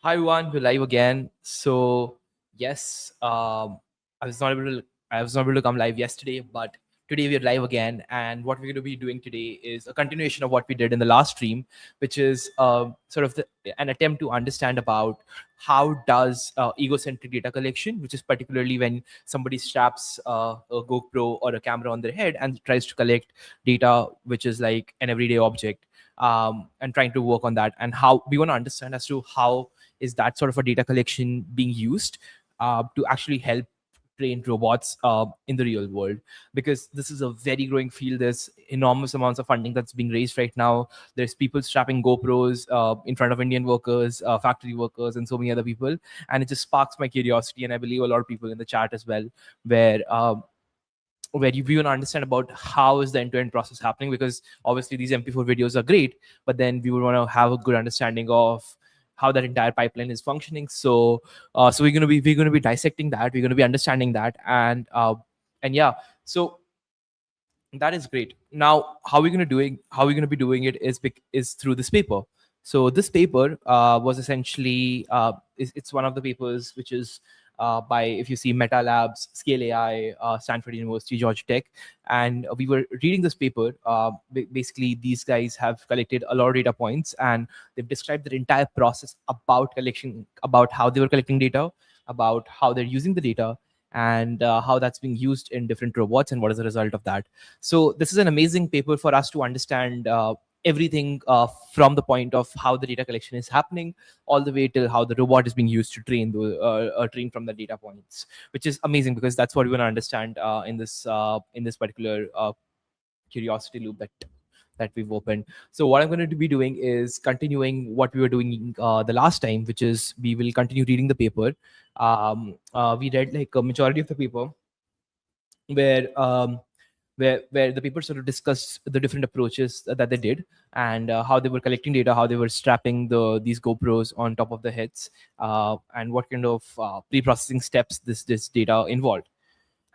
Hi everyone, we're live again. So yes, I was not able to come live yesterday, but today we're live again. And what we're going to be doing today is a continuation of what we did in the last stream, which is sort of an attempt to understand about how does egocentric data collection, which is particularly when somebody straps a GoPro or a camera on their head and tries to collect data, which is like an everyday object. And trying to work on that, and how we want to understand as to how is that sort of a data collection being used to actually help train robots in the real world, because this is a very growing field. There's enormous amounts of funding that's being raised right now. There's people strapping GoPros in front of Indian workers, factory workers, and so many other people, and it just sparks my curiosity, and I believe a lot of people in the chat as well, where we want to understand about how is the end-to-end process happening, because obviously these MP4 videos are great, but then we would want to have a good understanding of how that entire pipeline is functioning. So we're going to be dissecting that. We're going to be understanding that, and yeah. So that is great. Now, how we're going to be doing it is through this paper. So this paper was essentially it's one of the papers which is by, if you see, Meta Labs, Scale AI, Stanford University, Georgia Tech, and we were reading this paper. Basically, these guys have collected a lot of data points, and they've described their entire process about collection, about how they were collecting data, about how they're using the data, and how that's being used in different robots, and what is the result of that. So this is an amazing paper for us to understand everything from the point of how the data collection is happening, all the way till how the robot is being used to train from the data points, which is amazing, because that's what we want to understand in this particular curiosity loop that we've opened. So what I'm going to be doing is continuing what we were doing the last time, which is we will continue reading the paper. We read like a majority of the paper, where where the paper sort of discussed the different approaches that they did, and how they were collecting data, how they were strapping these GoPros on top of the heads, and what kind of pre-processing steps this data involved.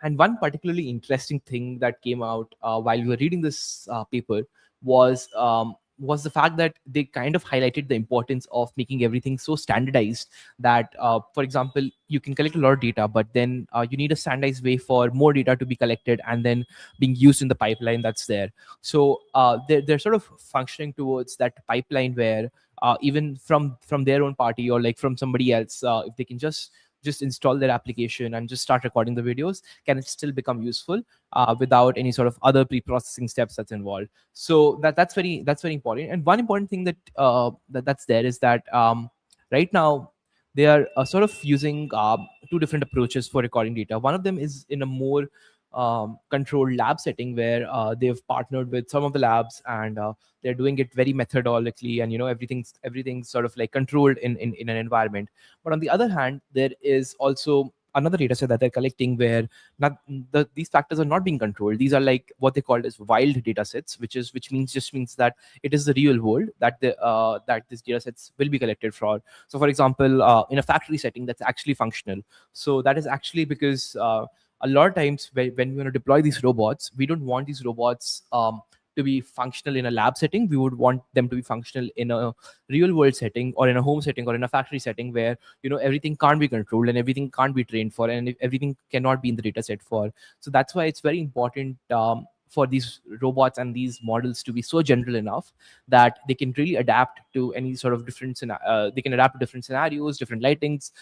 And one particularly interesting thing that came out while we were reading this paper was the fact that they kind of highlighted the importance of making everything so standardized that, for example, you can collect a lot of data, but then you need a standardized way for more data to be collected and then being used in the pipeline that's there. So they're sort of functioning towards that pipeline where even from their own party, or like from somebody else, if they can just install their application and just start recording the videos, can it still become useful without any sort of other pre-processing steps that's involved. So that's very important. And one important thing that's there is that right now they are sort of using two different approaches for recording data. One of them is in a more controlled lab setting, where they've partnered with some of the labs, and they're doing it very methodologically, and everything's sort of like controlled in an environment. But on the other hand, there is also another data set that they're collecting, where these factors are not being controlled. These are like what they call as wild data sets, which means that it is the real world that these data sets will be collected for. So for example, in a factory setting, that's actually functional. So that is actually because a lot of times when we want to deploy these robots, we don't want these robots to be functional in a lab setting. We would want them to be functional in a real world setting, or in a home setting, or in a factory setting, where everything can't be controlled and everything can't be trained for, and everything cannot be in the data set for. So that's why it's very important for these robots and these models to be so general enough that they can really adapt to any sort of they can adapt to different scenarios, different lightings,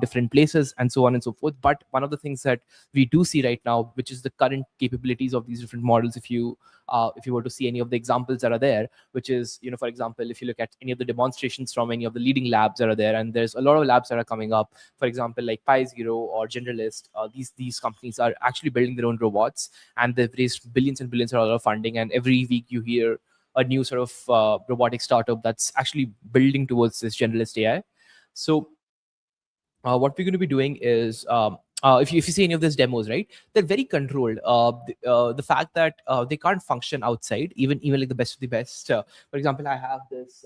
different places, and so on and so forth. But one of the things that we do see right now, which is the current capabilities of these different models, if you were to see any of the examples that are there, which is, for example, if you look at any of the demonstrations from any of the leading labs that are there, and there's a lot of labs that are coming up, for example, like Pi0 or Generalist, these companies are actually building their own robots, and they've raised billions and billions of dollars of funding, and every week you hear a new sort of robotic startup that's actually building towards this generalist AI. So what we're going to be doing is, if you see any of these demos, right, they're very controlled. The fact that they can't function outside, even like the best of the best. For example, I have this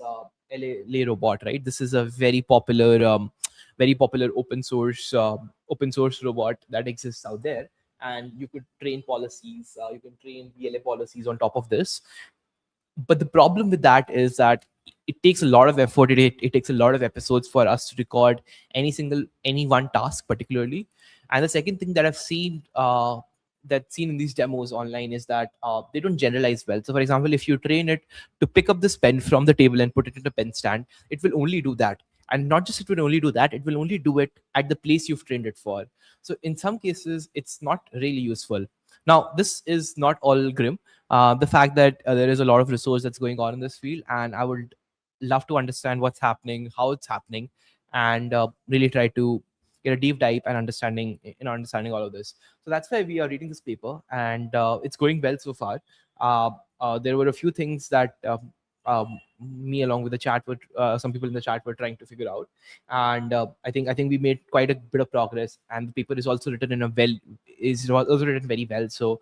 LA robot, right? This is a very popular open source robot that exists out there, and you could train policies, you can train BLA policies on top of this. But the problem with that is that it takes a lot of effort. It takes a lot of episodes for us to record any one task particularly. And the second thing that I've seen that's seen in these demos online is that they don't generalize well. So for example, if you train it to pick up this pen from the table and put it in a pen stand, it will only do that. And not just it will only do that, it will only do it at the place you've trained it for. So in some cases it's not really useful. Now this is not all grim. The fact that there is a lot of resource that's going on in this field, and I would love to understand what's happening, how it's happening, and really try to get a deep dive and understanding all of this. So that's why we are reading this paper, and it's going well so far. There were a few things that me along with the chat were some people in the chat were trying to figure out, and I think we made quite a bit of progress. And the paper is also written in a well is also written very well. So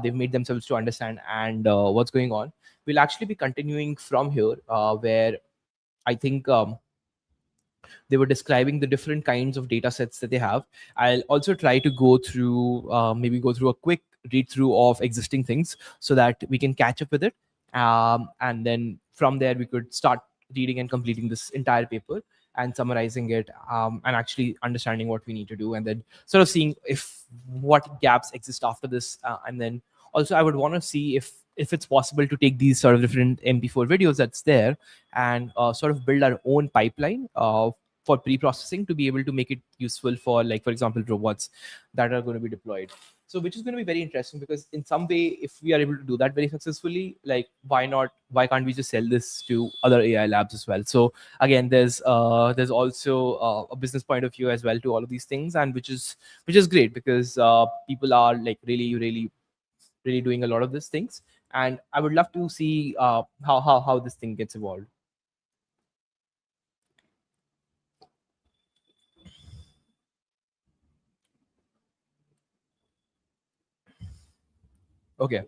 they've made themselves to understand and what's going on. We'll actually be continuing from here, where I think they were describing the different kinds of data sets that they have. I'll also try to go through maybe go through a quick read through of existing things so that we can catch up with it, and then from there we could start reading and completing this entire paper and summarizing it, and actually understanding what we need to do, and then sort of seeing if what gaps exist after this, and then also I would want to see if it's possible to take these sort of different MP4 videos that's there and sort of build our own pipeline for pre-processing to be able to make it useful for, like, for example, robots that are going to be deployed. So which is going to be very interesting, because in some way, if we are able to do that very successfully, like, why can't we just sell this to other AI labs as well? So again, there's also a business point of view as well to all of these things, and which is great, because people are like really doing a lot of these things, and I would love to see how this thing gets evolved. Okay.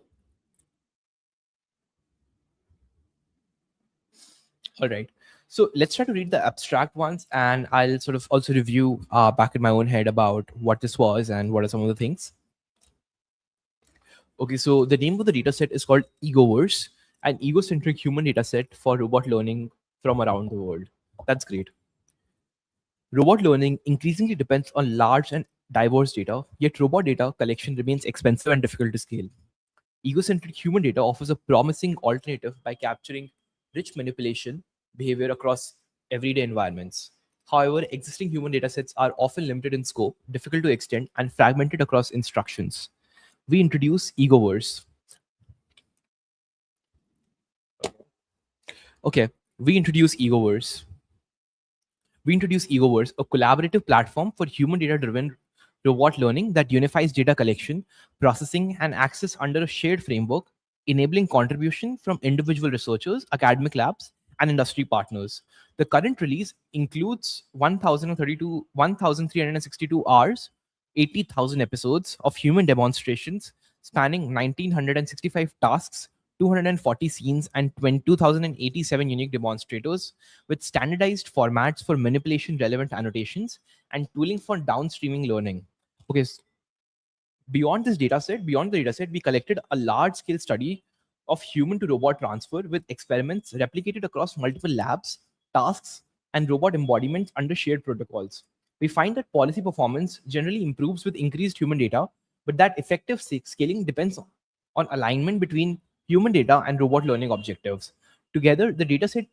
All right. So let's try to read the abstract ones, and I'll sort of also review back in my own head about what this was and what are some of the things. Okay, so the name of the data set is called Egoverse, an egocentric human data set for robot learning from around the world. That's great. Robot learning increasingly depends on large and diverse data, yet robot data collection remains expensive and difficult to scale. Egocentric human data offers a promising alternative by capturing rich manipulation behavior across everyday environments. However, existing human datasets are often limited in scope, difficult to extend, and fragmented across instructions. We introduce Egoverse. Okay, we introduce Egoverse. We introduce Egoverse, a collaborative platform for human data driven robot learning that unifies data collection, processing, and access under a shared framework, enabling contribution from individual researchers, academic labs, and industry partners. The current release includes 1,362 hours, 80,000 episodes of human demonstrations spanning 1,965 tasks, 240 scenes, and 22,087 unique demonstrators, with standardized formats for manipulation relevant annotations and tooling for downstreaming learning. Okay, beyond the data set, we collected a large scale study of human to robot transfer with experiments replicated across multiple labs, tasks, and robot embodiments under shared protocols. We find that policy performance generally improves with increased human data, but that effective scaling depends on alignment between human data and robot learning objectives. Together, the dataset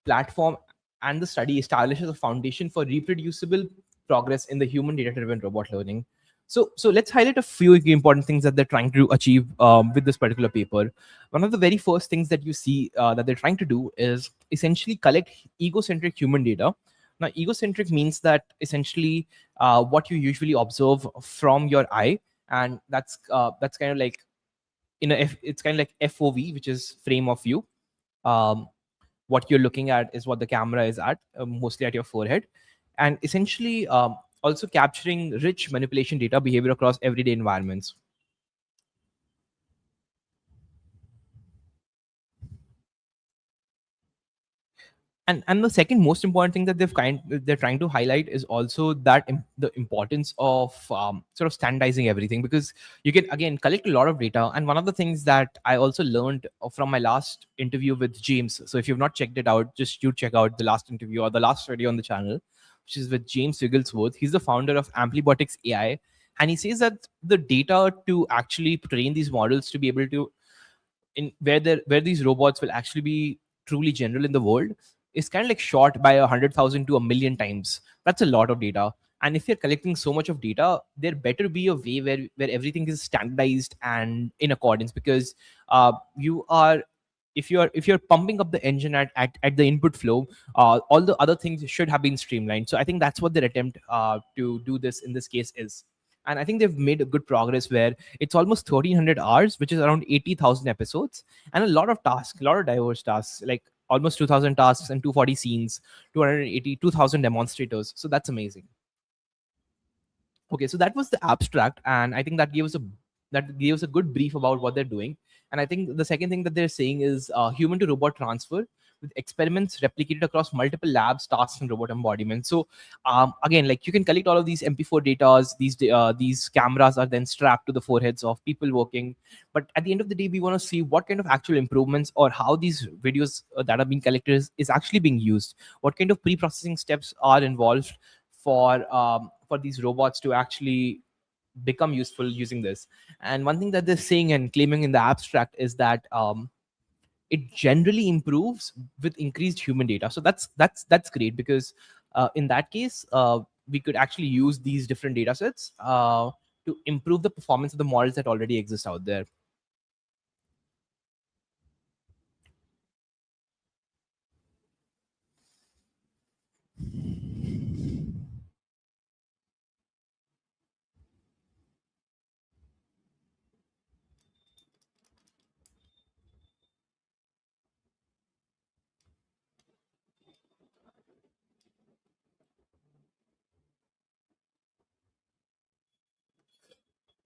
platform and the study establishes a foundation for reproducible progress in the human data driven robot learning. So let's highlight a few important things that they're trying to achieve with this particular paper. One of the very first things that you see that they're trying to do is essentially collect egocentric human data. Now, egocentric means that essentially what you usually observe from your eye, and that's kind of like it's kind of like FOV, which is frame of view. Um, what you're looking at is what the camera is at, mostly at your forehead, and essentially also capturing rich manipulation data behavior across everyday environments. And the second most important thing that they're trying to highlight is also that the importance of sort of standardizing everything, because you can again collect a lot of data. And one of the things that I also learned from my last interview with James, so if you've not checked it out, just you check out the last interview or the last video on the channel, which is with James Wigglesworth. He's the founder of Amplibotics AI, and he says that the data to actually train these models to be able to in where these robots will actually be truly general in the world is kind of like short by 100,000 to a million times. That's a lot of data. And if you're collecting so much of data, there better be a way where everything is standardized and in accordance, because you are if you're pumping up the engine at the input flow, all the other things should have been streamlined. So I think that's what their attempt to do this in this case is. And I think they've made a good progress where it's almost 1,300 hours, which is around 80,000 episodes, and a lot of tasks, a lot of diverse tasks, like almost 2,000 tasks and 240 scenes, 282,000 demonstrators. So that's amazing. Okay, so that was the abstract, and I think that gives a good brief about what they're doing. And I think the second thing that they're saying is human to robot transfer with experiments replicated across multiple labs, tasks, and robot embodiments. So again, like you can collect all of these MP4 datas. These cameras are then strapped to the foreheads of people working. But at the end of the day, we want to see what kind of actual improvements or how these videos that are being collected is actually being used. What kind of pre-processing steps are involved for these robots to actually become useful using this. And one thing that they're saying and claiming in the abstract is that it generally improves with increased human data. So that's great, because in that case, we could actually use these different data sets to improve the performance of the models that already exist out there.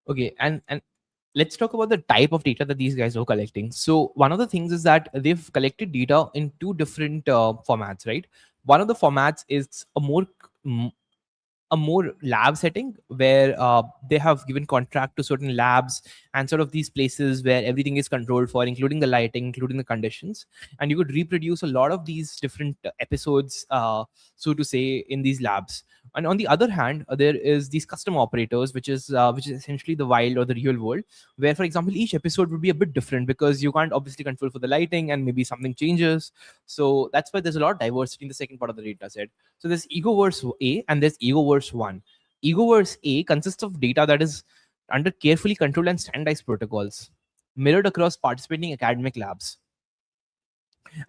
Okay, and let's talk about the type of data that these guys are collecting. So one of the things is that they've collected data in two different formats, right? One of the formats is a more lab setting where they have given contract to certain labs and sort of these places where everything is controlled for, including the lighting, including the conditions. And you could reproduce a lot of these different episodes, so to say, in these labs. And on the other hand, there is these custom operators, which is essentially the wild or the real world, where, for example, each episode would be a bit different because you can't obviously control for the lighting and maybe something changes. So that's why there's a lot of diversity in the second part of the data set. So there's Egoverse A and there's Egoverse 1. Egoverse A consists of data that is under carefully controlled and standardized protocols, mirrored across participating academic labs.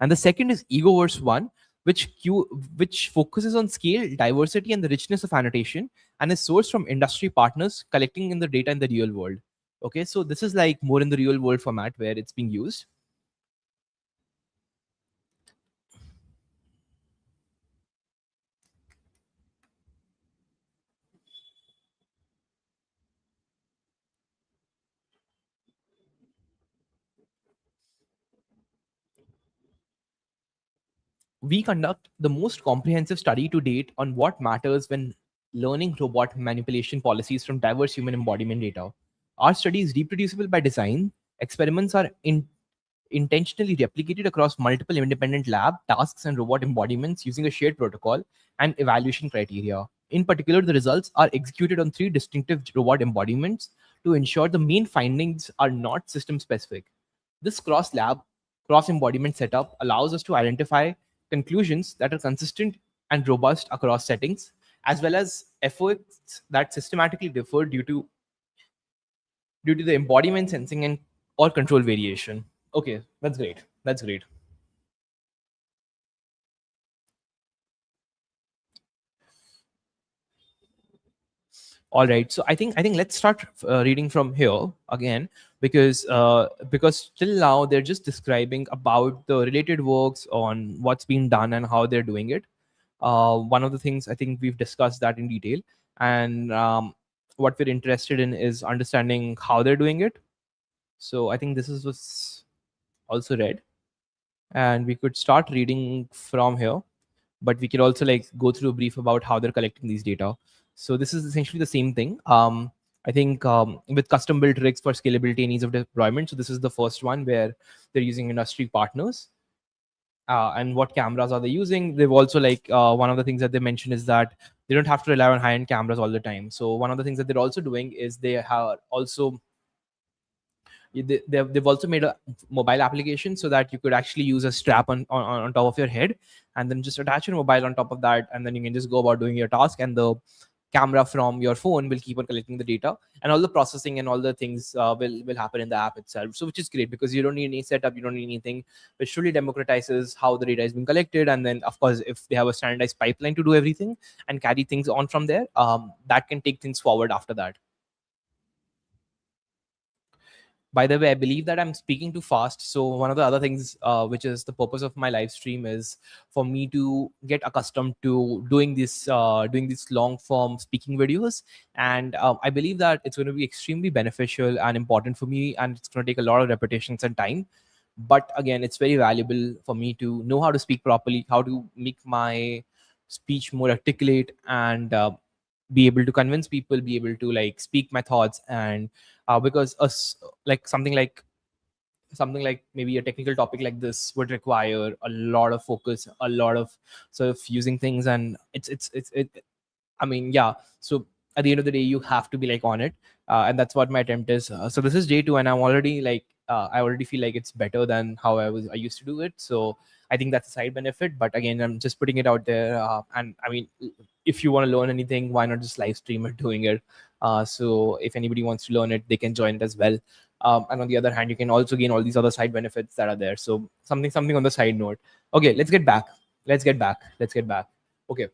And the second is Egoverse 1, which focuses on scale, diversity, and the richness of annotation, and is sourced from industry partners collecting in the data in the real world. Okay, so this is like more in the real world format where it's being used. We conduct the most comprehensive study to date on what matters when learning robot manipulation policies from diverse human embodiment data. Our study is reproducible by design. Experiments are intentionally replicated across multiple independent lab tasks and robot embodiments using a shared protocol and evaluation criteria. In particular, the results are executed on three distinctive robot embodiments to ensure the main findings are not system specific. This cross lab, cross embodiment setup allows us to identify conclusions that are consistent and robust across settings, as well as efforts that systematically differ due to the embodiment sensing and or control variation. Okay, that's great. That's great. All right. So I think let's start reading from here again, because till now they're just describing about the related works on what's been done and how they're doing it. One of the things I think we've discussed that in detail, and what we're interested in is understanding how they're doing it. So I think this is was also read. and we could start reading from here, but we could also like go through a brief about how they're collecting these data. So this is essentially the same thing. I think with custom built rigs for scalability and ease of deployment. So this is the first one where they're using industry partners. And what cameras are they using? They've also like one of the things that they mentioned is that they don't have to rely on high-end cameras all the time. So one of the things that they're also doing is they have also they've also made a mobile application so that you could actually use a strap on top of your head and then just attach your mobile on top of that, and then you can just go about doing your task, and the camera from your phone will keep on collecting the data, and all the processing and all the things will happen in the app itself. So which is great because you don't need any setup, you don't need anything, which truly democratizes how the data is being collected. And then of course if they have a standardized pipeline to do everything and carry things on from there, that can take things forward after that. By the way, I believe that I'm speaking too fast. So one of the other things, which is the purpose of my live stream, is for me to get accustomed to doing these long form speaking videos. And I believe that it's going to be extremely beneficial and important for me, and it's going to take a lot of repetitions and time. But again, it's very valuable for me to know how to speak properly, how to make my speech more articulate, and be able to convince people, be able to like speak my thoughts. And because us like something like maybe a technical topic like this would require a lot of focus, a lot of sort of using things, and I mean, yeah. So at the end of the day, you have to be like on it, and that's what my attempt is. So this is day two, and I'm already like, I already feel like it's better than how I used to do it. So I think that's a side benefit. But again, I'm just putting it out there. And I mean, if you want to learn anything, why not just live stream it doing it? So if anybody wants to learn it, they can join it as well. And on the other hand, you can also gain all these other side benefits that are there. So something on the side note. Okay, let's get back. Let's get back. Okay.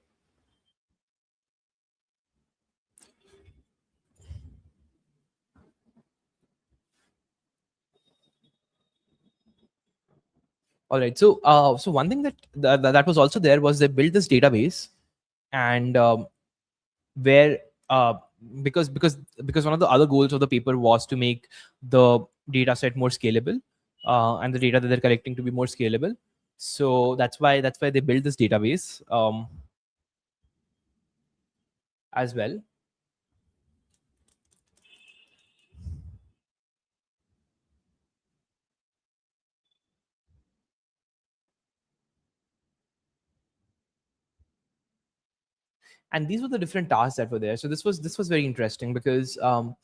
All right. So, so one thing that was also there was they built this database, and where because one of the other goals of the paper was to make the data set more scalable, and the data that they're collecting to be more scalable. So that's why they built this database as well. And these were the different tasks that were there. So this was very interesting because so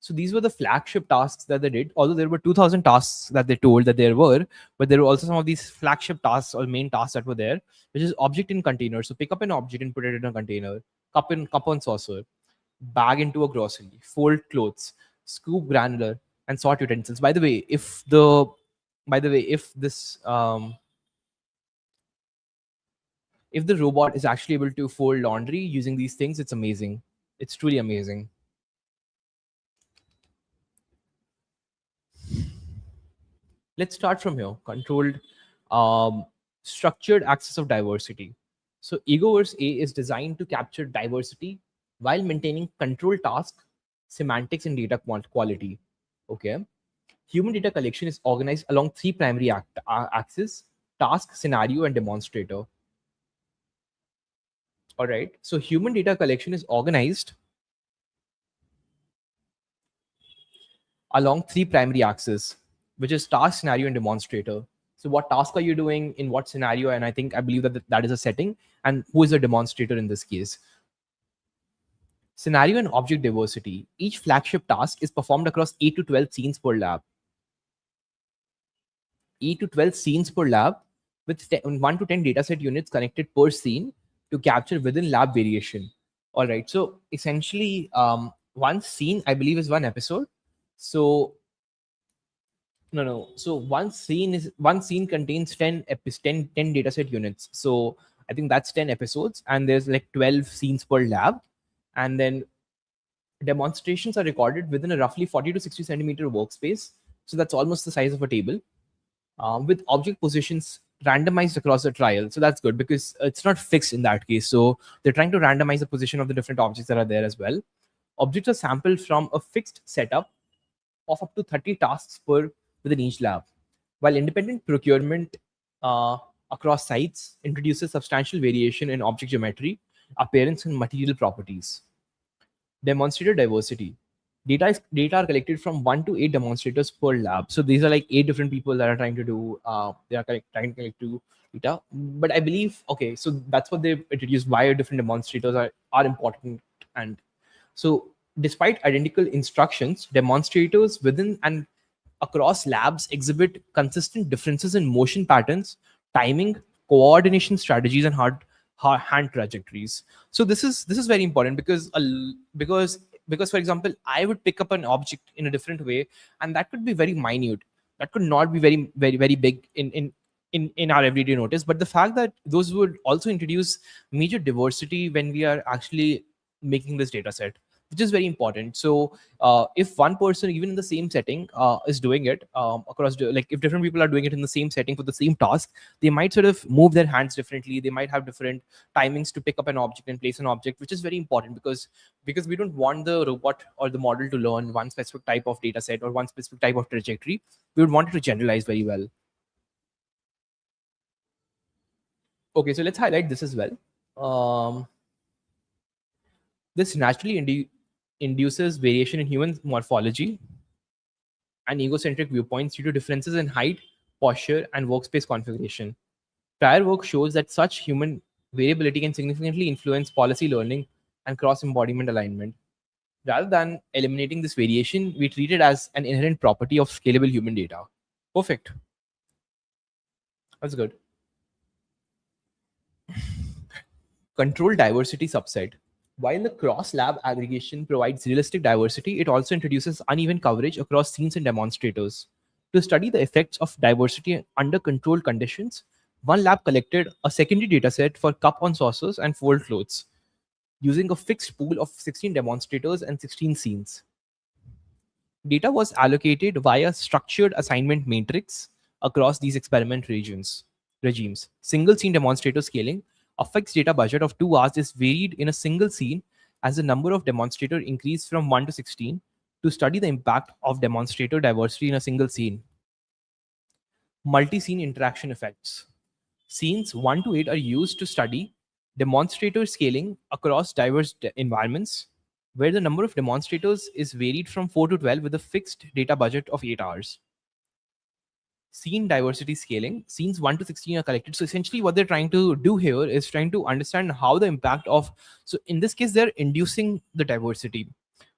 these were the flagship tasks that they did, although there were 2000 tasks that they told that there were. But there were also some of these flagship tasks or main tasks that were there, which is object in container. So pick up an object and put it in a container. Cup and saucer, bag into a grocery, fold clothes, scoop granular, and sort utensils. By the way, if the robot is actually able to fold laundry using these things, it's amazing. It's truly amazing. Let's start from here. Controlled, um, structured access of diversity. So Egoverse A is designed to capture diversity while maintaining control task, semantics, and data quality. Okay. Human data collection is organized along three primary axes: task, scenario, and demonstrator. All right. So human data collection is organized along three primary axes, which is task, scenario, and demonstrator. So what task are you doing in what scenario? And I believe that that is a setting. And who is a demonstrator in this case? Scenario and object diversity. Each flagship task is performed across 8 to 12 scenes per lab. 8 to 12 scenes per lab with 1 to 10 dataset units connected per scene to capture within lab variation. All right. So essentially, one scene, I believe, is one episode. So no. So one scene contains 10 dataset units. So I think that's 10 episodes, and there's like 12 scenes per lab. And then demonstrations are recorded within a roughly 40 to 60 centimeter workspace. So that's almost the size of a table, with object positions randomized across the trial. So that's good because it's not fixed in that case. So they're trying to randomize the position of the different objects that are there as well. Objects are sampled from a fixed setup of up to 30 tasks per within each lab, while independent procurement uh, across sites introduces substantial variation in object geometry, appearance, and material properties. Demonstrator diversity. Data are collected from 1 to 8 demonstrators per lab. So these are like 8 different people that are trying to do. They are trying to collect two data. But I believe okay, so that's what they introduced. Why different demonstrators are important. And so despite identical instructions, demonstrators within and across labs exhibit consistent differences in motion patterns, timing, coordination strategies, and hand trajectories. So this is very important because because for example, I would pick up an object in a different way, and that could be very minute. That could not be very big in our everyday notice. But the fact that those would also introduce major diversity when we are actually making this data set, which is very important. So if one person even in the same setting is doing it like if different people are doing it in the same setting for the same task, they might sort of move their hands differently, they might have different timings to pick up an object and place an object, which is very important because we don't want the robot or the model to learn one specific type of data set or one specific type of trajectory. We would want it to generalize very well. Okay, so let's highlight this as well. This naturally induces variation in human morphology and egocentric viewpoints due to differences in height, posture, and workspace configuration. Prior work shows that such human variability can significantly influence policy learning and cross embodiment alignment. Rather than eliminating this variation, we treat it as an inherent property of scalable human data. Perfect. That's good. Control diversity subset. While the cross lab aggregation provides realistic diversity, it also introduces uneven coverage across scenes and demonstrators. To study the effects of diversity under controlled conditions, one lab collected a secondary dataset for cup on saucers and fold clothes using a fixed pool of 16 demonstrators and 16 scenes. Data was allocated via structured assignment matrix across these experiment regimes. Single scene demonstrator scaling, a fixed data budget of 2 hours is varied in a single scene as the number of demonstrators increased from 1 to 16 to study the impact of demonstrator diversity in a single scene. Multi-scene interaction effects. Scenes 1 to 8 are used to study demonstrator scaling across diverse environments, where the number of demonstrators is varied from 4 to 12 with a fixed data budget of 8 hours. Scene diversity scaling, scenes 1 to 16 are collected. So essentially what they're trying to do here is trying to understand how the impact of, so in this case, they're inducing the diversity,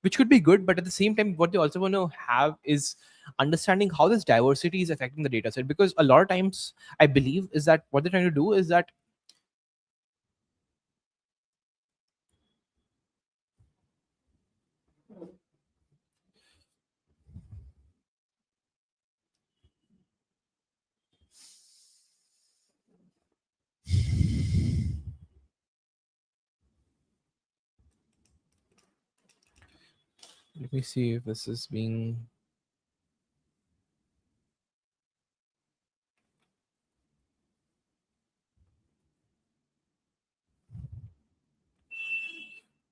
which could be good, but at the same time, what they also want to have is understanding how this diversity is affecting the data set. Because a lot of times I believe is that what they're trying to do is that let me see if this is being.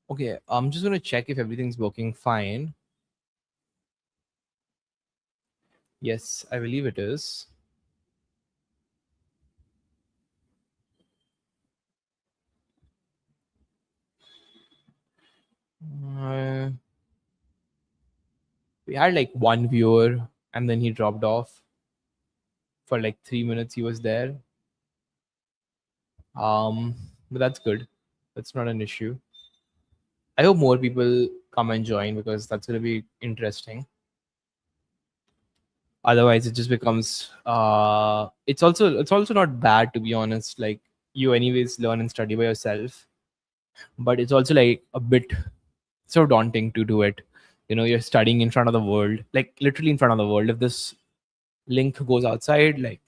Okay, I'm just going to check if everything's working fine. Yes, I believe it is. Uh, we had like one viewer and then he dropped off for like 3 minutes. He was there. But that's good. That's not an issue. I hope more people come and join because that's going to be interesting. Otherwise, it just becomes. It's also not bad, to be honest. Like, you anyways learn and study by yourself, but it's also like a bit so daunting to do it. You're studying in front of the world, like literally in front of the world. If this link goes outside, like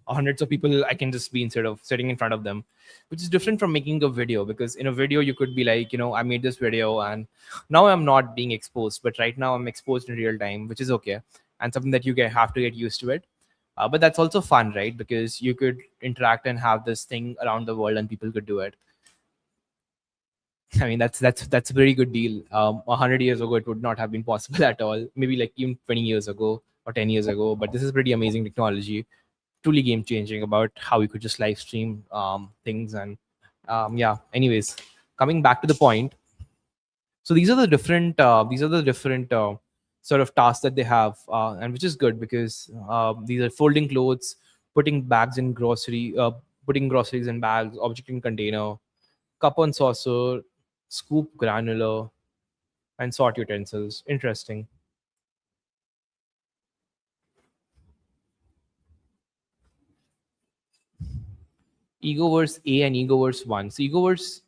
hundreds of people, I can just be instead of sitting in front of them, which is different from making a video. Because in a video you could be like, I made this video and now I'm not being exposed, but right now I'm exposed in real time, which is okay, and something that have to get used to it. But that's also fun, right? Because you could interact and have this thing around the world and people could do it. I mean, that's a very good deal. 100 years ago, it would not have been possible at all. Maybe like even 20 years ago or 10 years ago. But this is pretty amazing technology. truly game changing about how we could just live stream things. And yeah, anyways, coming back to the point, so these are the different sort of tasks that they have, and which is good because these are folding clothes, putting bags in grocery putting groceries in bags, object in container, cup and saucer, scoop granular, and sort utensils. Interesting. Egoverse A and Egoverse 1. So Egoverse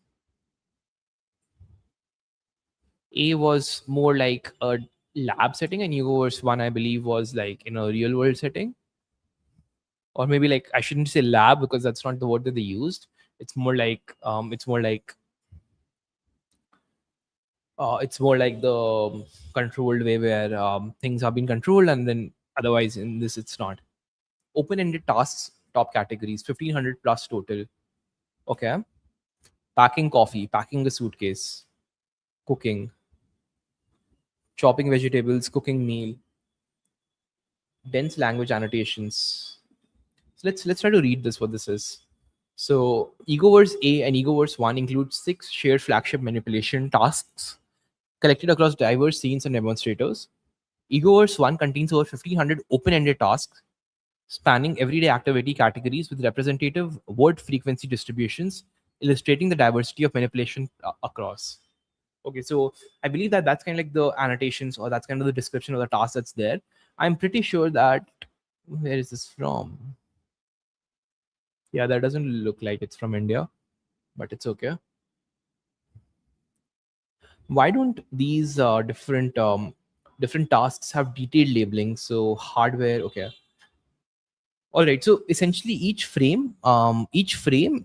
A was more like a lab setting, and Egoverse 1, I believe, was like in a real world setting. Or maybe like I shouldn't say lab because that's not the word that they used. It's more like it's more like the controlled way where things are being controlled, and then otherwise in this it's not. Open-ended tasks, top categories, 1500 plus total. Okay. Packing coffee, packing a suitcase, cooking, chopping vegetables, cooking meal, dense language annotations. So let's try to read this what this is. So Egoverse A and Egoverse 1 include 6 shared flagship manipulation tasks collected across diverse scenes and demonstrators. Egoverse 1 contains over 1500 open-ended tasks spanning everyday activity categories with representative word frequency distributions, illustrating the diversity of manipulation across. Okay, so I believe that that's kind of like the annotations, or that's kind of the description of the task that's there. I'm pretty sure that, where is this from? Yeah, that doesn't look like it's from India, but it's okay. Why don't these different tasks have detailed labeling? So hardware, okay. All right, so essentially each frame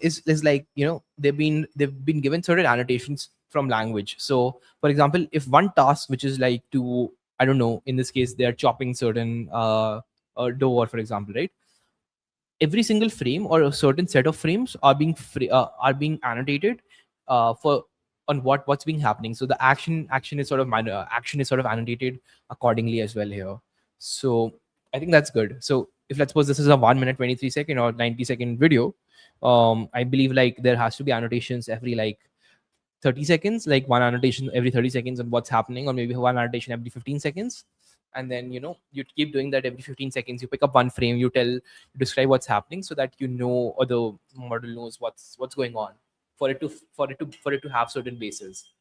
is like, they've been given certain annotations from language. So for example, if one task which is like to, I don't know, in this case they're chopping certain dough, for example, right? Every single frame or a certain set of frames are being annotated for on what's being happening. So the action is sort of annotated accordingly as well here. So I think that's good. So if let's suppose this is a 1 minute 23 second or 90 second video, I believe like there has to be annotations every like 30 seconds, like one annotation every 30 seconds on what's happening, or maybe one annotation every 15 seconds. And then, you keep doing that every 15 seconds. You pick up one frame, you describe what's happening so that or the model knows what's going on for it to have certain bases.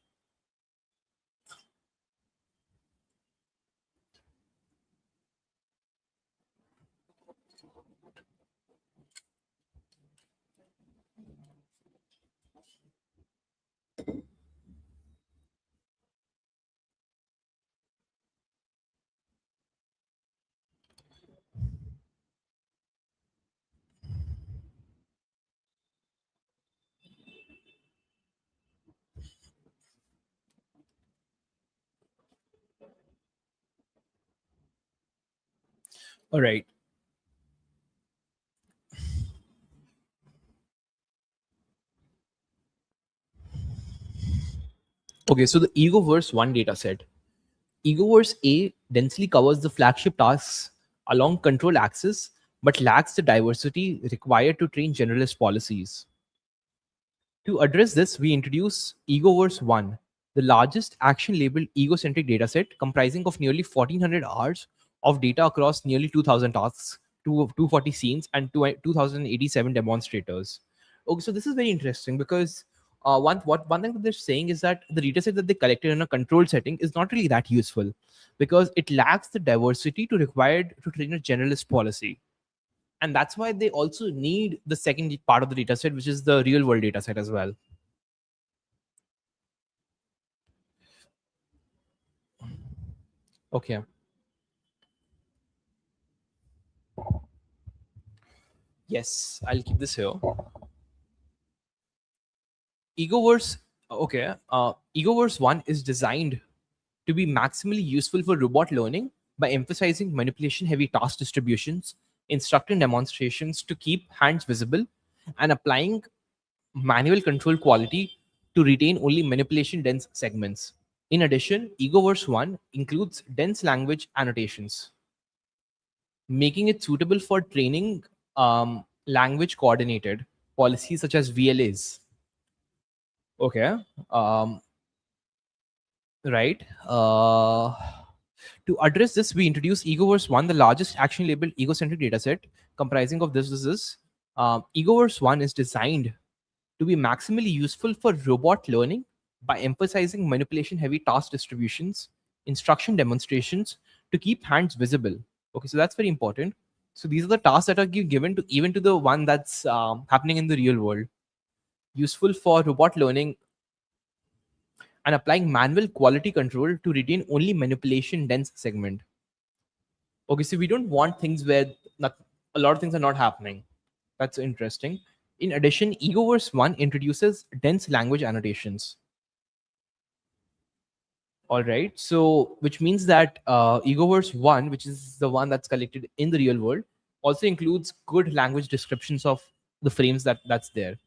All right. Okay, so the Egoverse 1 data set. Egoverse A densely covers the flagship tasks along control axis, but lacks the diversity required to train generalist policies. To address this, we introduce Egoverse 1, the largest action-labeled egocentric dataset comprising of nearly 1400 hours of data across nearly 2000 tasks, 240 scenes, and 2087 demonstrators. Okay, so this is very interesting because one thing that they're saying is that the dataset that they collected in a controlled setting is not really that useful because it lacks the diversity to required to train a generalist policy. And that's why they also need the second part of the dataset, which is the real world dataset as well. Okay. Yes, I'll keep this here. Egoverse. Okay. Egoverse 1 is designed to be maximally useful for robot learning by emphasizing manipulation heavy task distributions, instructing demonstrations to keep hands visible, and applying manual control quality to retain only manipulation dense segments. In addition, Egoverse 1 includes dense language annotations, making it suitable for training language coordinated policies such as VLAs. Okay. Um, right. To address this, we introduced Egoverse One, the largest action labeled egocentric dataset comprising of this. Egoverse One is designed to be maximally useful for robot learning by emphasizing manipulation heavy task distributions, instruction demonstrations to keep hands visible. Okay, so that's very important. So these are the tasks that are given to even to the one that's happening in the real world, useful for robot learning and applying manual quality control to retain only manipulation dense segment. Okay, so we don't want things where not, a lot of things are not happening. That's interesting. In addition, Egoverse 1 introduces dense language annotations. All right. So, which means that Egoverse 1, which is the one that's collected in the real world, also includes good language descriptions of the frames that's there,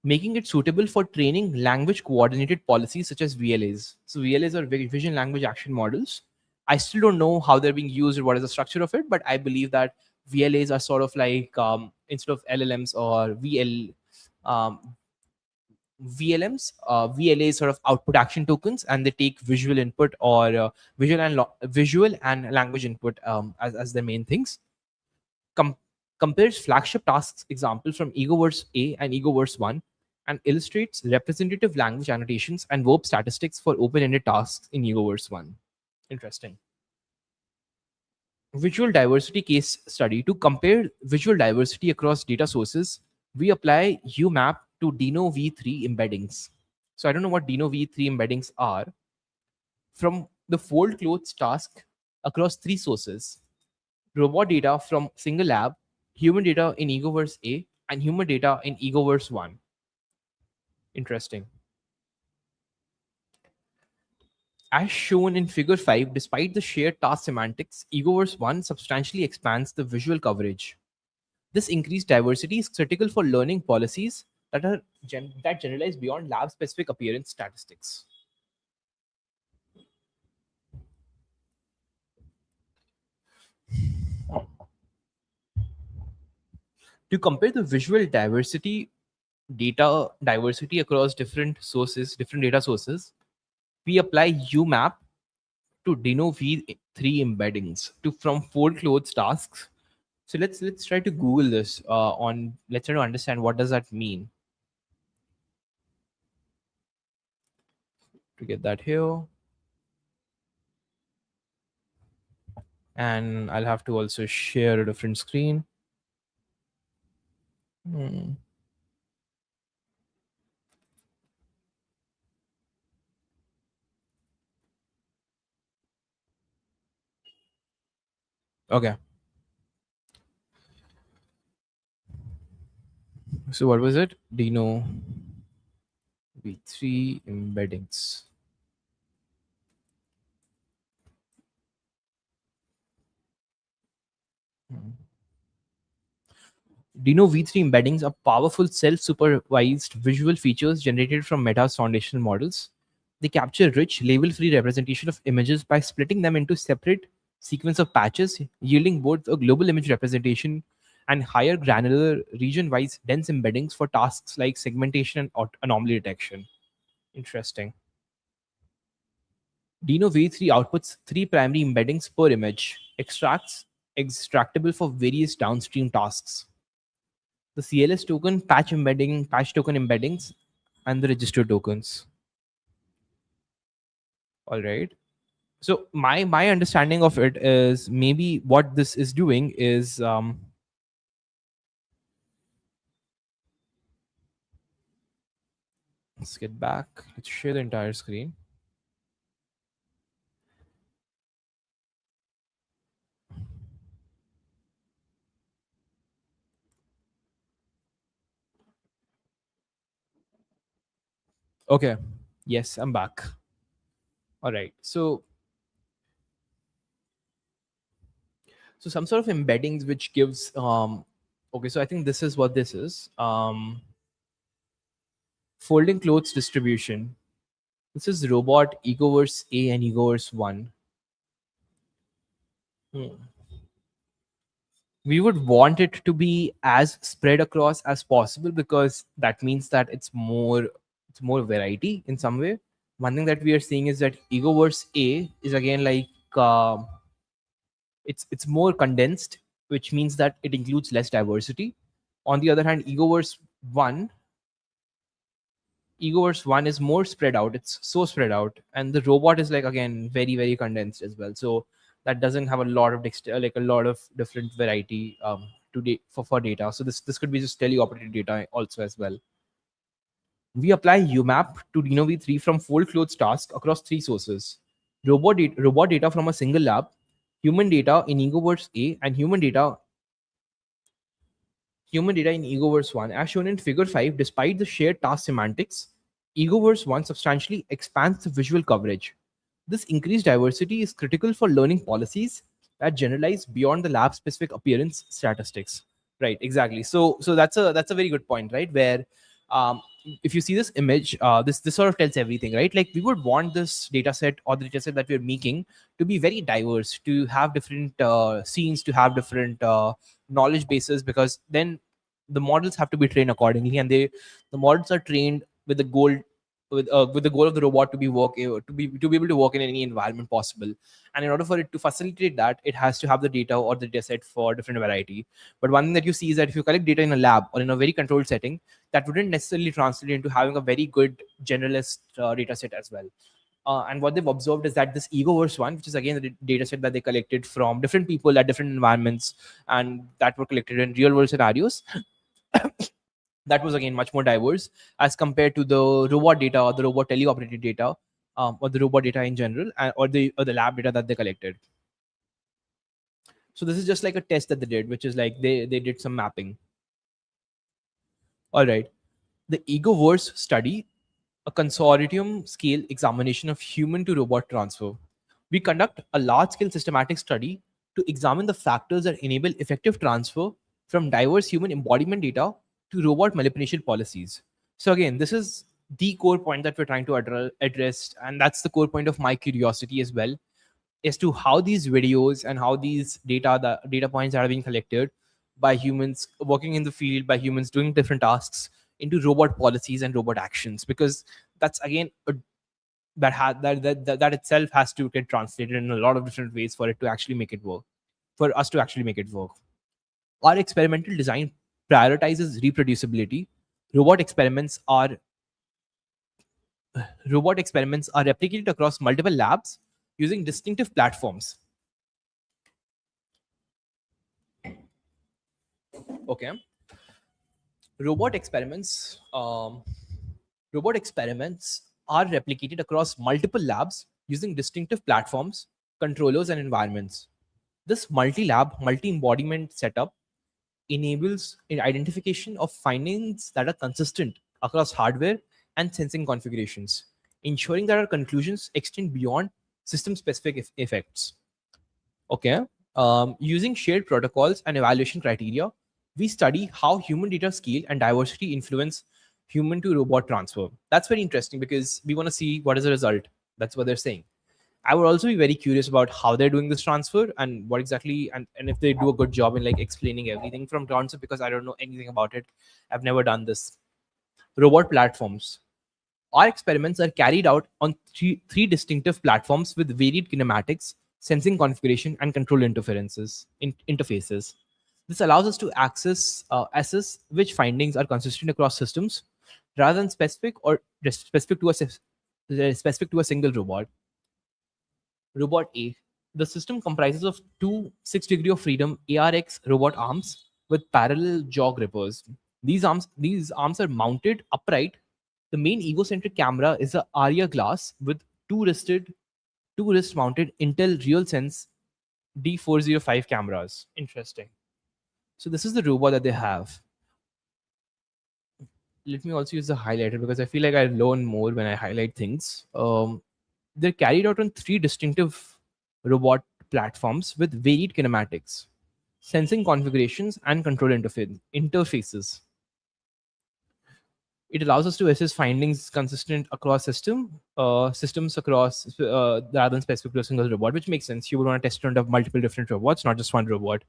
making it suitable for training language coordinated policies such as VLAs. So, VLAs are vision language action models. I still don't know how they're being used or what is the structure of it, but I believe that VLAs are sort of like instead of LLMs or VLMs, VLA sort of output action tokens, and they take visual input or visual and language input as the main things. Com- Compares flagship tasks example from Egoverse A and Egoverse 1 and illustrates representative language annotations and verb statistics for open-ended tasks in Egoverse 1. Interesting. Visual diversity case study. To compare visual diversity across data sources, we apply UMAP to Dino V3 embeddings. So I don't know what Dino V3 embeddings are. From the fold clothes task across three sources, robot data from single lab, human data in Egoverse A, and human data in Egoverse 1. Interesting. As shown in figure 5, despite the shared task semantics, Egoverse 1 substantially expands the visual coverage. This increased diversity is critical for learning policies that generalize beyond lab-specific appearance statistics. To compare the visual data diversity across different sources, different data sources, we apply UMAP to Dino V3 embeddings to from four clothes tasks. So let's try to Google this on. Let's try to understand what does that mean. To get that here, and I'll have to also share a different screen. Hmm. Okay. So what was it? Dino V3 embeddings. Hmm. Dino V3 embeddings are powerful self-supervised visual features generated from Meta's foundational models. They capture rich, label-free representation of images by splitting them into separate sequence of patches, yielding both a global image representation and higher granular region-wise dense embeddings for tasks like segmentation and anomaly detection. Interesting. Dino V3 outputs three primary embeddings per image, extracts extractable for various downstream tasks. The CLS token, patch token embeddings, and the register tokens. All right. So my understanding of it is maybe what this is doing is let's get back. Let's share the entire screen. Okay. Yes, I'm back. All right. So some sort of embeddings which gives okay, so I think this is what this is. Folding clothes distribution. This is robot Egoverse A and Egoverse 1. Hmm. We would want it to be as spread across as possible, because that means that it's more variety in some way. One thing that we are seeing is that Egoverse A is again like it's more condensed, which means that it includes less diversity. On the other hand, one Egoverse 1 is more spread out. It's so spread out, and the robot is like again very very condensed as well. So that doesn't have a lot of like a lot of different variety for data. So this could be just teleoperated data also as well. We apply UMAP to DinoV3 from fold clothes task across three sources: robot data from a single lab, human data in Egoverse A, and human data in Egoverse 1. As shown in figure 5, despite the shared task semantics, Egoverse 1 substantially expands the visual coverage. This increased diversity is critical for learning policies that generalize beyond the lab specific appearance statistics. Right, exactly. So that's a very good point, right? Where if you see this image, this sort of tells everything, right? Like we would want this data set or the data set that we're making to be very diverse, to have different scenes, to have different knowledge bases, because then the models have to be trained accordingly, and the models are trained with the goal with the goal of the robot to be able to work in any environment possible. And in order for it to facilitate that, it has to have the data or the data set for different variety. But one thing that you see is that if you collect data in a lab or in a very controlled setting, that wouldn't necessarily translate into having a very good generalist data set as well. And what they've observed is that this Egoverse one, which is again the data set that they collected from different people at different environments and that were collected in real world scenarios, that was again much more diverse as compared to the robot data or the robot teleoperated data, or the robot data in general, or the lab data that they collected. So this is just like a test that they did, which is like they did some mapping. All right, the Egoverse study, a consortium scale examination of human to robot transfer. We conduct a large scale systematic study to examine the factors that enable effective transfer from diverse human embodiment data to robot manipulation policies. So, again, this is the core point that we're trying to address, and that's the core point of my curiosity as well, as to how these videos and how these the data points that are being collected by humans working in the field, by humans doing different tasks, into robot policies and robot actions, because that's again that itself has to get translated in a lot of different ways for it to actually make it work, for us to actually make it work. Our experimental design prioritizes reproducibility. robot experiments are Robot experiments are replicated across multiple labs using distinctive platforms. Okay, robot experiments um, robot experiments are replicated across multiple labs using distinctive platforms, controllers, and environments. This multi-lab, multi-embodiment setup enables identification of findings that are consistent across hardware and sensing configurations, ensuring that our conclusions extend beyond system-specific effects. Okay. Using shared protocols and evaluation criteria, we study how human data scale and diversity influence human to robot transfer. That's very interesting because we want to see what is the result. That's what they're saying. I would also be very curious about how they're doing this transfer and what exactly, and if they do a good job in like explaining everything from transfer, because I don't know anything about it. I've never done this. Robot platforms. Our experiments are carried out on three distinctive platforms with varied kinematics, sensing configuration, and control interfaces. This allows us to assess which findings are consistent across systems rather than specific to a single robot. Robot A. The system comprises of two 6 degree of freedom ARX robot arms with parallel jaw grippers. These arms are mounted upright. The main egocentric camera is a Aria glass with two wrist mounted Intel RealSense D405 cameras. Interesting. So this is the robot that they have. Let me also use the highlighter because I feel like I learn more when I highlight things. They're carried out on three distinctive robot platforms with varied kinematics, sensing configurations, and control interfaces. It allows us to assess findings consistent across systems across rather than specific to a single robot, which makes sense. You would want to test it on multiple different robots, not just one robot.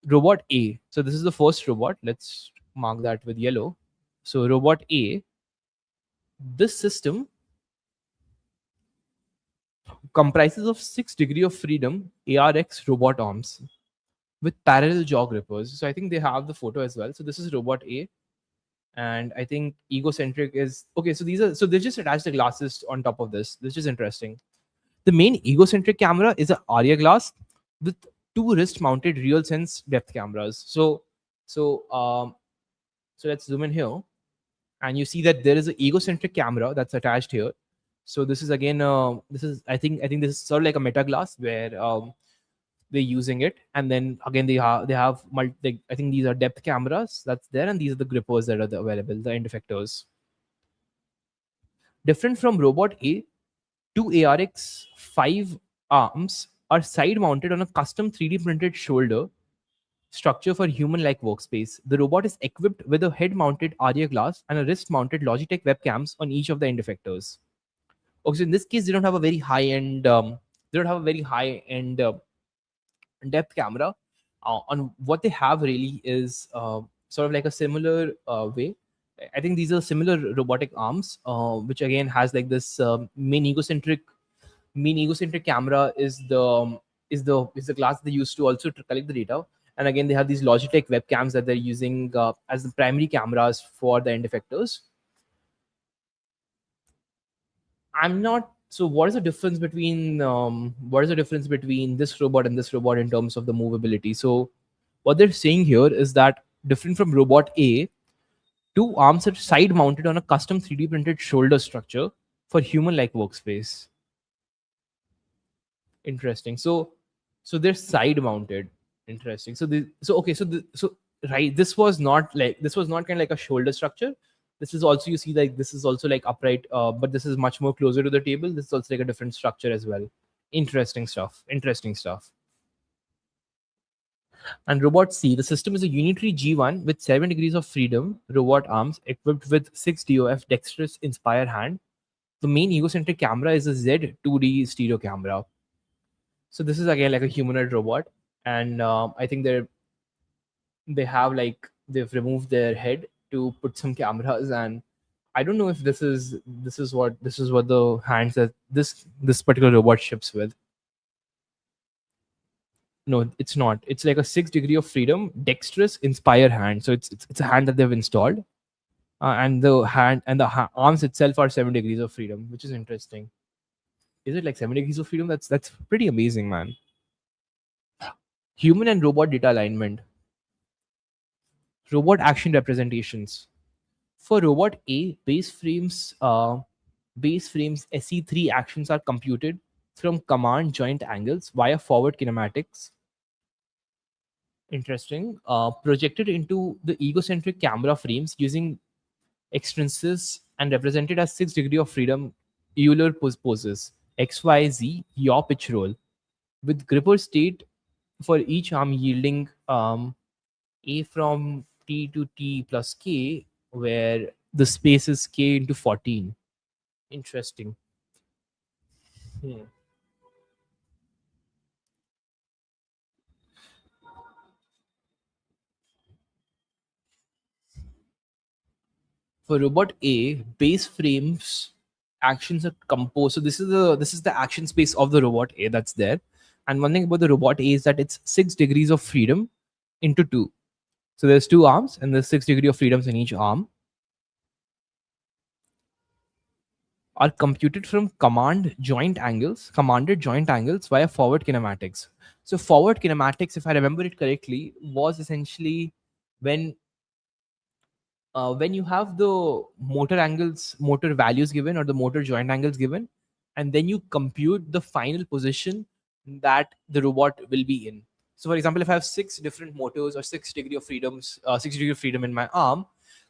Robot A. So this is the first robot. Let's mark that with yellow. So robot A, this system comprises of 6 degree of freedom ARX robot arms with parallel jaw grippers. So I think they have the photo as well. So this is robot A, and I think egocentric is okay. So these are, so they just attached the glasses on top of this. This is interesting. The main egocentric camera is a Aria glass with two wrist-mounted real sense depth cameras. So let's zoom in here, and you see that there is an egocentric camera that's attached here. So this is again, this is I think this is sort of like a meta glass where they're using it, and then again they have I think these are depth cameras that's there, and these are the grippers that are available, the end effectors. Different from robot A, two ARX 5 arms are side mounted on a custom 3D printed shoulder structure for human like workspace. The robot is equipped with a head mounted Aria glass and a wrist mounted Logitech webcams on each of the end effectors. Okay, so in this case, they don't have a very high end, they don't have a very high end depth camera. On what they have really is sort of like a similar way. I think these are similar robotic arms, which again has like this main egocentric camera is the glass they use to also to collect the data. And again, they have these Logitech webcams that they're using as the primary cameras for the end effectors. I'm not. So, what is the difference between this robot and this robot in terms of the movability? So, what they're saying here is that different from robot A, two arms are side mounted on a custom 3D printed shoulder structure for human like workspace. Interesting. So they're side mounted. Interesting. So okay. So right. This was not kind of like a shoulder structure. This is also, you see, like this is also like upright, but this is much more closer to the table. This is also like a different structure as well. Interesting stuff. Interesting stuff. And robot C, the system is a unitary G1 with 7 degrees of freedom robot arms equipped with 6 DOF dexterous Inspire hand. The main egocentric camera is a Z 2D stereo camera. So this is again like a humanoid robot, and I think they've removed their head to put some cameras, and I don't know if this is what the hands that this particular robot ships with. No, it's not. It's like a 6 degree of freedom dexterous Inspire hand. So it's a hand that they've installed, and the arms itself are 7 degrees of freedom, which is interesting. Is it like 7 degrees of freedom? That's pretty amazing, man. Human and robot data alignment. Robot action representations. For robot A, base frames SE3 actions are computed from command joint angles via forward kinematics. Interesting. Projected into the egocentric camera frames using extrinsics and represented as 6 degree of freedom Euler poses. XYZ yaw pitch roll with gripper state for each arm yielding A from T to T plus K, where the space is K into 14. Interesting. Hmm. For robot A, base frames actions are composed. So this is the action space of the robot A that's there. And one thing about the robot A is that it's 6 degrees of freedom into two. So there's two arms and there's 6 degree of freedoms in each arm, are computed from commanded joint angles via forward kinematics. So forward kinematics, if I remember it correctly, was essentially when when you have the motor values given, or the motor joint angles given, and then you compute the final position that the robot will be in. So, for example, if I have six different motors or 6 degree of freedom in my arm,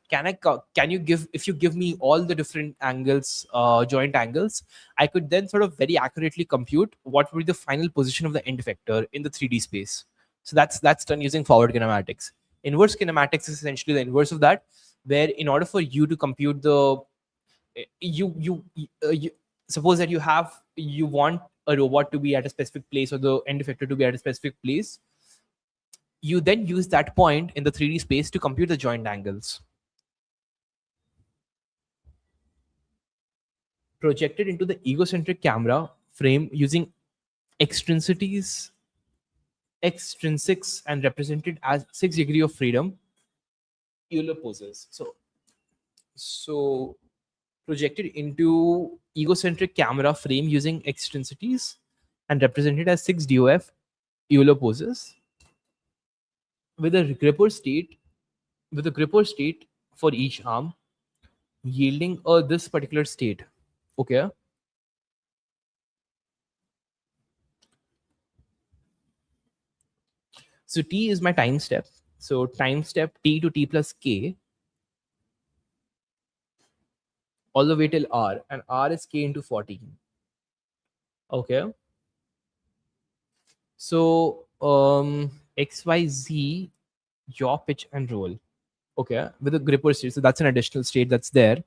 can you give if you give me all the different angles, joint angles, I could then sort of very accurately compute what would be the final position of the end effector in the 3D space. So that's done using forward kinematics. Inverse kinematics is essentially the inverse of that, where in order for you to compute the you suppose that you want a robot to be at a specific place or the end effector to be at a specific place, You then use that point in the 3D space to compute the joint angles. Projected into the egocentric camera frame using eccentricities, extrinsics, and represented as 6 degrees of freedom Euler poses. So projected into egocentric camera frame using eccentricities and represented as 6 DOF Euler poses with a gripper state for each arm, yielding this particular state. Okay. So t is my time step. So time step t to t plus k all the way till r, and r is k into 14. Okay. So xyz, yaw, pitch, and roll. Okay, with a gripper state. So that's an additional state that's there.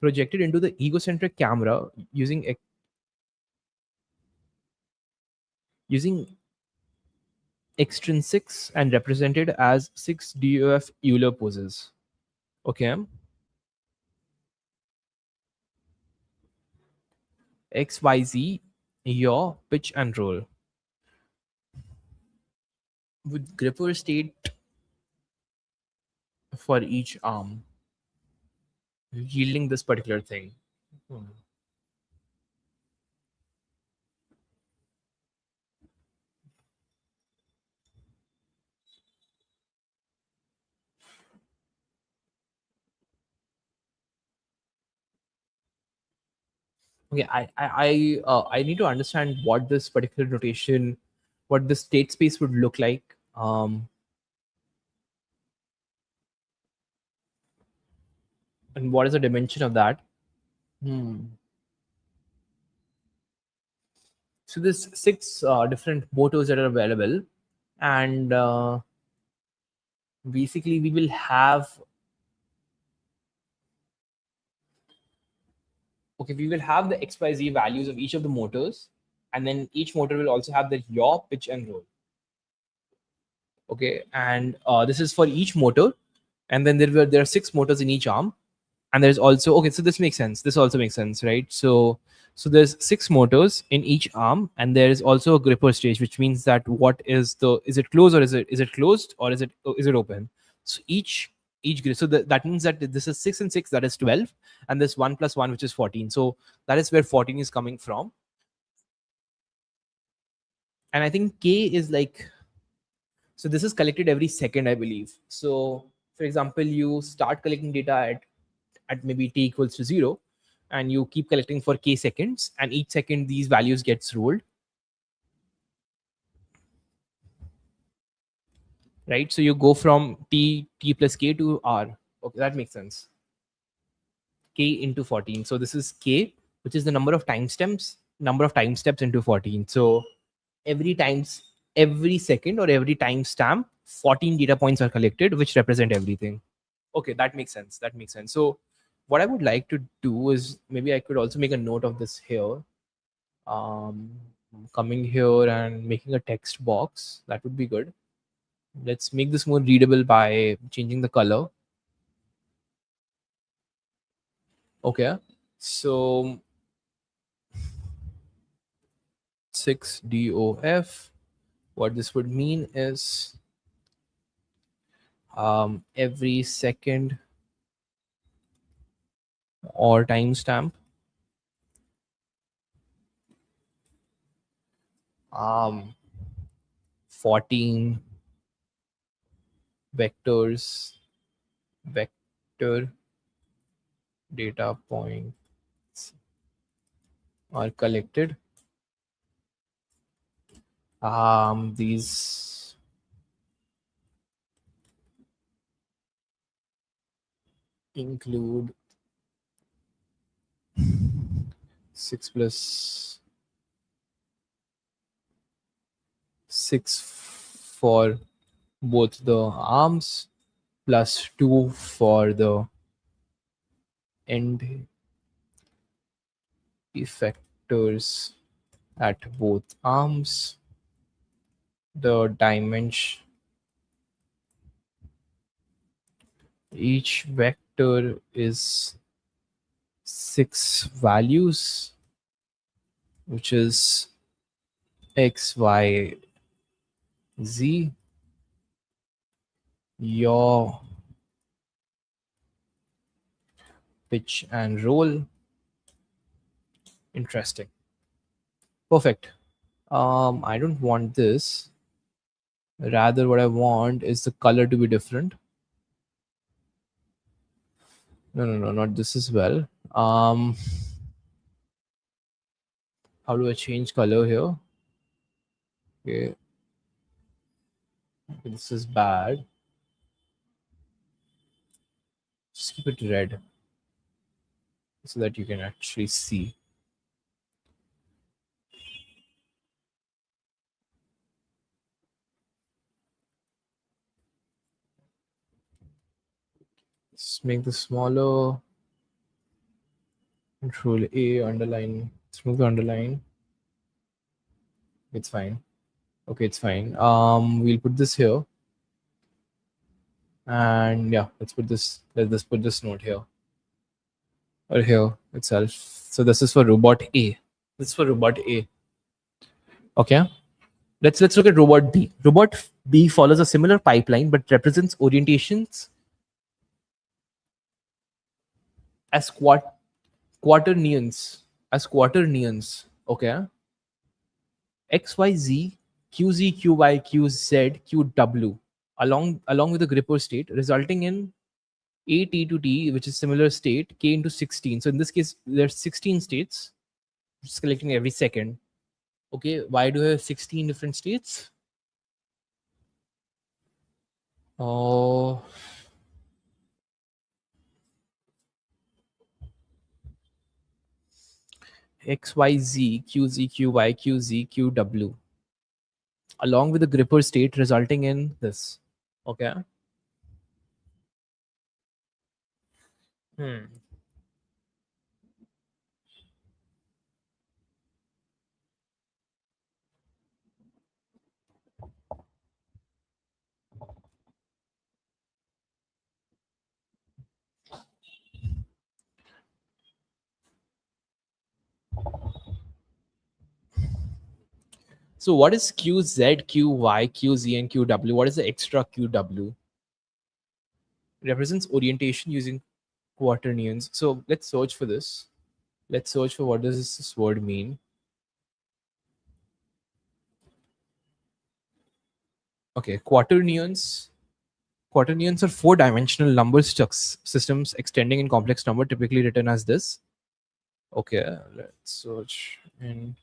Projected into the egocentric camera using extrinsics and represented as 6 DOF Euler poses. Okay. XYZ, yaw, pitch, and roll. With gripper state for each arm, yielding this particular thing. Hmm. Okay, I need to understand what this particular notation, what the state space would look like. And what is the dimension of that? Hmm. So there's 6 different motors that are available, and basically we will have, okay, we will have the XYZ values of each of the motors, and then each motor will also have the yaw, pitch, and roll. Okay, and this is for each motor, and then there are 6 motors in each arm, and there's also, okay, so this makes sense, this also makes sense, right? So there's 6 motors in each arm, and there is also a gripper stage, which means that what is the, is it closed, or is it closed, or is it open? So each grip, so that means that this is 6 and 6, that is 12, and this 1 plus 1, which is 14. So that is where 14 is coming from. And I think k is like, so this is collected every second, I believe. So for example, you start collecting data at maybe t equals to 0, and you keep collecting for k seconds, and each second these values gets rolled, right? So you go from t plus k to r. Okay, that makes sense. K into 14. So this is k, which is the number of time steps into 14. So every times, every second or every time stamp, 14 data points are collected, which represent everything. Okay, that makes sense. That makes sense. So what I would like to do is, maybe I could also make a note of this here. Um, Coming here and making a text box, that would be good. Let's make this more readable by changing the color. Okay, so 6 DOF. What this would mean is every second or timestamp, 14 vectors, vector data points are collected. These include 6 plus 6 for both the arms, plus 2 for the end effectors at both arms. The dimension, each vector is 6 values, which is x, y, z. Yaw, pitch, and roll. Interesting. Perfect. I don't want this. Rather, what I want is the color to be different. No, no, no, not this as well. How do I change color here? Okay, this is bad. Just keep it red so that you can actually see. Let's make this smaller. Control A, underline. Let's move the underline. It's fine. Okay, it's fine. We'll put this here. And yeah, let's put this note here. Or here itself. So this is for robot A. This is for robot A. Okay. Let's look at robot B. Robot B follows a similar pipeline but represents orientations as quaternions. As quaternions. Okay. X, Y, Z, Q, Z, Q, Y, Q, Z, Q, W, along with the gripper state, resulting in A T to T, which is similar state, K into 16. So in this case, there's 16 states, just collecting every second. Okay, why do I have 16 different states? Oh, X, Y, Z, Q, Z, Q, Y, Q, Z, Q, W, along with the gripper state, resulting in this. Okay. Hmm. So what is Q, Z, Q, Y, Q, Z, and Q, W? What is the extra Q, W? Represents orientation using quaternions. So let's search for this. Let's search for what does this word mean. Okay, quaternions. Quaternions are four-dimensional number systems extending in complex number, typically written as this. Okay, let's search in.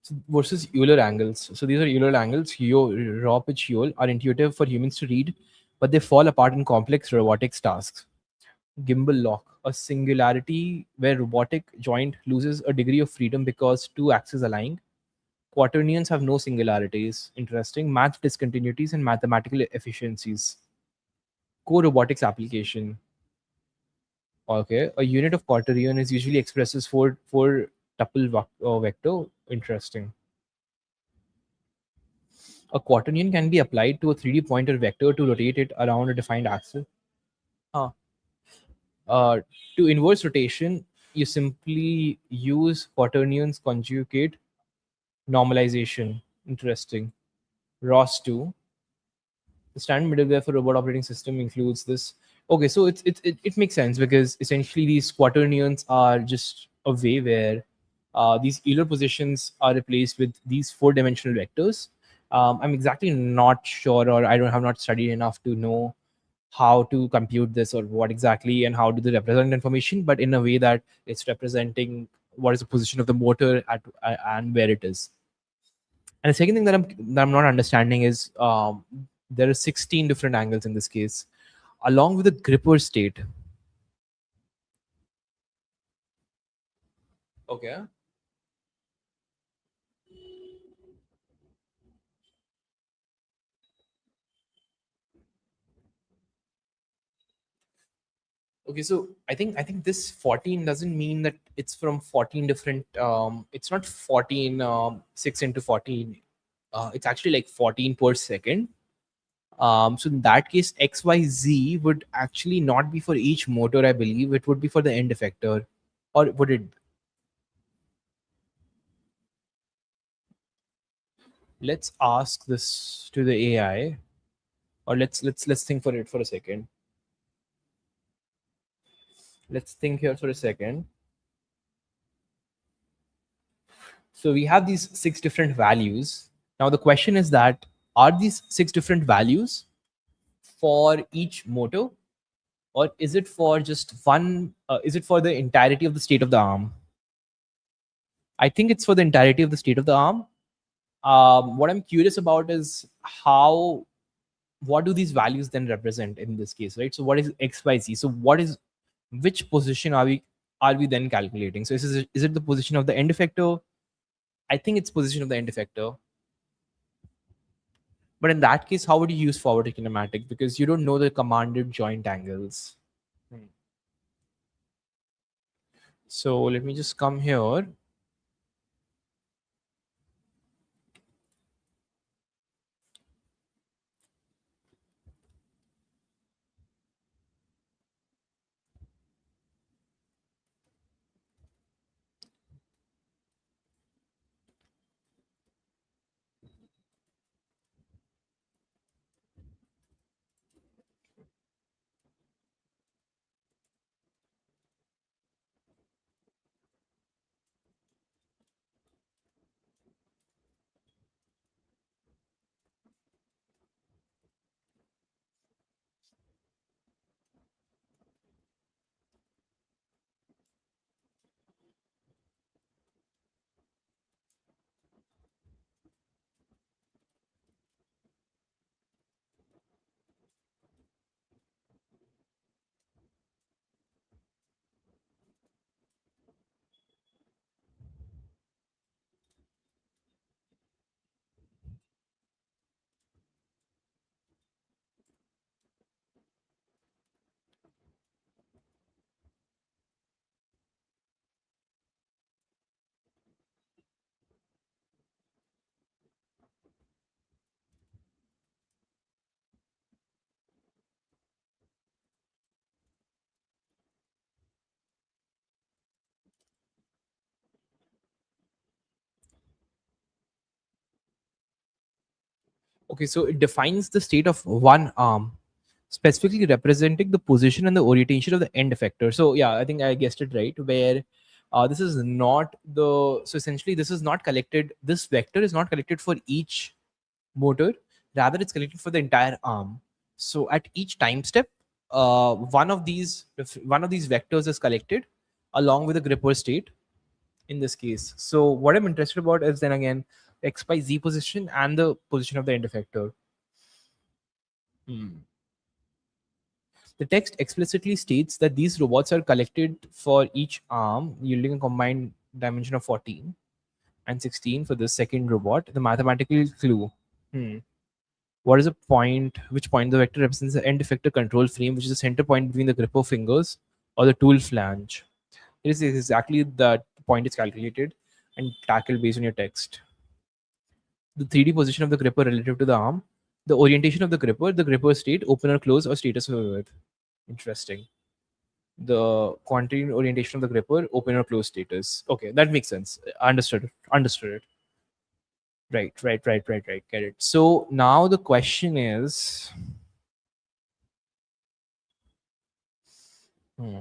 So versus Euler angles. So these are Euler angles. Raw pitch Euler are intuitive for humans to read, but they fall apart in complex robotics tasks. Gimbal lock, a singularity where robotic joint loses a degree of freedom because two axes align. Quaternions have no singularities. Interesting. Math discontinuities and mathematical efficiencies. Co-robotics application. Okay. A unit of quaternion is usually expressed as four tuple vector. Interesting. A quaternion can be applied to a 3D pointer vector to rotate it around a defined axis. Huh. Uh, to inverse rotation, you simply use quaternion's conjugate normalization. Interesting. ROS2. The standard middleware for robot operating system includes this. Okay, so it makes sense because essentially these quaternions are just a way where these Euler positions are replaced with these four-dimensional vectors. I'm exactly not sure, or I don't have not studied enough to know how to compute this or what exactly and how do they represent information, but in a way that it's representing what is the position of the motor at and where it is. And the second thing that I'm not understanding is there are 16 different angles in this case. along with the gripper state. Okay. Okay, so I think this 14 doesn't mean that it's from 14 different. It's not 14 6 into 14. It's actually like 14 per second. So in that case, XYZ would actually not be for each motor. I believe it would be for the end effector, or would it? Let's ask this to the AI, or let's think for it for a second. Let's think here for a second. So we have these six different values. Now the question is that, are these six different values for each motor, or is it for just one? Is it for the entirety of the state of the arm? I think it's for the entirety of the state of the arm. What I'm curious about is how, what do these values then represent in this case, right? So what is XYZ? So what is, which position are we then calculating? So is it the position of the end effector? I think it's position of the end effector. But in that case, how would you use forward kinematic? Because you don't know the commanded joint angles. Hmm. So let me just come here. Okay, so it defines the state of one arm, specifically representing the position and the orientation of the end effector. So yeah, I think I guessed it right. Where this is not the, so essentially this is not collected. This vector is not collected for each motor, rather it's collected for the entire arm. So at each time step, one of these vectors is collected along with the gripper state in this case. So what I'm interested about is then again x by z position and the position of the end effector. Hmm. The text explicitly states that these robots are collected for each arm, yielding a combined dimension of 14 and 16 for the second robot. The mathematical clue. Hmm. What is a point? Which point the vector represents the end effector control frame, which is the center point between the gripper fingers or the tool flange. It is exactly that point is calculated and tackled based on your text. The 3D position of the gripper relative to the arm, the orientation of the gripper state, open or close, or status of width. Interesting. The quantity and orientation of the gripper, open or close status. Okay, that makes sense. Understood. Understood it. Right, right, right, right, right. Get it. So now the question is, hmm,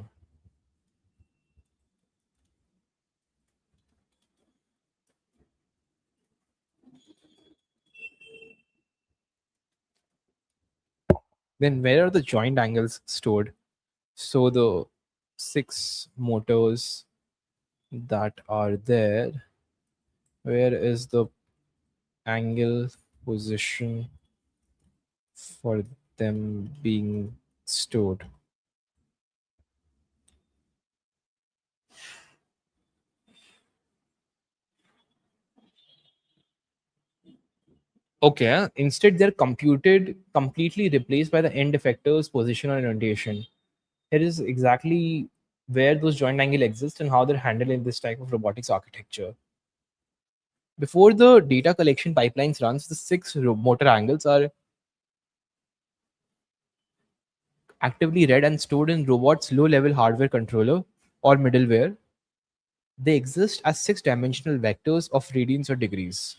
then where are the joint angles stored? So the six motors that are there, where is the angle position for them being stored. Okay, instead they're computed completely replaced by the end effector's position or orientation. Here is exactly where those joint angle exist and how they're handled in this type of robotics architecture. Before the data collection pipelines runs, the six motor angles are actively read and stored in robot's low-level hardware controller or middleware. They exist as six-dimensional vectors of radians or degrees.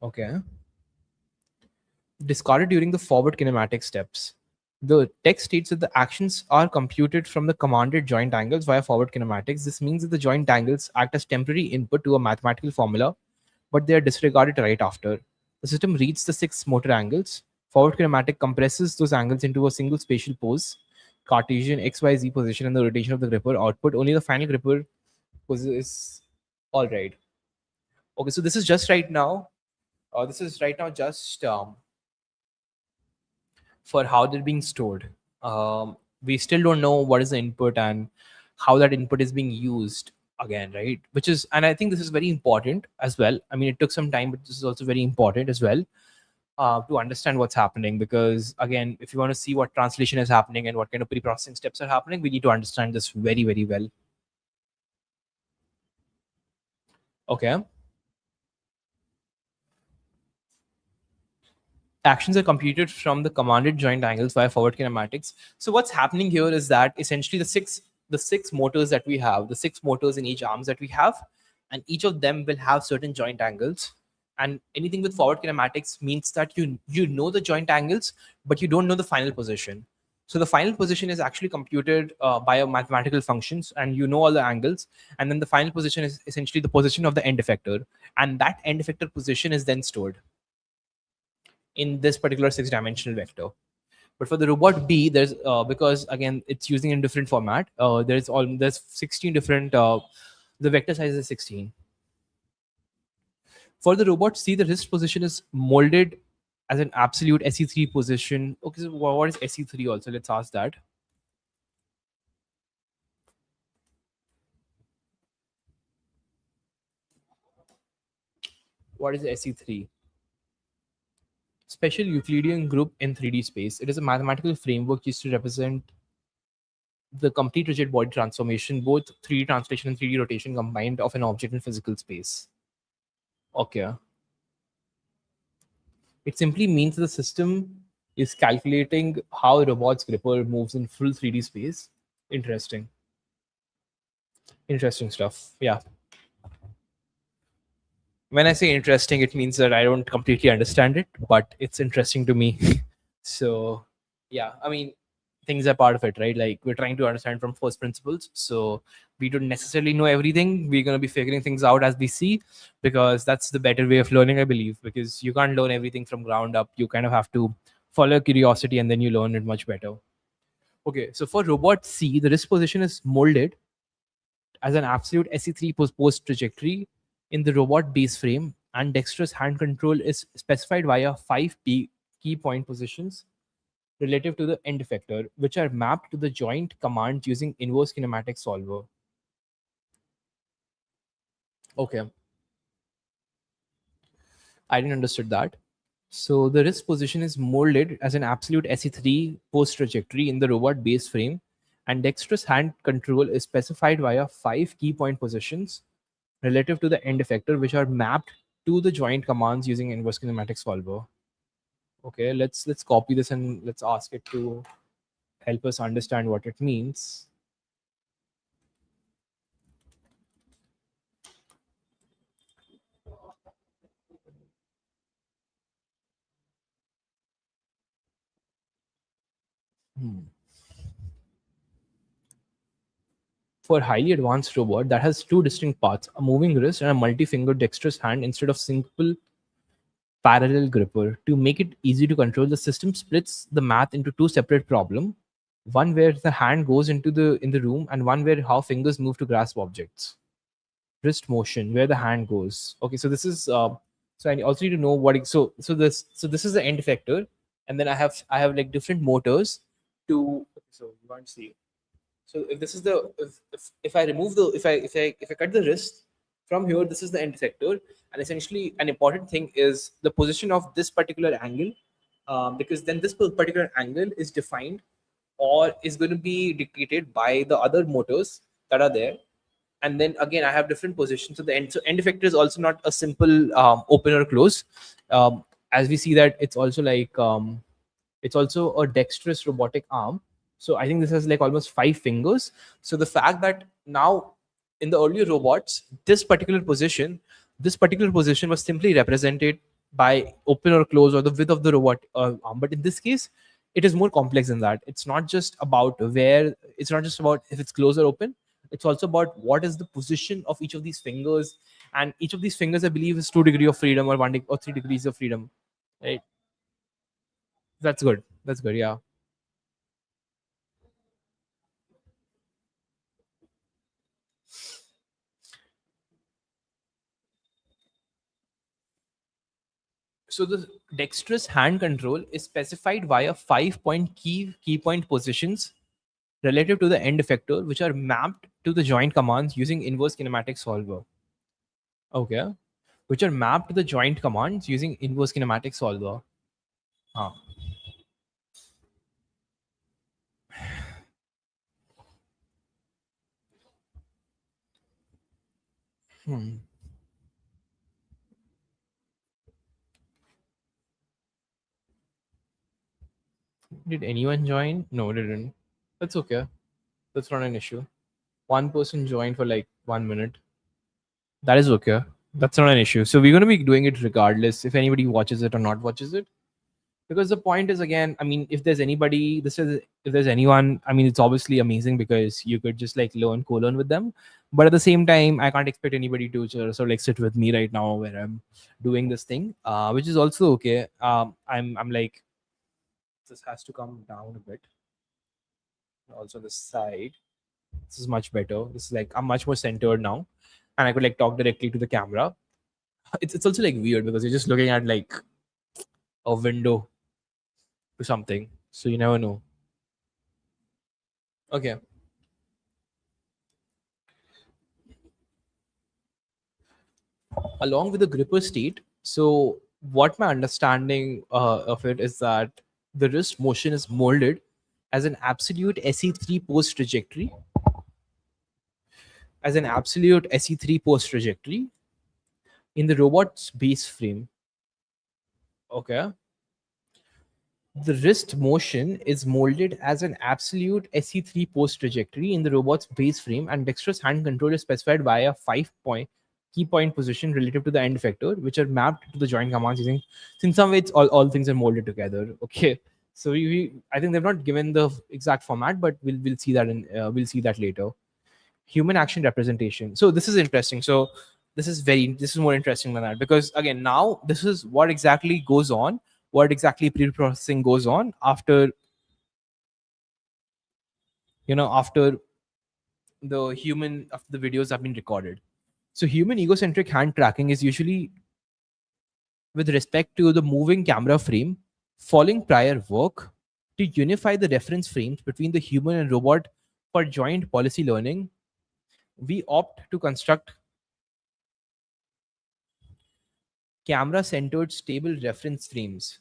Okay. Discarded during the forward kinematic steps. The text states that the actions are computed from the commanded joint angles via forward kinematics. This means that the joint angles act as temporary input to a mathematical formula, but they are disregarded right after. The system reads the six motor angles. Forward kinematic compresses those angles into a single spatial pose, Cartesian XYZ position, and the rotation of the gripper output. Only the final gripper pose is all right. Okay, so this is just right now. This is right now just for how they're being stored. We still don't know what is the input and how that input is being used again, right? Which is, and I think this is very important as well. I mean, it took some time, but this is also very important as well to understand what's happening. Because again, if you want to see what translation is happening and what kind of pre-processing steps are happening, we need to understand this very, very well. Okay. Actions are computed from the commanded joint angles via forward kinematics. So what's happening here is that essentially the six motors that we have, the six motors in each arms that we have, and each of them will have certain joint angles. And anything with forward kinematics means that you know the joint angles, but you don't know the final position. So the final position is actually computed by a mathematical functions, and you know all the angles. And then the final position is essentially the position of the end effector, and that end effector position is then stored in this particular six-dimensional vector. But for the robot B, there's because again it's using in different format. There's 16 different. The vector size is 16. For the robot C, the wrist position is molded as an absolute SE3 position. Okay, so what is SE3 also? Let's ask that. What is SE3? Special Euclidean group in 3D space. It is a mathematical framework used to represent the complete rigid body transformation, both 3D translation and 3D rotation combined of an object in physical space. Okay. It simply means the system is calculating how a robot's gripper moves in full 3D space. Interesting. Interesting stuff. Yeah. When I say interesting, it means that I don't completely understand it, but it's interesting to me. So, yeah, I mean, things are part of it, right? Like we're trying to understand from first principles. So we don't necessarily know everything. We're going to be figuring things out as we see, because that's the better way of learning, I believe, because you can't learn everything from ground up. You kind of have to follow curiosity and then you learn it much better. Okay, so for robot C, the wrist position is molded as an absolute SE3 post trajectory in the robot base frame, and dexterous hand control is specified via five key point positions relative to the end effector, which are mapped to the joint commands using inverse kinematic solver. Okay, I didn't understood that. So the wrist position is molded as an absolute SE3 post trajectory in the robot base frame, and dexterous hand control is specified via five key point positions relative to the end effector, which are mapped to the joint commands using inverse kinematic solver. Okay, let's copy this and let's ask it to help us understand what it means. Hmm. For highly advanced robot that has two distinct paths, a moving wrist and a multi-fingered dexterous hand instead of simple parallel gripper. To make it easy to control, the system splits the math into two separate problems. One where the hand goes into the in the room, and one where how fingers move to grasp objects. Wrist motion, where the hand goes. Okay, so this is so I also need to know what so this is the end effector, and then I have like different motors to. So you can't see. So if this is the if I remove the if I cut the wrist from here, this is the end sector, and essentially an important thing is the position of this particular angle, because then this particular angle is defined or is going to be dictated by the other motors that are there. And then again, I have different positions. So the end effector is also not a simple open or close. As we see that it's also like it's also a dexterous robotic arm. So I think this has like almost 5 fingers. So the fact that now in the earlier robots, this particular position was simply represented by open or close or the width of the robot arm. But in this case, it is more complex than that. It's not just about where, it's not just about if it's closed or open. It's also about what is the position of each of these fingers. And each of these fingers, I believe, is 2 degrees of freedom or or 3 degrees of freedom. Right? That's good. That's good. Yeah. So the dexterous hand control is specified via 5 point key point positions relative to the end effector, which are mapped to the joint commands using inverse kinematic solver. Okay. Which are mapped to the joint commands using inverse kinematic solver. Huh. Hmm. Did anyone join? No, they didn't. That's okay. That's not an issue. One person joined for like 1 minute. That is okay. That's not an issue. So we're going to be doing it regardless if anybody watches it or not watches it. Because the point is, again, I mean, if there's anybody, this is if there's anyone, I mean, it's obviously amazing because you could just like learn co-learn with them. But at the same time, I can't expect anybody to just sort of like sit with me right now where I'm doing this thing, which is also okay. I'm like, this has to come down a bit. Also the side, this is much better. This is like I'm much more centered now, and I could like talk directly to the camera. It's also like weird because you're just looking at like a window to something, so you never know. Okay. Along with the gripper state, so what my understanding of it is that the wrist motion is molded as an absolute SE3 post trajectory, in the robot's base frame. Okay. The wrist motion is molded as an absolute SE3 post trajectory in the robot's base frame, and dexterous hand control is specified by a 5 point key point position relative to the end effector, which are mapped to the joint commands using. So in some way, it's all things are molded together. Okay, so I think they've not given the exact format, but we'll see that we'll see that later. Human action representation. So this is interesting. So this is more interesting than that because again, now this is what exactly goes on, what exactly pre-processing goes on after after after the videos have been recorded. So human egocentric hand tracking is usually with respect to the moving camera frame following prior work to unify the reference frames between the human and robot. For joint policy learning, we opt to construct camera centered stable reference frames.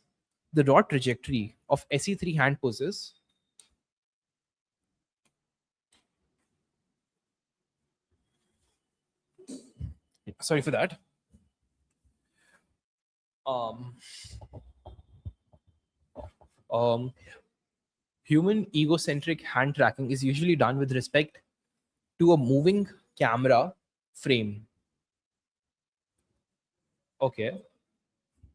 The raw trajectory of SE3 hand poses sorry for that. Um, um, Human egocentric hand tracking is usually done with respect to a moving camera frame. Okay.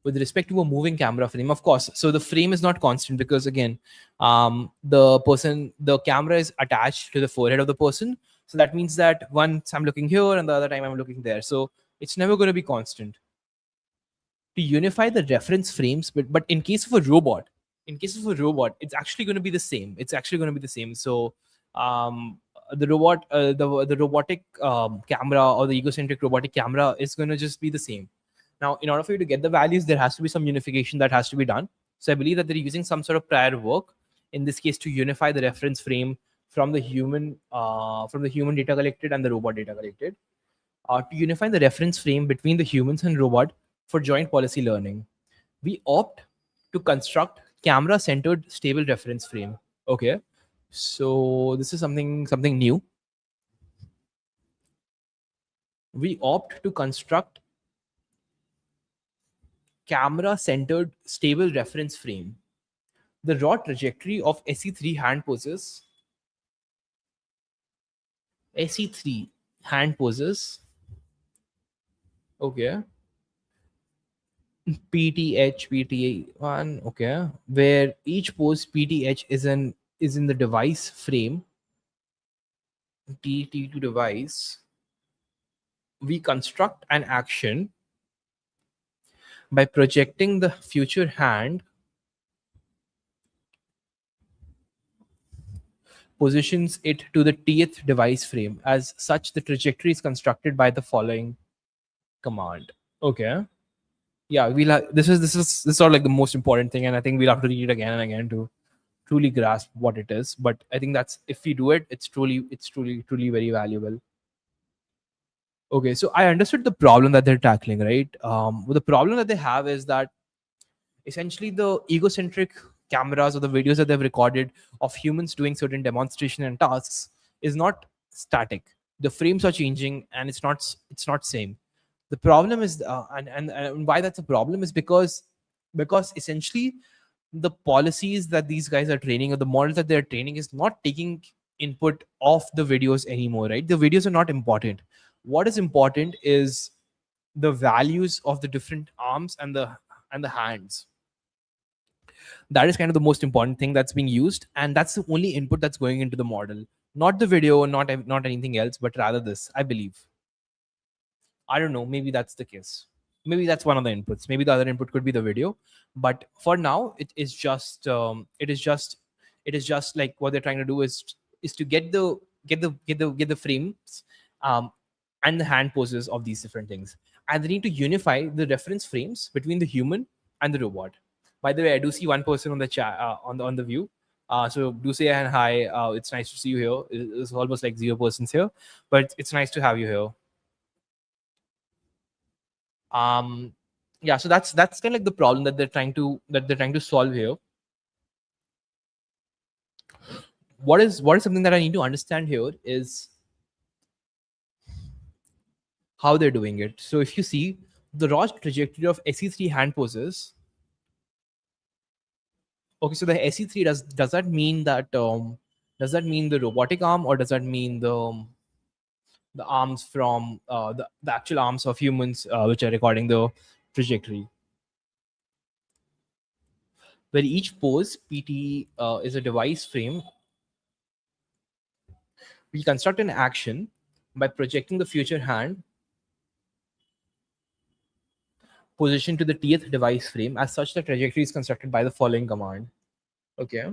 With respect to a moving camera frame, of course. So the frame is not constant because again, the camera is attached to the forehead of the person. So that means that once I'm looking here and the other time I'm looking there. So it's never going to be constant. To unify the reference frames, but in case of a robot, it's actually going to be the same. It's actually going to be the same. So the robotic camera or the egocentric robotic camera is going to just be the same. Now, in order for you to get the values, there has to be some unification that has to be done. So I believe that they're using some sort of prior work, in this case, to unify the reference frame from the human data collected and the robot data collected, to unify the reference frame between the humans and robot for joint policy learning. We opt to construct camera-centered stable reference frame. Okay, so this is something new. We opt to construct camera-centered stable reference frame. The raw trajectory of SE3 hand poses, SE3 hand poses, okay, PTH, PT1, okay, where each pose PTH is in the device frame, TT2 device. We construct an action by projecting the future hand, positions it to the Tth device frame. As such, the trajectory is constructed by the following command. Okay. Yeah, this is sort of like the most important thing, and I think we'll have to read it again and again to truly grasp what it is. But I think that's, if we do it, it's truly very valuable. Okay, so I understood the problem that they're tackling, right? Well, the problem that they have is that essentially the egocentric cameras or the videos that they've recorded of humans doing certain demonstration and tasks is not static. The frames are changing, and it's not same. The problem is, and why that's a problem is because essentially the policies that these guys are training, or the models that they're training, is not taking input of the videos anymore, right? The videos are not important. What is important is the values of the different arms and the hands. That is kind of the most important thing that's being used, and that's the only input that's going into the model, not the video, not anything else, but rather this, I believe. I don't know, maybe that's the case. Maybe that's one of the inputs. Maybe the other input could be the video, but for now it is just like what they're trying to do is to get the frames, um and the hand poses of these different things, and they need to unify the reference frames between the human and the robot. By the way, I do see one person on the chat, on the view. So do say and hi. It's nice to see you here. It's almost like 0 persons here, but it's nice to have you here. Yeah, so that's kind of like the problem that they're trying to solve here. What is something that I need to understand here is how they're doing it. So if you see the raw trajectory of SE3 hand poses, okay, so the SE3, does that mean does that mean the robotic arm, or does that mean the arms from the actual arms of humans, which are recording the trajectory, where each pose PT is a device frame. We construct an action by projecting the future hand position to the Tth device frame. As such, the trajectory is constructed by the following command. Okay.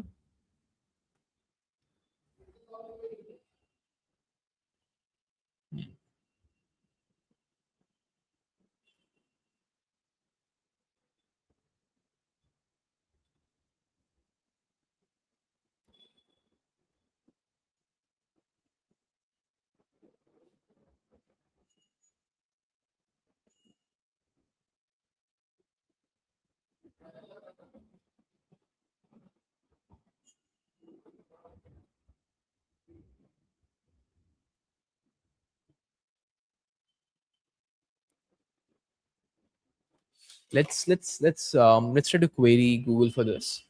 Let's try to query Google for this.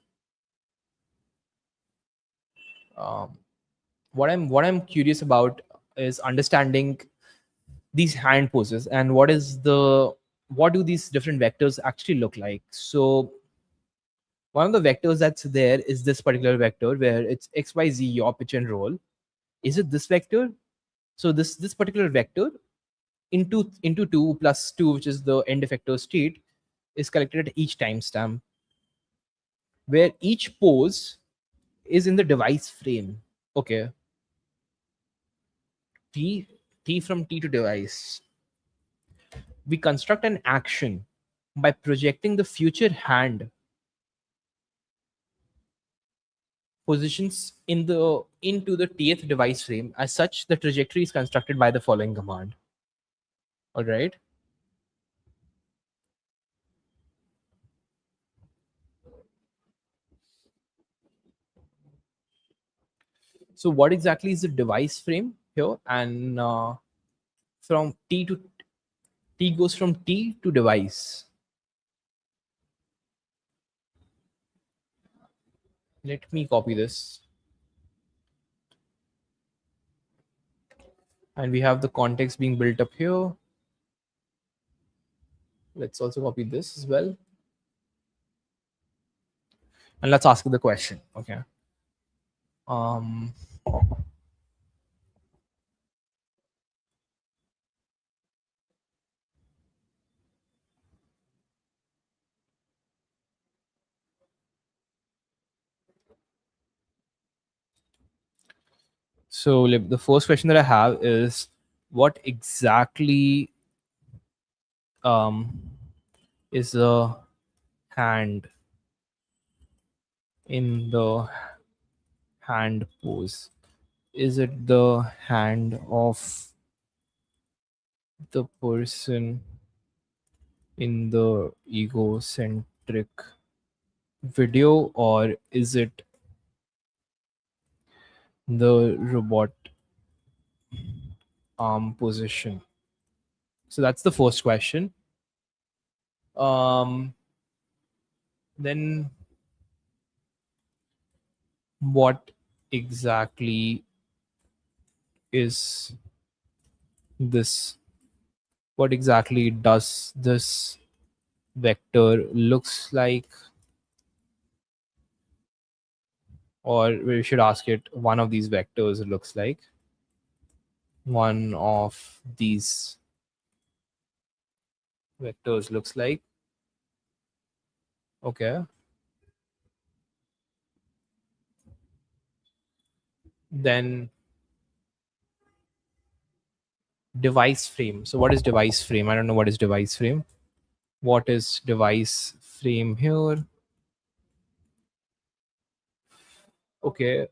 Um, what I'm curious about is understanding these hand poses, and what do these different vectors actually look like. So one of the vectors that's there is this particular vector where it's XYZ, yaw, pitch, and roll. Is it this vector? So this particular vector into 2 plus 2, which is the end effector state, is collected at each timestamp, where each pose is in the device frame. Okay. T T from T to device. We construct an action by projecting the future hand positions into the Tth device frame. As such, the trajectory is constructed by the following command. All right. So what exactly is the device frame here? And from T goes from T to device. Let me copy this. And we have the context being built up here. Let's also copy this as well. And let's ask the question. Okay. Um, so the first question that I have is, what exactly um, is a hand in the hand pose? Is it the hand of the person in the egocentric video, or is it the robot arm position? So that's the first question. Then what exactly is this? What exactly does this vector looks like? Or we should ask it, one of these vectors looks like. One of these vectors looks like. Okay. Then device frame. So what is device frame? I don't know what is device frame. What is device frame here? Okay.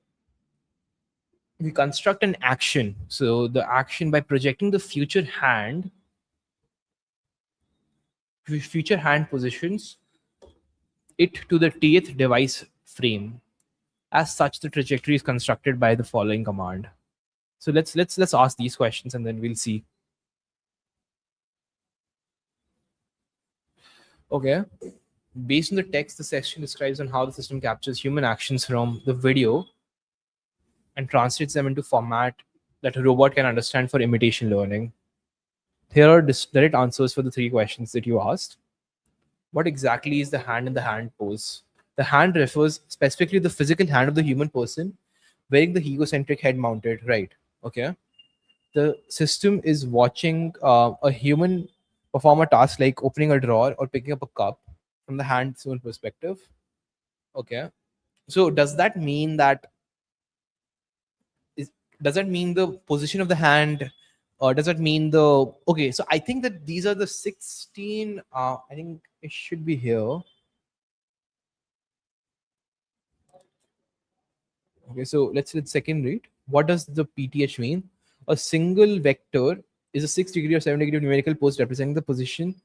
We construct an action. So the action, by projecting the future hand positions it to the Tth device frame. As such, the trajectory is constructed by the following command. So let's ask these questions and then we'll see. Okay. Based on the text, the section describes on how the system captures human actions from the video and translates them into format that a robot can understand for imitation learning. Here are direct answers for the three questions that you asked. What exactly is the hand in the hand pose? The hand refers specifically to the physical hand of the human person wearing the egocentric head mounted, right? Okay. The system is watching a human perform a task like opening a drawer or picking up a cup from the hand's own perspective. Okay. So does that mean that is does that mean the position of the hand, or does that mean the okay? So I think that these are the 16. I think it should be here. Okay, so let's second read. What does the PTH mean? A single vector is a 6 degree or 7 degree numerical pose representing the position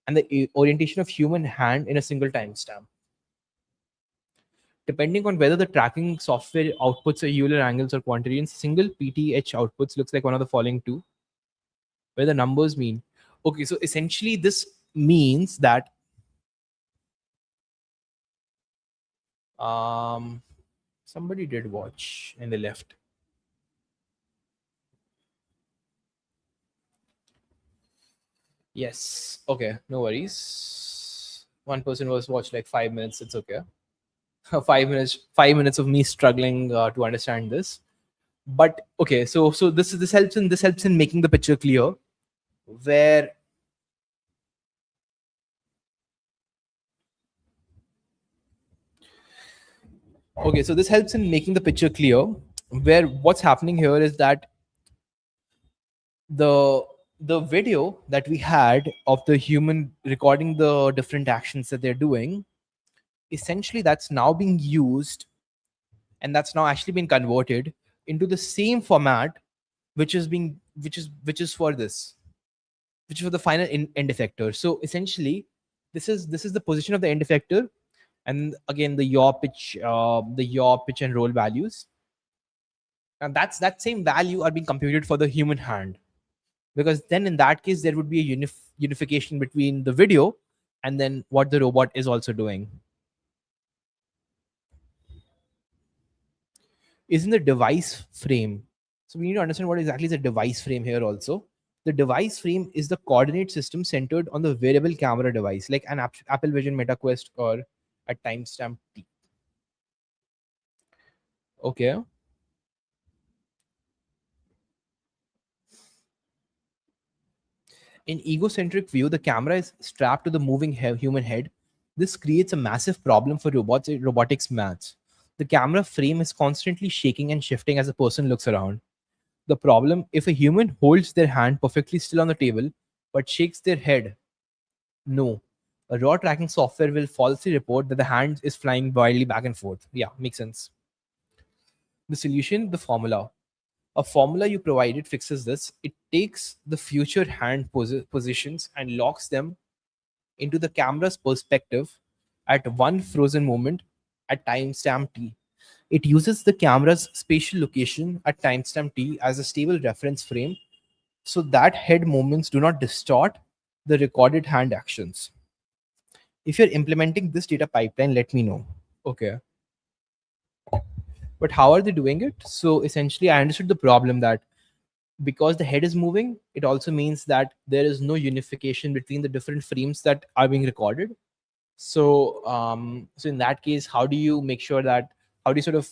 and the orientation of human hand in a single timestamp. Depending on whether the tracking software outputs are Euler angles or quaternions, single PTH outputs looks like one of the following two, where the numbers mean. Okay, so essentially this means that somebody did watch and they left. Yes. Okay. No worries. One person was watched like 5 minutes. It's okay. 5 minutes. 5 minutes of me struggling to understand this. But okay. So this helps in making the picture clear. Where okay. So this helps in making the picture clear. Where what's happening here is that the the video that we had of the human recording the different actions that they're doing, essentially that's now being used and that's now actually been converted into the same format, which is being which is for this, which is for the final end effector. So essentially, this is the position of the end effector, and again the yaw, pitch, and roll values, and that same value are being computed for the human hand, because then in that case there would be a unification between the video and then what the robot is also doing. Is in the device frame. So we need to understand what exactly is a device frame here also. The device frame is the coordinate system centered on the wearable camera device, like an Apple Vision, MetaQuest, or a timestamp T. Okay. In egocentric view, the camera is strapped to the moving human head. This creates a massive problem for robotics maths. The camera frame is constantly shaking and shifting as a person looks around. The problem, if a human holds their hand perfectly still on the table but shakes their head, no. A raw tracking software will falsely report that the hand is flying wildly back and forth. Yeah, makes sense. The solution, the formula. A formula you provided fixes this. It takes the future hand positions and locks them into the camera's perspective at one frozen moment at timestamp t. It uses the camera's spatial location at timestamp t as a stable reference frame so that head movements do not distort the recorded hand actions. If you're implementing this data pipeline, let me know. Okay. But how are they doing it? So essentially, I understood the problem that because the head is moving, it also means that there is no unification between the different frames that are being recorded. So in that case, how do you make sure that how do you sort of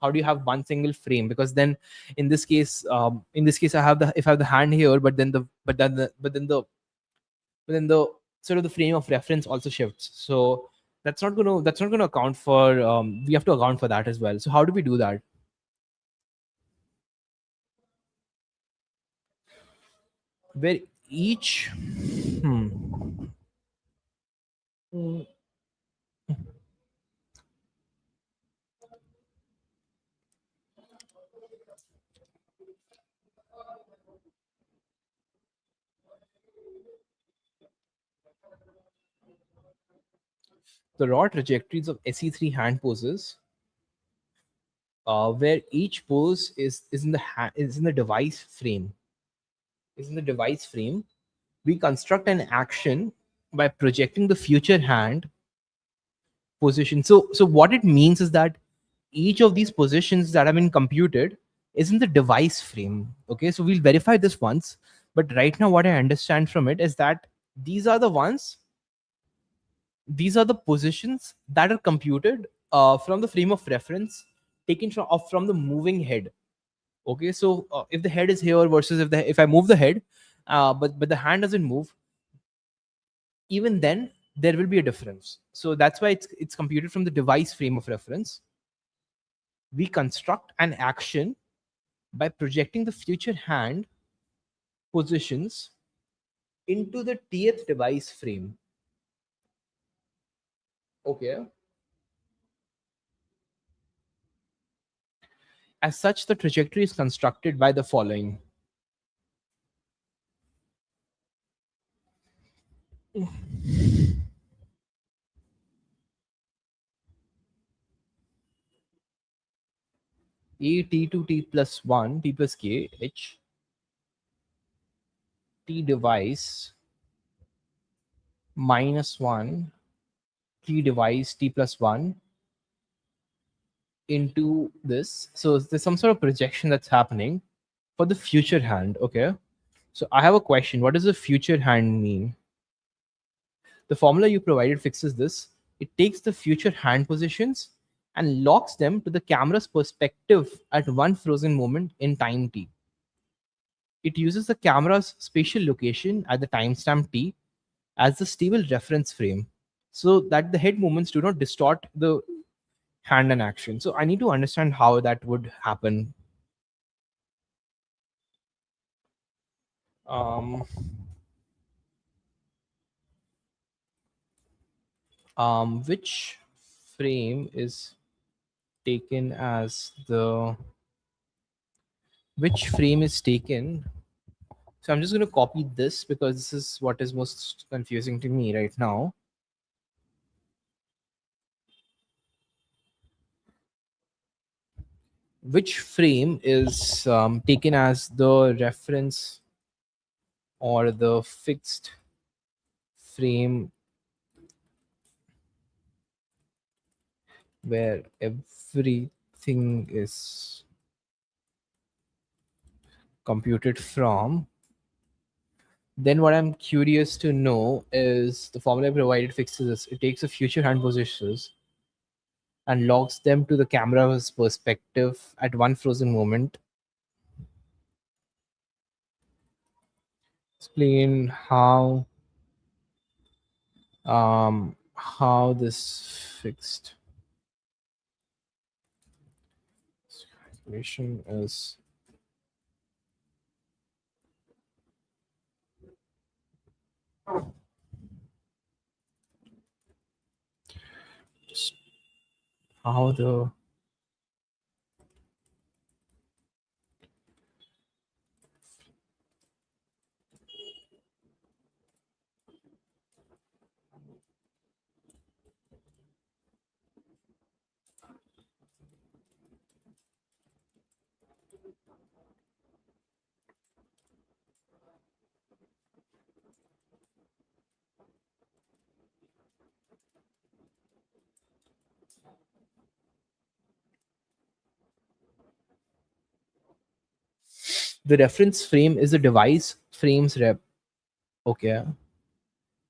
how do you have one single frame? Because then in this case, I have the if I have the hand here, but then the sort of the frame of reference also shifts. So that's not gonna account for we have to account for that as well. So how do we do that? Where each hmm, mm, the raw trajectories of SE3 hand poses, where each pose is in the device frame. Is in the device frame. We construct an action by projecting the future hand position. So what it means is that each of these positions that have been computed is in the device frame. Okay, so we'll verify this once. But right now, what I understand from it is that these are the ones, these are the positions that are computed from the frame of reference taken from the moving head. Okay, so if the head is here versus if I move the head, but the hand doesn't move, even then there will be a difference. So that's why it's computed from the device frame of reference. We construct an action by projecting the future hand positions into the tth device frame. Okay. As such, the trajectory is constructed by the following. A t to t plus 1 t plus k h t device minus 1 t device t plus 1 into this. So there's some sort of projection that's happening for the future hand. Okay. So I have a question. What does the future hand mean? The formula you provided fixes this. It takes the future hand positions and locks them to the camera's perspective at one frozen moment in time t. It uses the camera's spatial location at the timestamp t as the stable reference frame so that the head movements do not distort the hand and action. So I need to understand how that would happen. Um, which frame is taken as the which frame is taken. So I'm just going to copy this because this is what is most confusing to me right now. Which frame is taken as the reference or the fixed frame where everything is computed from? Then what I'm curious to know is the formula provided fixes this. It takes the future hand positions and logs them to the camera's perspective at one frozen moment. Explain how this fixed calculation is just how the reference frame is the device frames rep. Okay.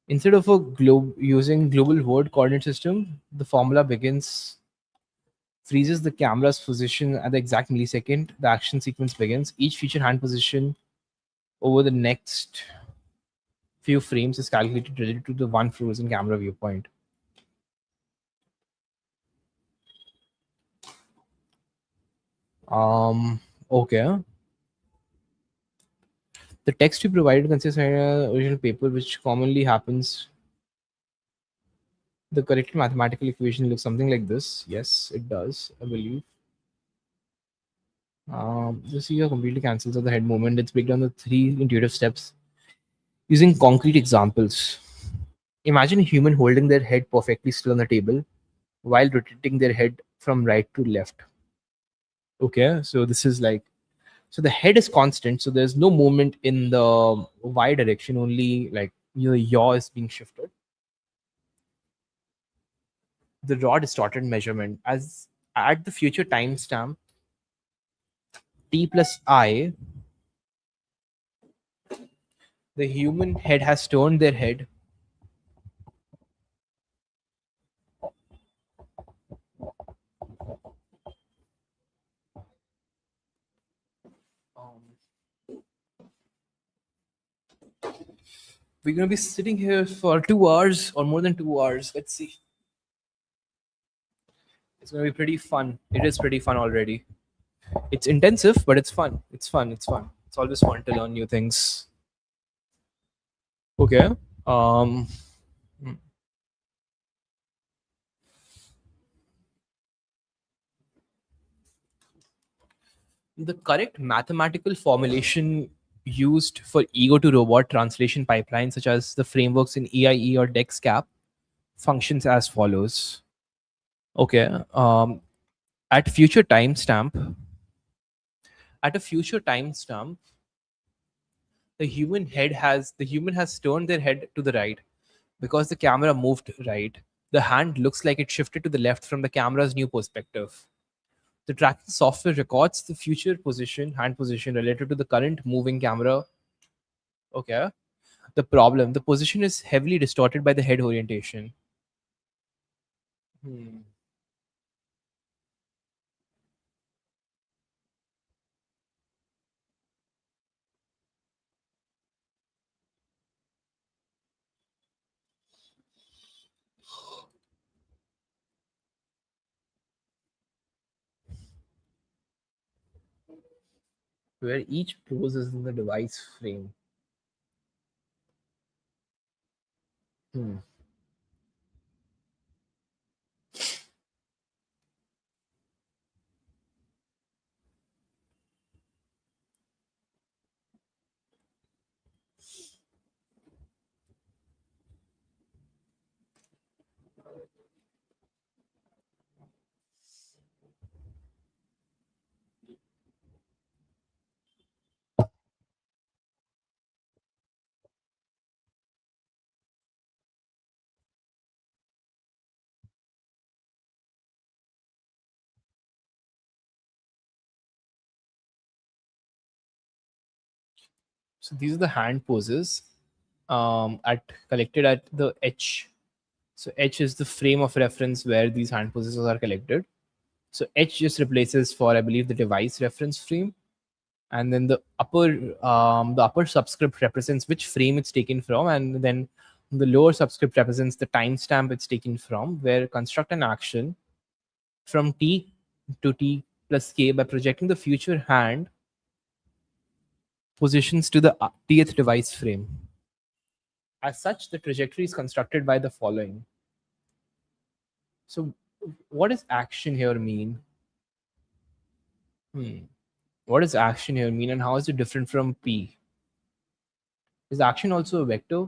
Instead of a globe using global word coordinate system, the formula begins freezes the camera's position at the exact millisecond the action sequence begins. Each future hand position over the next few frames is calculated related to the one frozen camera viewpoint. Okay. The text we provided consists of an original paper, which commonly happens. The correct mathematical equation looks something like this. Yes, it does, I believe. You see, your completely cancels out the head movement. Let's break down the three intuitive steps using concrete examples. Imagine a human holding their head perfectly still on the table while rotating their head from right to left. Okay, so this is like, so the head is constant, so there's no movement in the y direction, only like your yaw is being shifted. The raw distorted measurement as at the future timestamp t plus I, the human head has turned their head um, we're going to be sitting here for 2 hours or more than 2 hours. Let's see. It's going to be pretty fun. It is pretty fun already. It's intensive, but it's fun. It's fun. It's fun. It's always fun to learn new things. Okay. Um, the correct mathematical formulation used for ego to robot translation pipelines, such as the frameworks in EIE or DexCap, functions as follows. Okay. At future timestamp, at a future timestamp, the human has turned their head to the right because the camera moved right. The hand looks like it shifted to the left from the camera's new perspective. The tracking software records the future position, hand position related to the current moving camera. Okay. The problem, the position is heavily distorted by the head orientation. Hmm. Where each pose is in the device frame. Hmm. So these are the hand poses at collected at the H. So H is the frame of reference where these hand poses are collected. So H just replaces for I believe the device reference frame, and then the upper subscript represents which frame it's taken from, and then the lower subscript represents the timestamp it's taken from. Where construct an action from T to T plus K by projecting the future hand positions to the Tth device frame. As such, the trajectory is constructed by the following. So, what does action here mean? Hmm. What does action here mean, and how is it different from P? Is action also a vector?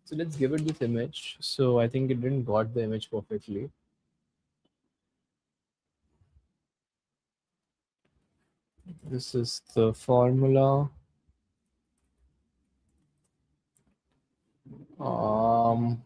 So let's give it this image. So I think it didn't got the image perfectly. This is the formula. Um,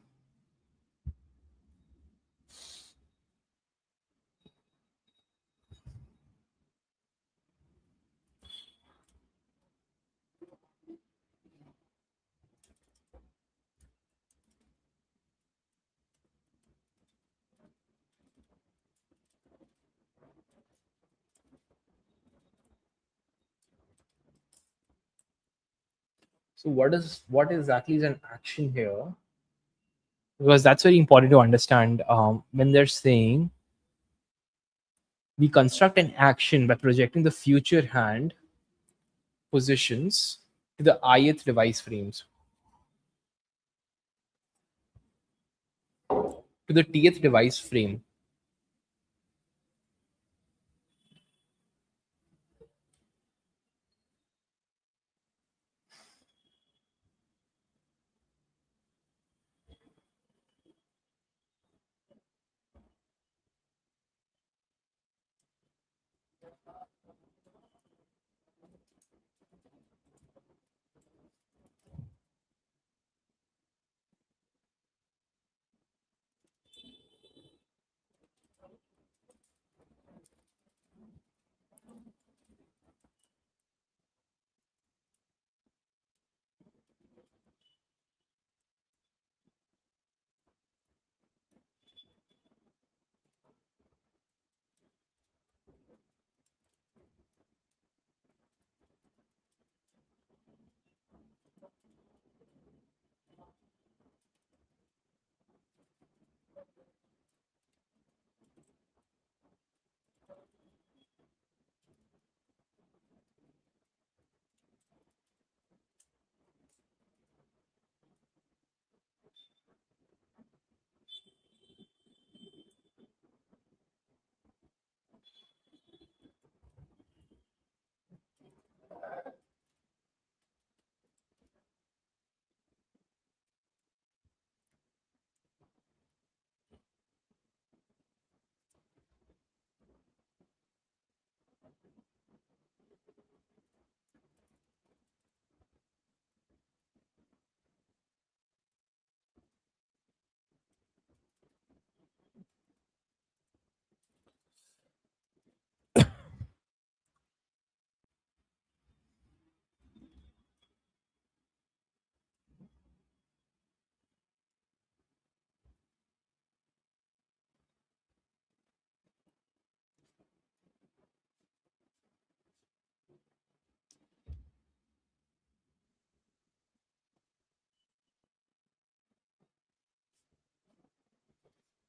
so what exactly is an action here? Because that's very important to understand. When they're saying we construct an action by projecting the future hand positions to the ith device frames, to the tth device frame.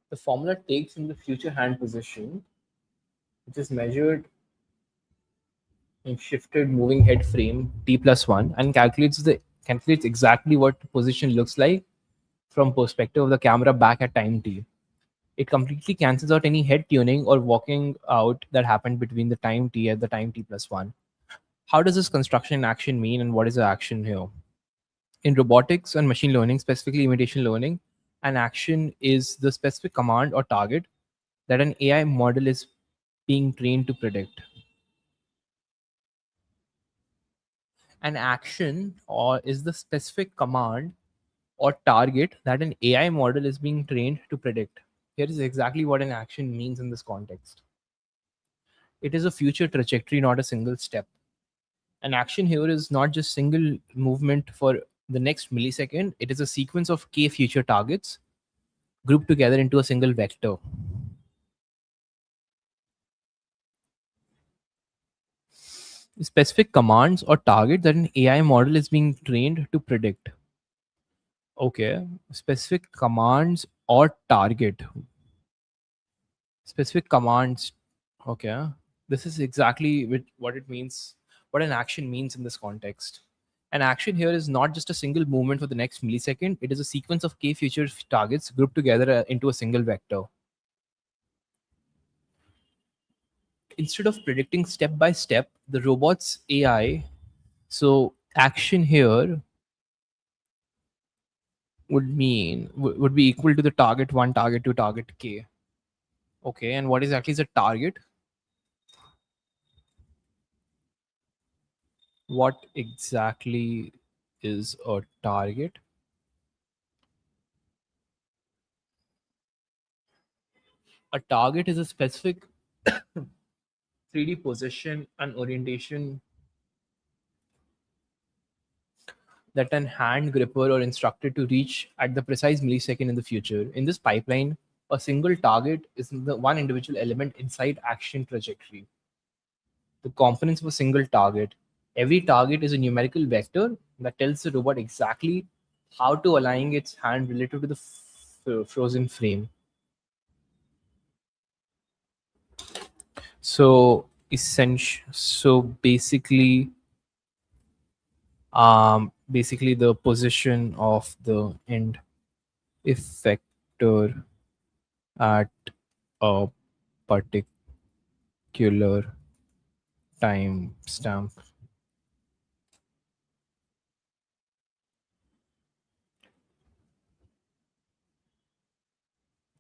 The formula takes in the future hand position, which is measured in shifted moving head frame t plus one, and calculates exactly what the position looks like from perspective of the camera back at time t. It completely cancels out any head tuning or walking out that happened between the time t at the time t plus one. How does this construction in action mean, and what is the action here? In robotics and machine learning, specifically imitation learning, an action is the specific command or target that an AI model is being trained to predict. An action or is the specific command or target that an AI model is being trained to predict. Here is exactly what an action means in this context. It is a future trajectory, not a single step. An action here is not just single movement for the next millisecond. It is a sequence of k future targets grouped together into a single vector. Specific commands or target that an AI model is being trained to predict. Okay. Specific commands or target. Specific commands. Okay. This is exactly what it means, what an action means in this context. An action here is not just a single movement for the next millisecond, it is a sequence of k future targets grouped together into a single vector. Instead of predicting step by step, the robot's AI, so action here would be equal to the target 1, target 2, target k. Okay, and what exactly is a target? What exactly is a target? A target is a specific 3D position and orientation that an hand gripper or instructed to reach at the precise millisecond in the future. In this pipeline, a single target is the one individual element inside action trajectory. The components of a single target. Every target is a numerical vector that tells the robot exactly how to align its hand relative to the frozen frame. So basically the position of the end effector at a particular time stamp.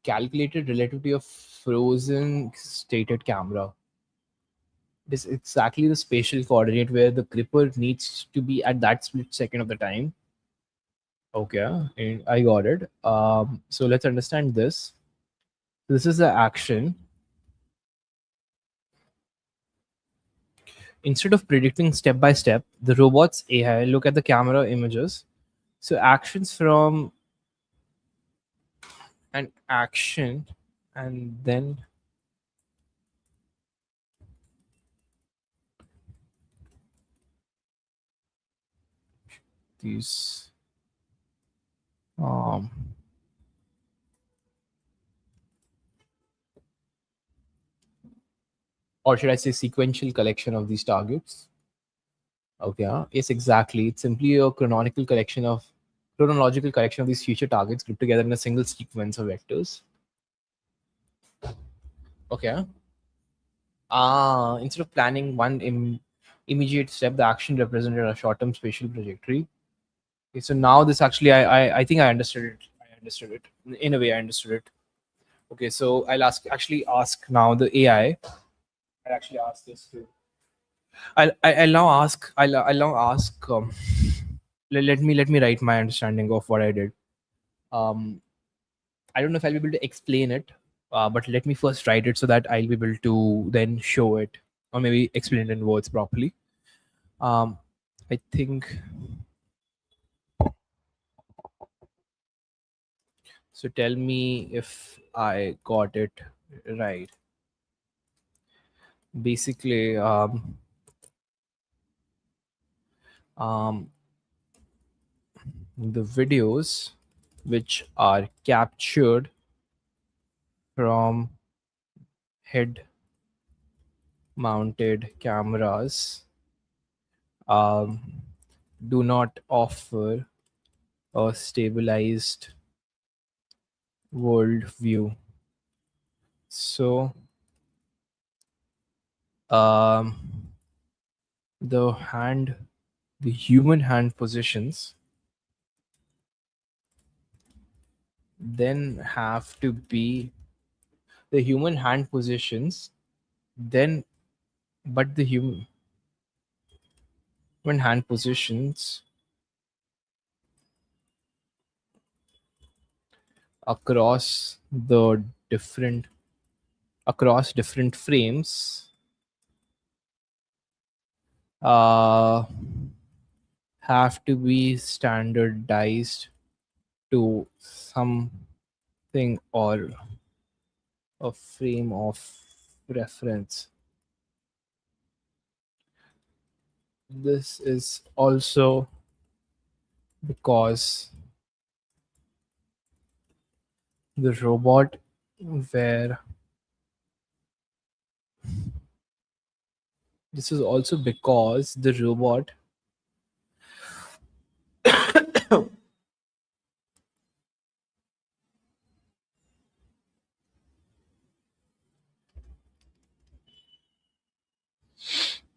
Calculated relative to a frozen stated camera. It is exactly the spatial coordinate where the gripper needs to be at that split second of the time. Okay, I got it. So let's understand this. This is the action. Instead of predicting step by step, the robot's AI look at the camera images. So actions from an action, and then these um, or should I say sequential collection of these targets. Okay, yes, exactly. It's simply a chronological collection of these future targets grouped together in a single sequence of vectors. Okay. Instead of planning one immediate step, the action represented a short-term spatial trajectory. Okay, so now this actually, I think I understood it. I understood it in a way. I understood it. Okay, so I'll ask now the AI. I'll actually ask this too. I'll now ask. I'll now ask. Let me write my understanding of what I did. Um, I don't know if I'll be able to explain it, but let me first write it so that I'll be able to then show it or maybe explain it in words properly. Um, I think so. Tell me if I got it right. Basically, um, the videos which are captured from head mounted cameras um, do not offer a stabilized world view. So um, the hand, the human hand positions then have to be the human hand positions then, but the human hand positions across the different across different frames uh, have to be standardized to something or a frame of reference. This is also because the robot where this is also because the robot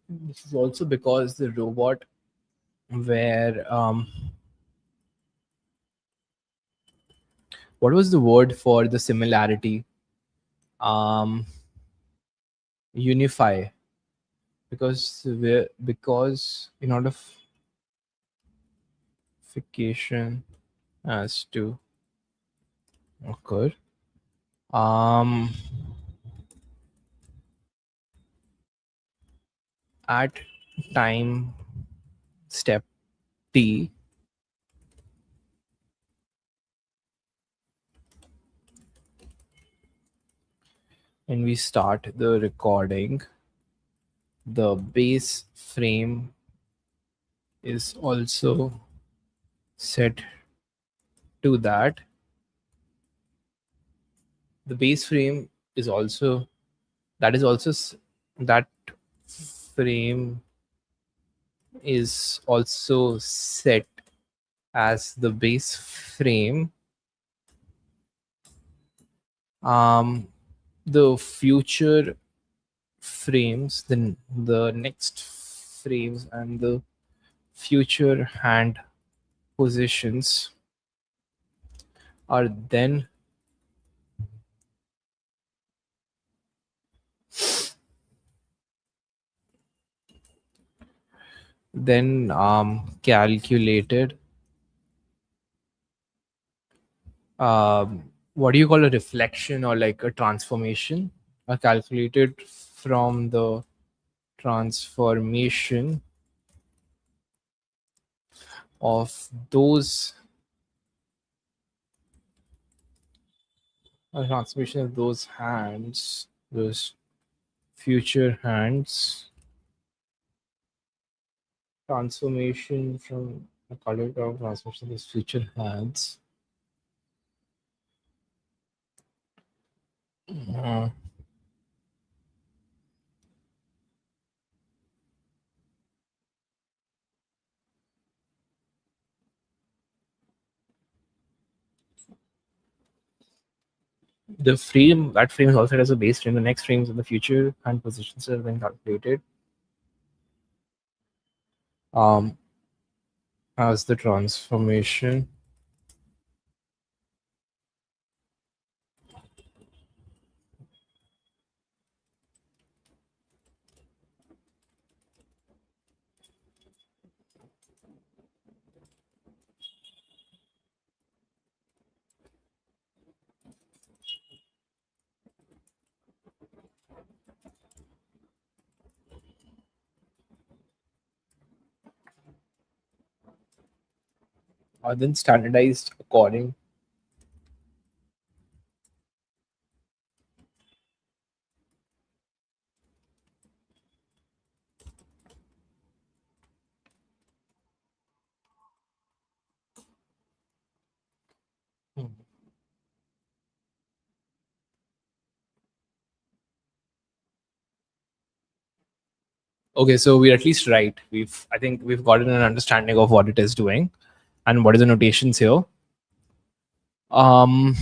this is also because the robot where what was the word for the similarity? um Unify, because in order unification has to occur, um at time step t, when we start the recording, the base frame is also set to that. The base frame is also that is also that frame is also set as the base frame. um the future frames, the next frames and the future hand positions are then calculated. What do you call a reflection or like a transformation? Are calculated from the transformation of those transformation of those hands, those future hands, transformation from a color of transformation of those future hands. Uh, the frame, that frame is also as a base frame. The next frames in the future hand positions are then calculated um, as the transformation are then standardized according. Okay, so we're at least right. I think we've gotten an understanding of what it is doing and what is the notations here. Um,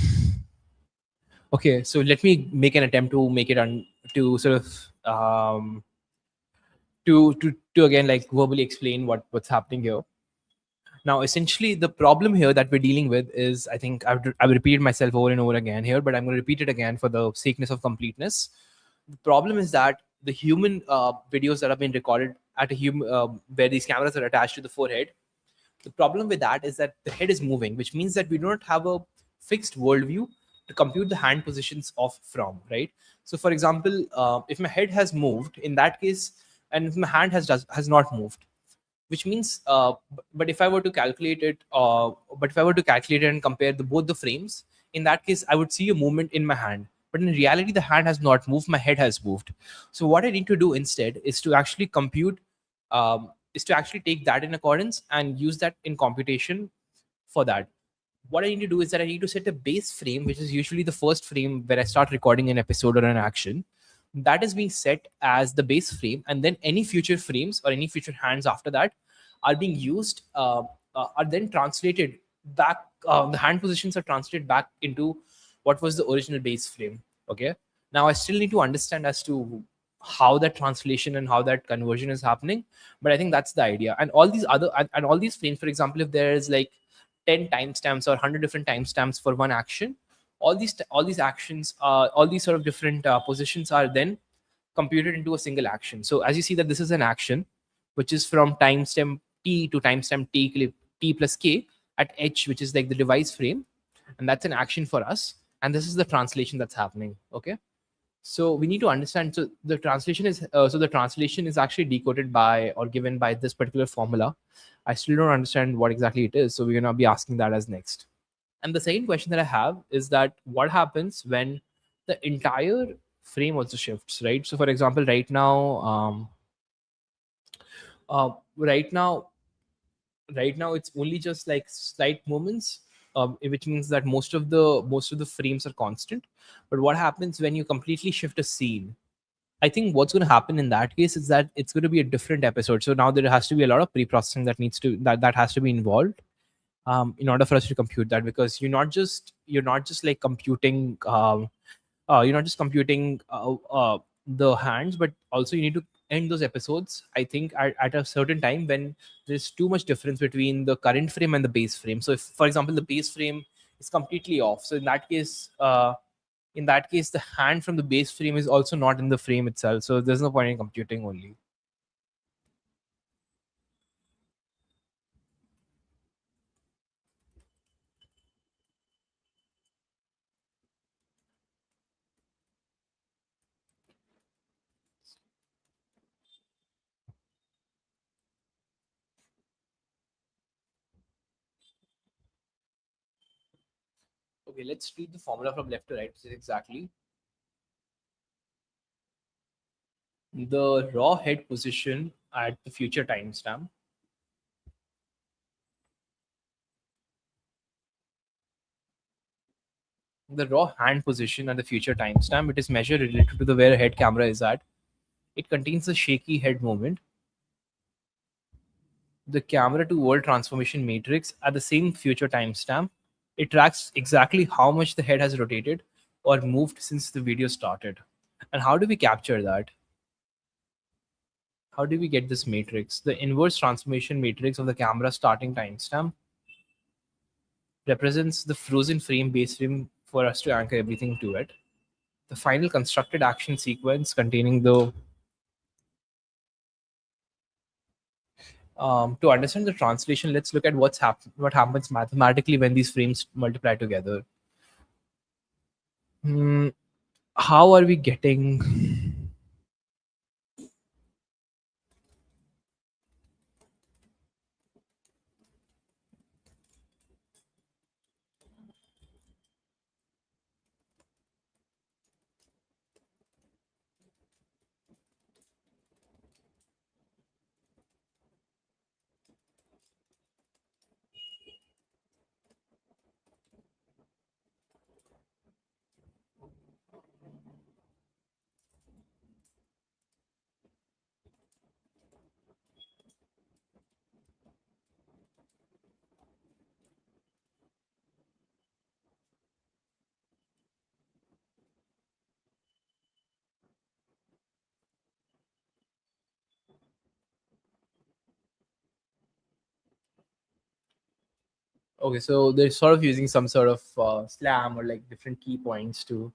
okay, so let me make an attempt to make it to sort of to again like verbally explain what's happening here. Now, essentially, the problem here that we're dealing with is, I think I've repeated myself over and over again here, but I'm going to repeat it again for the sakeness of completeness. The problem is that the human videos that have been recorded at a human where these cameras are attached to the forehead, the problem with that is that the head is moving, which means that we do not have a fixed worldview to compute the hand positions of from, right? So, for example, if my head has moved, in that case, and my hand has not moved, which means but if I were to calculate it but if I were to calculate it and compare both the frames, in that case I would see a movement in my hand, but in reality the hand has not moved, my head has moved. So what I need to do instead is to actually compute is to actually take that in accordance and use that in computation for that. What I need to do is that I need to set a base frame, which is usually the first frame where I start recording an episode or an action. That is being set as the base frame, and then any future frames or any future hands after that are being used, are then translated back. The hand positions are translated back into what was the original base frame. Okay. Now I still need to understand as to how that translation and how that conversion is happening, but I think that's the idea. And all these other and all these frames, for example, if there is like 10 timestamps or 100 different timestamps for one action, all these actions, all these sort of different positions are then computed into a single action. So as you see that this is an action which is from timestamp t to timestamp t plus k at h, which is like the device frame, and that's an action for us, and this is the translation that's happening. Okay. So we need to understand, so the translation is actually decoded by or given by this particular formula. I still don't understand what exactly it is, so we're going to be asking that as next. And the second question that I have is that what happens when the entire frame also shifts, right? So for example, uh, right now right now it's only just like slight moments, which means that most of the frames are constant. But what happens when you completely shift a scene? I think what's going to happen in that case is that it's going to be a different episode. So now there has to be a lot of pre-processing that has to be involved, in order for us to compute that, because you're not just like computing you're not just computing the hands, but also you need to end those episodes, I think, at a certain time when there's too much difference between the current frame and the base frame. So if, for example, the base frame is completely off, so in that case the hand from the base frame is also not in the frame itself, so there's no point in computing only. Okay, let's read the formula from left to right, which is exactly the raw head position at the future timestamp. The raw hand position at the future timestamp, it is measured related to the where head camera is at. It contains a shaky head movement. The camera to world transformation matrix at the same future timestamp. It tracks exactly how much the head has rotated or moved since the video started. And how do we capture that? How do we get this matrix? The inverse transformation matrix of the camera starting timestamp represents the frozen frame base frame for us to anchor everything to it. The final constructed action sequence containing the to understand the translation, let's look at what happens mathematically when these frames multiply together. Hmm, how are we getting? Okay, so they're sort of using some sort of slam or like different key points to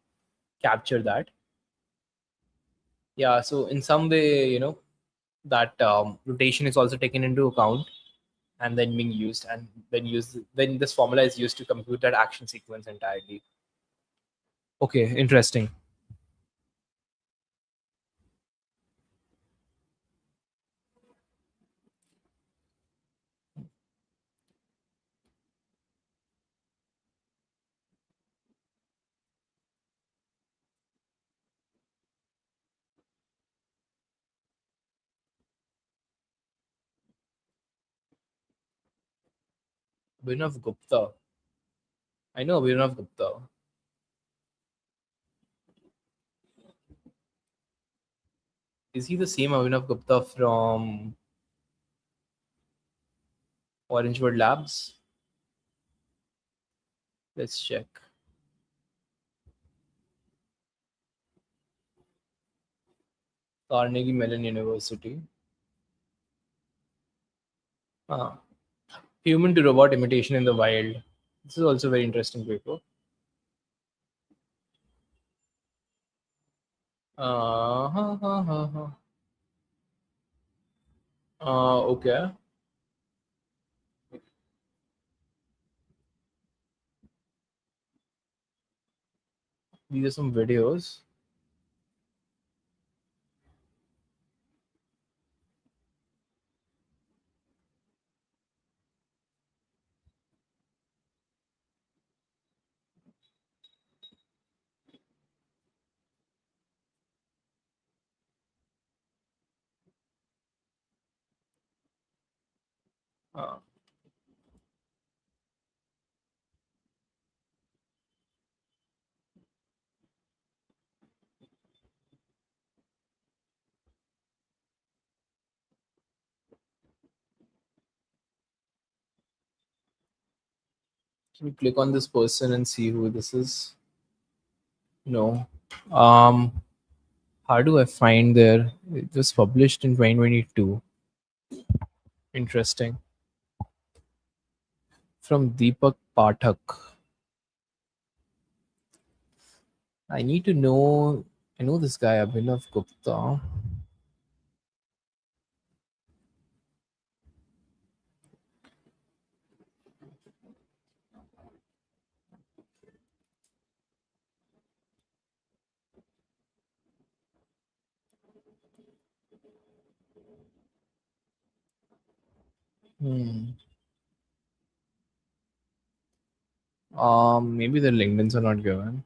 capture that. Yeah, so in some way, that rotation is also taken into account and then being used, and then this formula is used to compute that action sequence entirely. Okay, interesting. Abhinav Gupta. I know Abhinav Gupta. Is he the same Abhinav Gupta from Orangewood Labs? Let's check. Carnegie Mellon University. Ah. Human to robot imitation in the wild. This is also a very interesting paper. Ha, ha, ha, ha. Okay. These are some videos. Uh, can you click on this person and see who this is? No. How do I find their? It was published in 2022. Interesting. From Deepak Pathak. I need to know. I know this guy Abhinav Gupta. Hmm. Maybe the LinkedIn's are not given.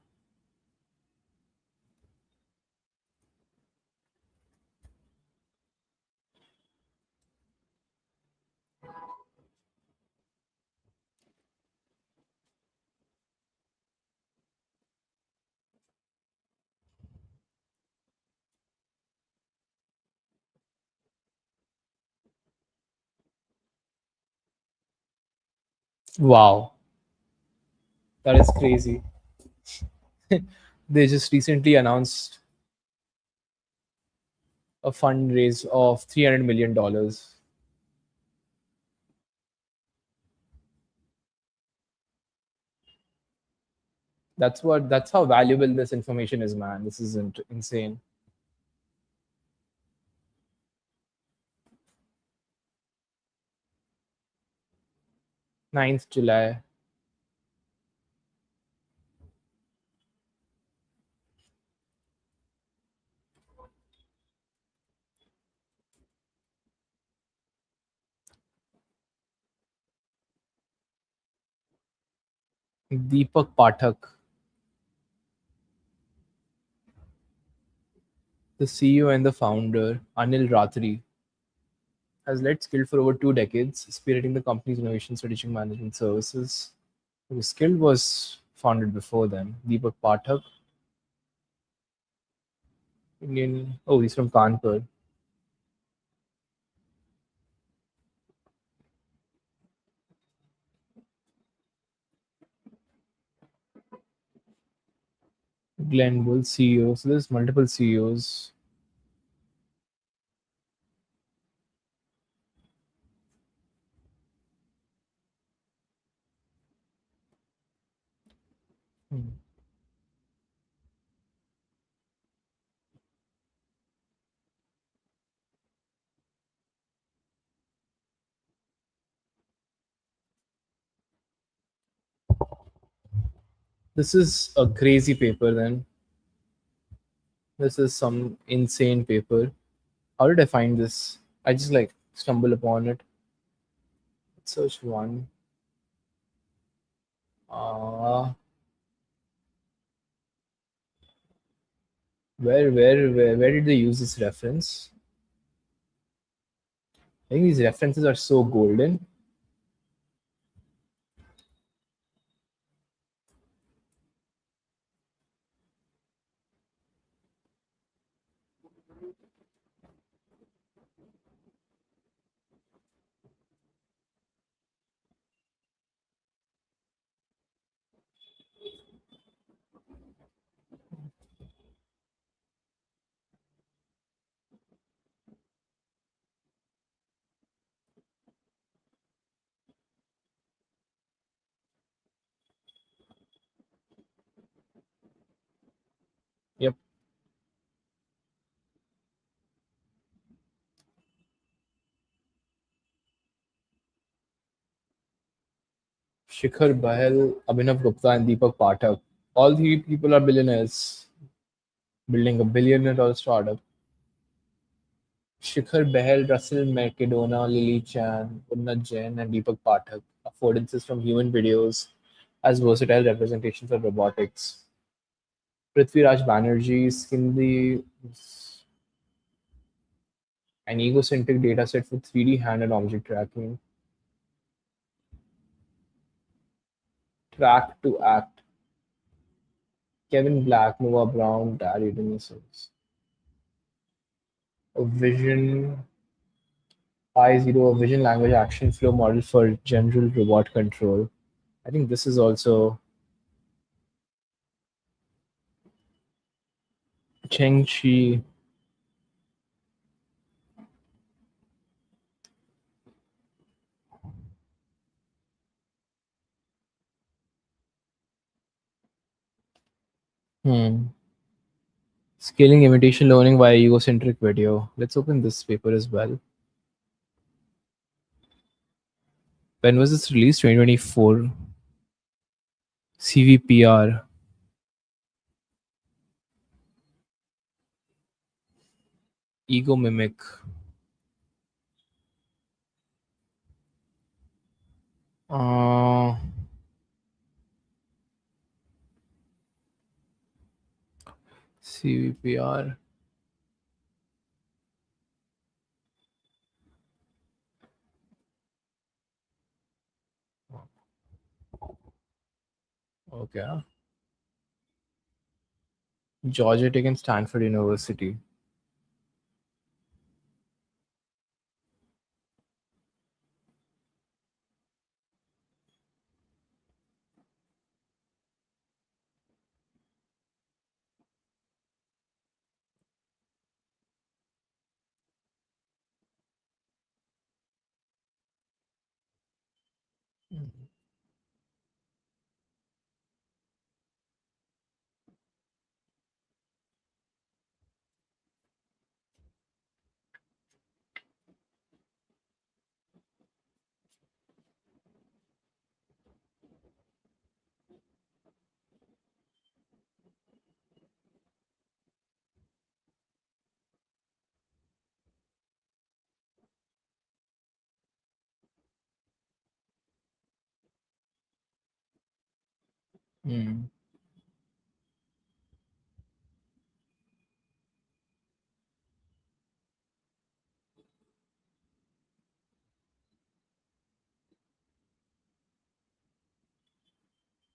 Wow, that is crazy. They just recently announced a fundraise of $300 million. That's how valuable this information is, man. This isn't insane. 9th July. Deepak Pathak, the CEO and the founder, Anil Rathri, has led Skilled for over 2 decades, spearheading the company's innovation strategic management services. Skilled was founded before then. Deepak Pathak, Indian. Oh, he's from Kanpur. Glenn Bull, CEO. So there's multiple CEOs. Hmm. This is a crazy paper then. This is some insane paper. How did I find this? I just like stumble upon it. Search one. Uh where did they use this reference? I think these references are so golden. Shikhar Bahal, Abhinav Gupta, and Deepak Pathak. All three people are billionaires building a billion-dollar startup. Shikhar Bahal, Russell McDonough, Lily Chan, Unnat Jain, and Deepak Pathak. Affordances from human videos as versatile representations of robotics. Prithviraj Banerjee, Skindi, an egocentric dataset for 3D hand and object tracking. Track to Act, Kevin Black, Noah Brown, Daddy Denisos. A Vision I0, a vision language action flow model for general robot control. I think this is also Cheng Chi. Hmm. Scaling imitation learning via egocentric video. Let's open this paper as well. When was this released? 2024. CVPR. Ego Mimic. Uh, CVPR. Okay. Georgia Tech and Stanford University. Hmm.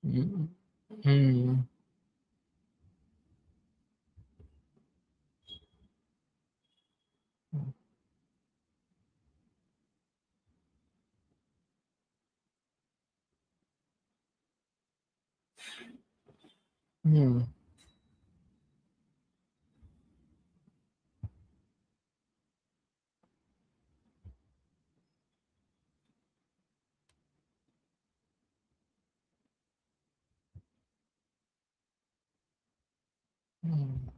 Hmm. Hmm. Hmm. Hmm.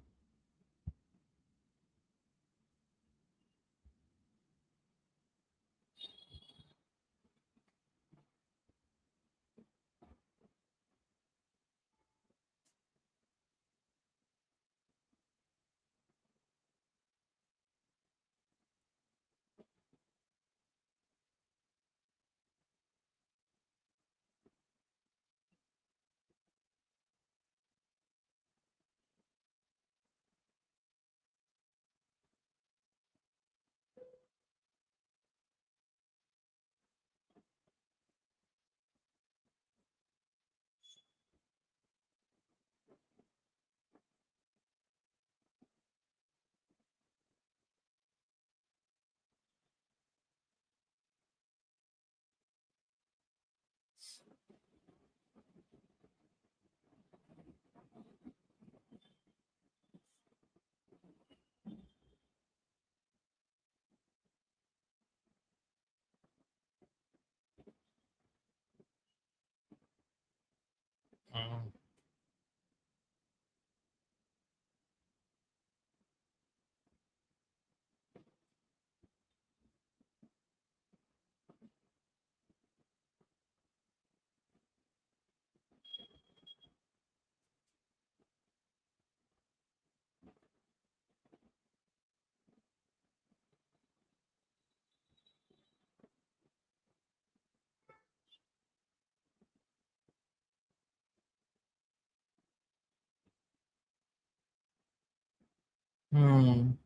Hmm.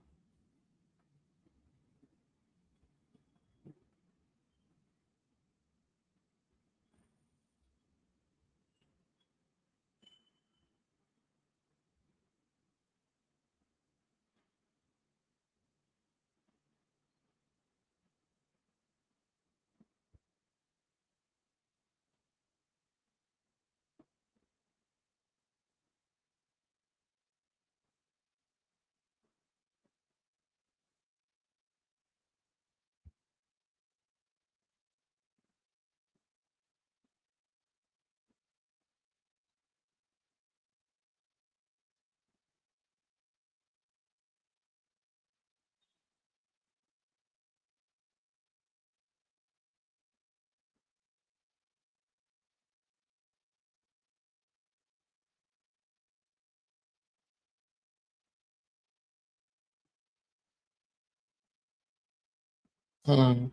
Hmm.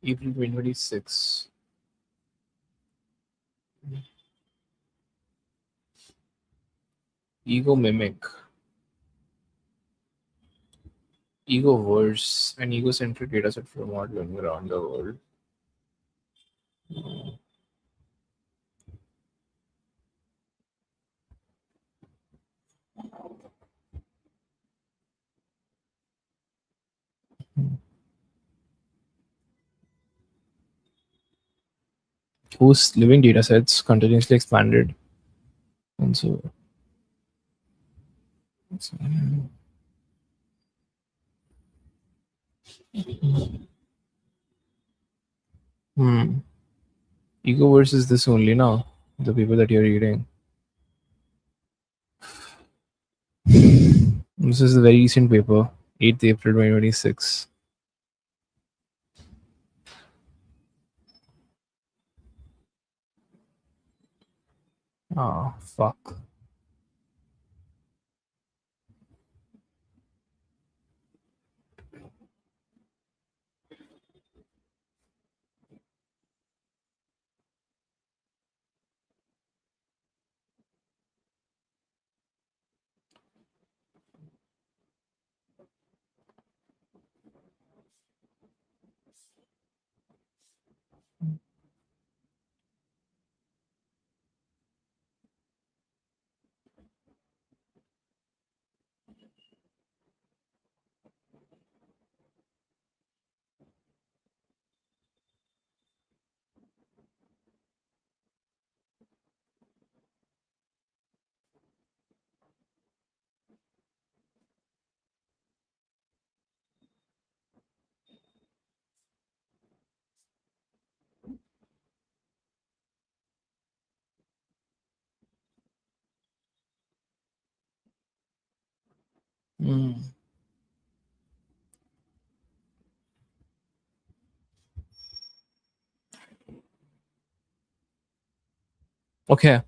April 2026. Ego mimic, ego verse, and egocentric dataset for modeling around the world. Whose living datasets continuously expanded. And hmm. Ego verse is this only now. The paper that you're reading. This is a very recent paper, 8th April 2026. Oh, fuck. Hmm. Okay.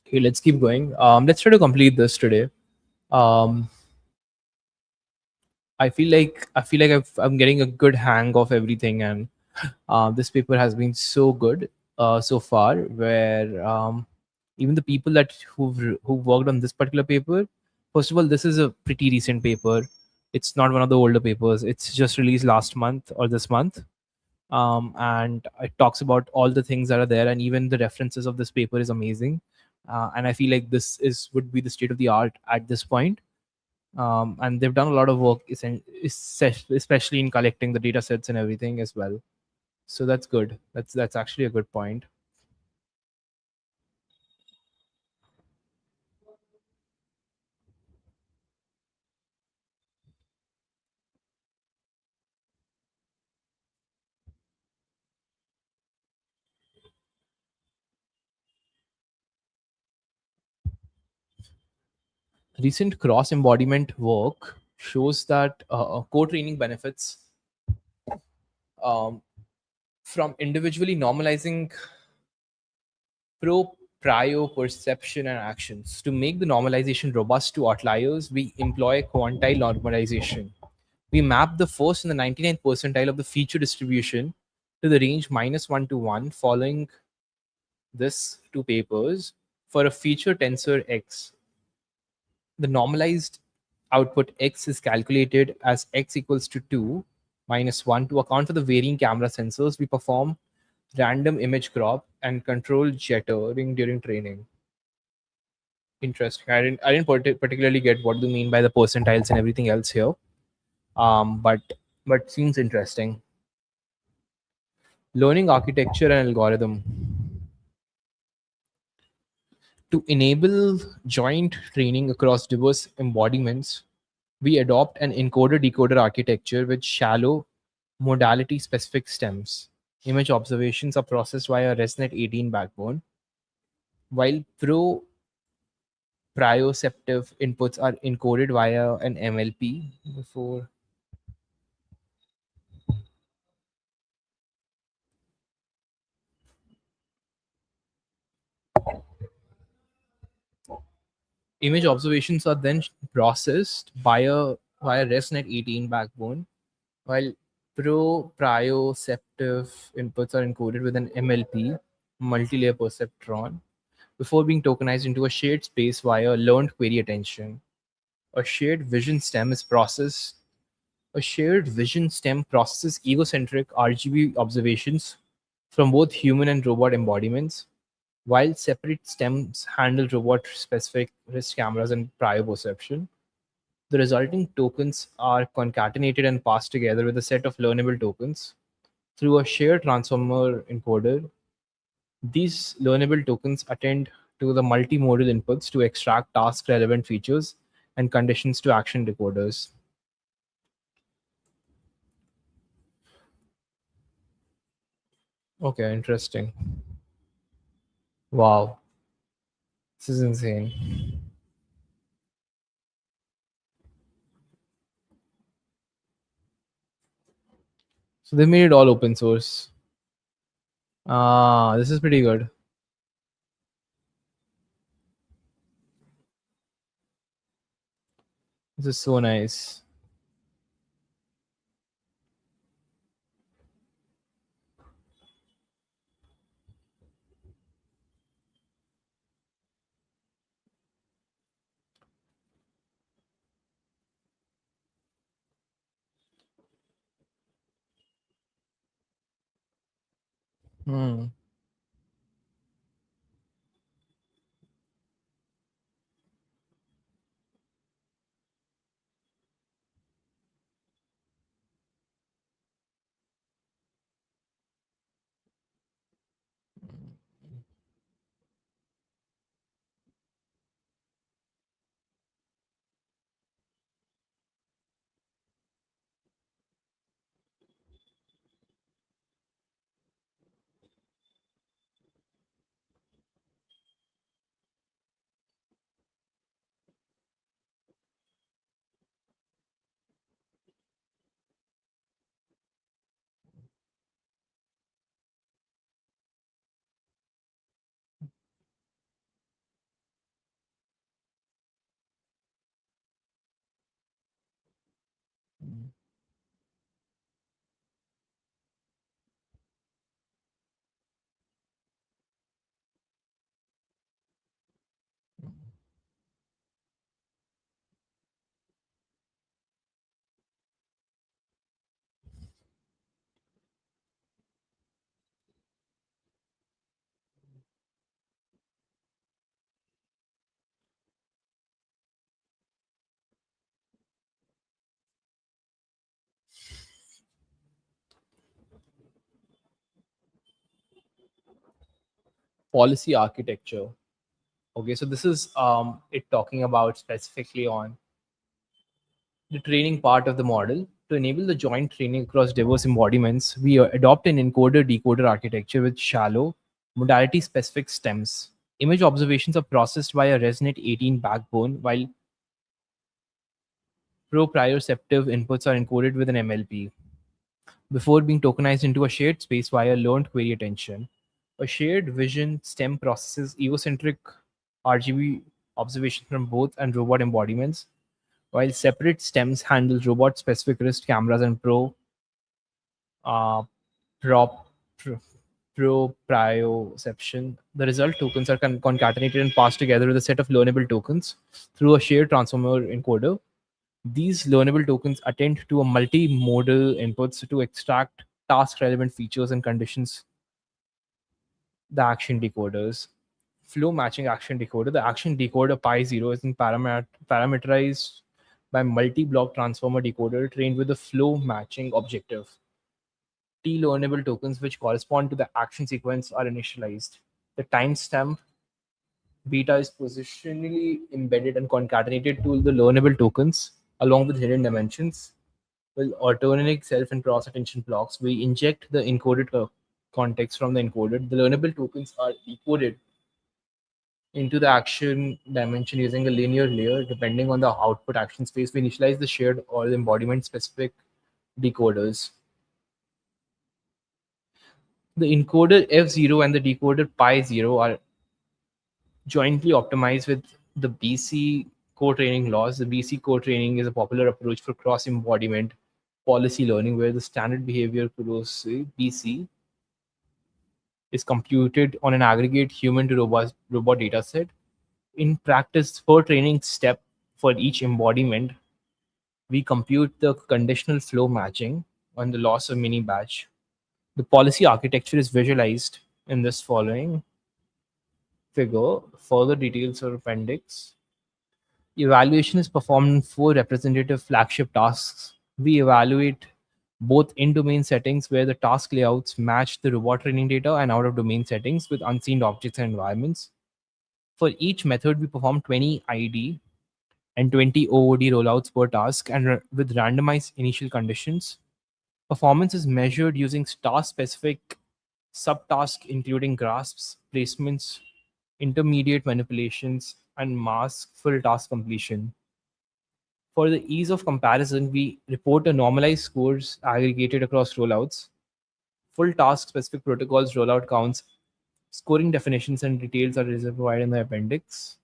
Okay, let's keep going. Let's try to complete this today. Um, I feel like I'm getting a good hang of everything, and this paper has been so good so far. Where even the people who've worked on this particular paper, first of all, this is a pretty recent paper. It's not one of the older papers. It's just released last month or this month, and it talks about all the things that are there, and even the references of this paper is amazing. And I feel like this is would be the state of the art at this point. And they've done a lot of work, especially in collecting the data sets and everything as well. So that's good. That's actually a good point. Recent cross embodiment work shows that co-training benefits um, from individually normalizing proprioception and actions. To make the normalization robust to outliers, we employ quantile normalization. We map the first and the 99th percentile of the feature distribution to the range -1 to 1, following this two papers for a feature tensor x. The normalized output x is calculated as x equals to 2 minus 1 to account for the varying camera sensors. We perform random image crop and control jittering during training. Interesting. I didn't particularly get what you mean by the percentiles and everything else here. But seems interesting. Learning architecture and algorithm. To enable joint training across diverse embodiments, we adopt an encoder decoder architecture with shallow modality specific stems. Image observations are processed via ResNet 18 backbone, while proprioceptive inputs are encoded via an MLP. Before image observations are then processed via ResNet 18 backbone, while proprioceptive inputs are encoded with an MLP, multi-layer perceptron, before being tokenized into a shared space via learned query attention. A shared vision stem is processed. A shared vision stem processes egocentric RGB observations from both human and robot embodiments, while separate stems handle robot specific wrist cameras and perception. The resulting tokens are concatenated and passed together with a set of learnable tokens through a shared transformer encoder. These learnable tokens attend to the multimodal inputs to extract task relevant features and conditions to action decoders. Okay, interesting. Wow, this is insane. So they made it all open source. Ah, this is pretty good. This is so nice. Hmm. policy architecture. Okay, so this is it talking about specifically on the training part of the model. To enable the joint training across diverse embodiments, we adopt an encoder-decoder architecture with shallow, modality-specific stems. Image observations are processed by a Resonate 18 backbone, while proprioceptive inputs are encoded with an MLP before being tokenized into a shared space via learned query attention. A shared vision stem processes egocentric RGB observations from both and robot embodiments, while separate stems handle robot specific wrist cameras and uh, prop, pro, proprioception. The result tokens are concatenated and passed together with a set of learnable tokens through a shared transformer encoder. These learnable tokens attend to a multimodal inputs to extract task relevant features and conditions. The action decoders. Flow matching action decoder. The action decoder pi 0 is parameterized by multi-block transformer decoder trained with a flow matching objective. T learnable tokens which correspond to the action sequence are initialized. The timestamp beta is positionally embedded and concatenated to the learnable tokens along with hidden dimensions. With autonomic self and cross attention blocks, we inject the encoded context from the encoded. The learnable tokens are decoded into the action dimension using a linear layer. Depending on the output action space, we initialize the shared or the embodiment specific decoders. The encoder F0 and the decoder pi 0 are jointly optimized with the BC co-training laws. The BC co-training is a popular approach for cross-embodiment policy learning, where the standard behavior BC is computed on an aggregate human to robot data set. In practice, per training step for each embodiment, we compute the conditional flow matching on the loss of mini batch. The policy architecture is visualized in this following figure. Further details are appendix. Evaluation is performed in four representative flagship tasks. We evaluate both in domain settings where the task layouts match the robot training data and out of domain settings with unseen objects and environments. For each method, we perform 20 ID and 20 OOD rollouts per task and with randomized initial conditions. Performance is measured using task specific subtask, including grasps, placements, intermediate manipulations, and mask full task completion. For the ease of comparison, we report a normalized scores aggregated across rollouts, full task specific protocols, rollout counts, scoring definitions, and details are provided in the appendix.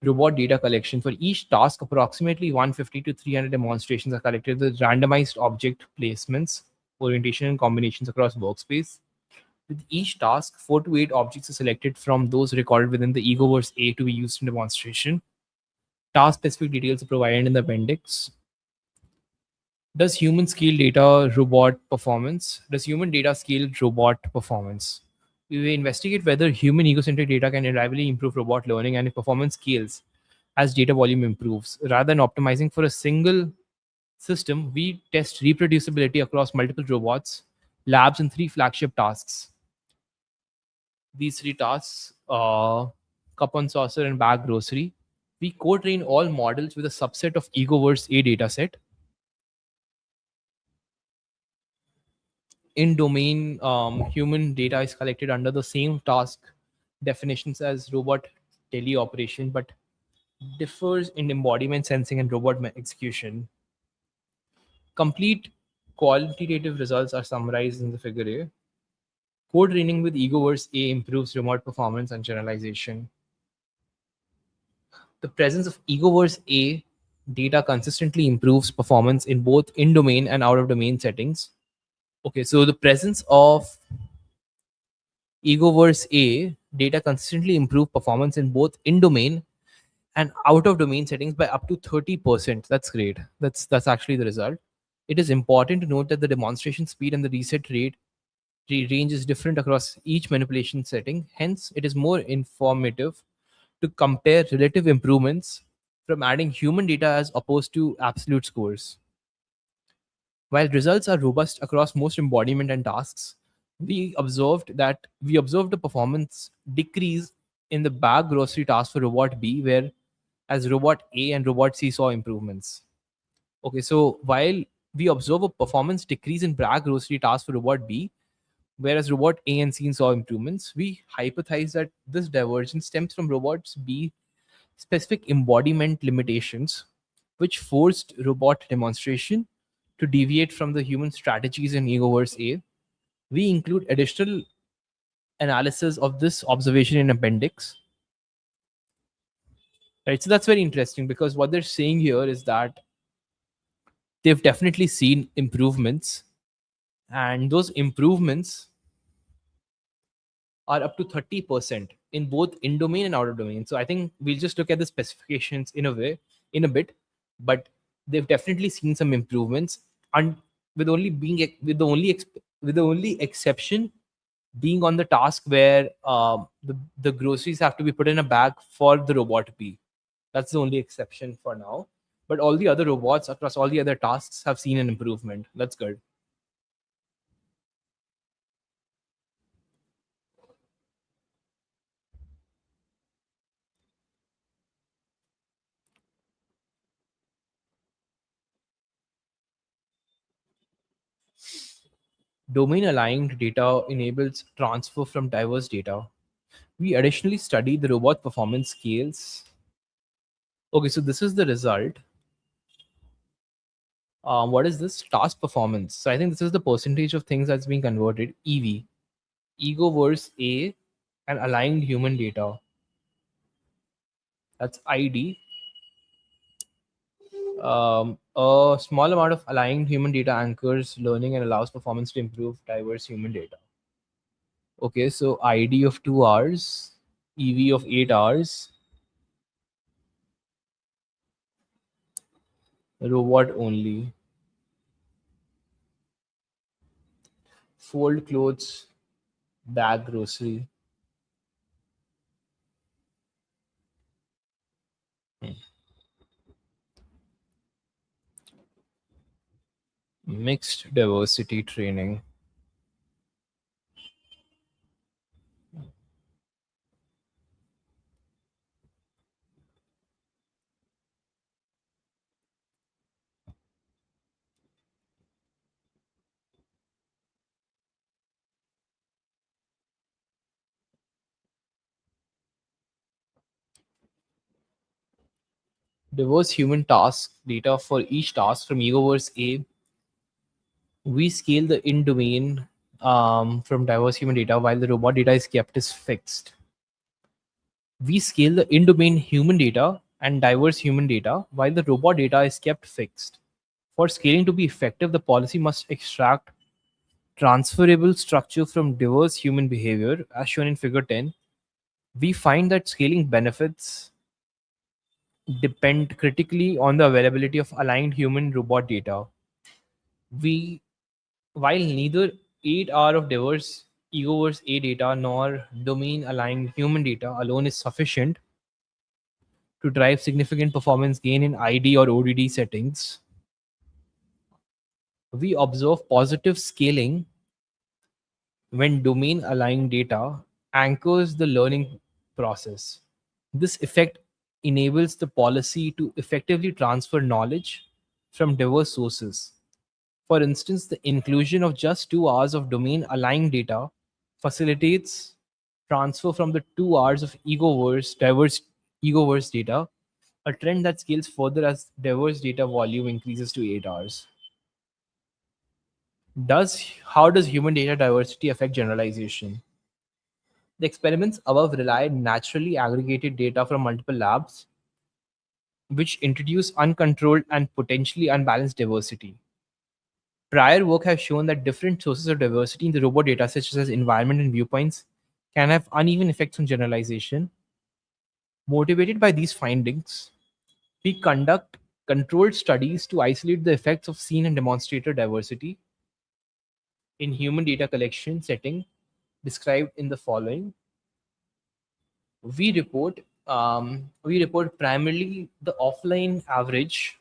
Robot data collection. For each task, approximately 150 to 300 demonstrations are collected with randomized object placements, orientation, and combinations across workspace. With each task, 4 to 8 objects are selected from those recorded within the Egoverse A to be used in demonstration. Task specific details are provided in the appendix. Does human scale data robot performance? Does human data scale robot performance? We will investigate whether human egocentric data can reliably improve robot learning and if performance scales as data volume improves. Rather than optimizing for a single system, we test reproducibility across multiple robots, labs, and three flagship tasks. These three tasks, cup and saucer and bag grocery, we co-train all models with a subset of Egoverse A dataset. In domain, human data is collected under the same task definitions as robot teleoperation, but differs in embodiment sensing and robot execution. Complete qualitative results are summarized in the figure A. Code training with Egoverse A improves remote performance and generalization. The presence of Egoverse A data consistently improves performance in both in domain and out of domain settings. Okay, so the presence of Egoverse A data consistently improve performance in both in domain and out of domain settings by up to 30%. That's great. That's actually the result. It is important to note that the demonstration speed and the reset rate range is different across each manipulation setting. Hence, it is more informative to compare relative improvements from adding human data as opposed to absolute scores. While results are robust across most embodiment and tasks, we observed a performance decrease in the bag grocery task for robot B, where as robot A and robot C saw improvements. Okay, so while we observe a performance decrease in bag grocery task for robot B, whereas robot A and C saw improvements, we hypothesize that this divergence stems from robots B specific embodiment limitations, which forced robot demonstration to deviate from the human strategies in Egoverse A. We include additional analysis of this observation in appendix. Right, so that's very interesting because what they're saying here is that they've definitely seen improvements, and those improvements are up to 30% in both in domain and out of domain. So I think we'll just look at the specifications in a way in a bit, but they've definitely seen some improvements, and with only being with the only exception being on the task where the groceries have to be put in a bag for the robot B. That's the only exception for now. But all the other robots across all the other tasks have seen an improvement. That's good. Domain aligned data enables transfer from diverse data. We additionally study the robot performance scales. Okay, so this is the result. What is this? Task performance. So I think this is the percentage of things that's being converted. EV, ego versus A, and aligned human data. That's ID. A small amount of aligned human data anchors learning and allows performance to improve diverse human data. Okay, so ID of 2 hours, EV of 8 hours, robot only. Fold clothes, bag grocery. Mixed diversity training. Diverse human task data for each task from Egoverse A. We scale the in domain from diverse human data while the robot data is kept as fixed. We scale the in domain human data and diverse human data while the robot data is kept fixed. For scaling to be effective, the policy must extract transferable structure from diverse human behavior, as shown in figure 10. We find that scaling benefits depend critically on the availability of aligned human robot data. We, while neither 8 hour of diverse egoverse A data nor domain aligned human data alone is sufficient to drive significant performance gain in ID or ODD settings, we observe positive scaling when domain aligned data anchors the learning process. This effect enables the policy to effectively transfer knowledge from diverse sources. For instance, the inclusion of just 2 hours of domain aligned data facilitates transfer from the 2 hours of diverse egoverse data, a trend that scales further as diverse data volume increases to 8 hours. How does human data diversity affect generalization? The experiments above rely on naturally aggregated data from multiple labs, which introduce uncontrolled and potentially unbalanced diversity. Prior work has shown that different sources of diversity in the robot data, such as environment and viewpoints, can have uneven effects on generalization. Motivated by these findings, we conduct controlled studies to isolate the effects of scene and demonstrator diversity in human data collection setting described in the following. We report primarily the offline average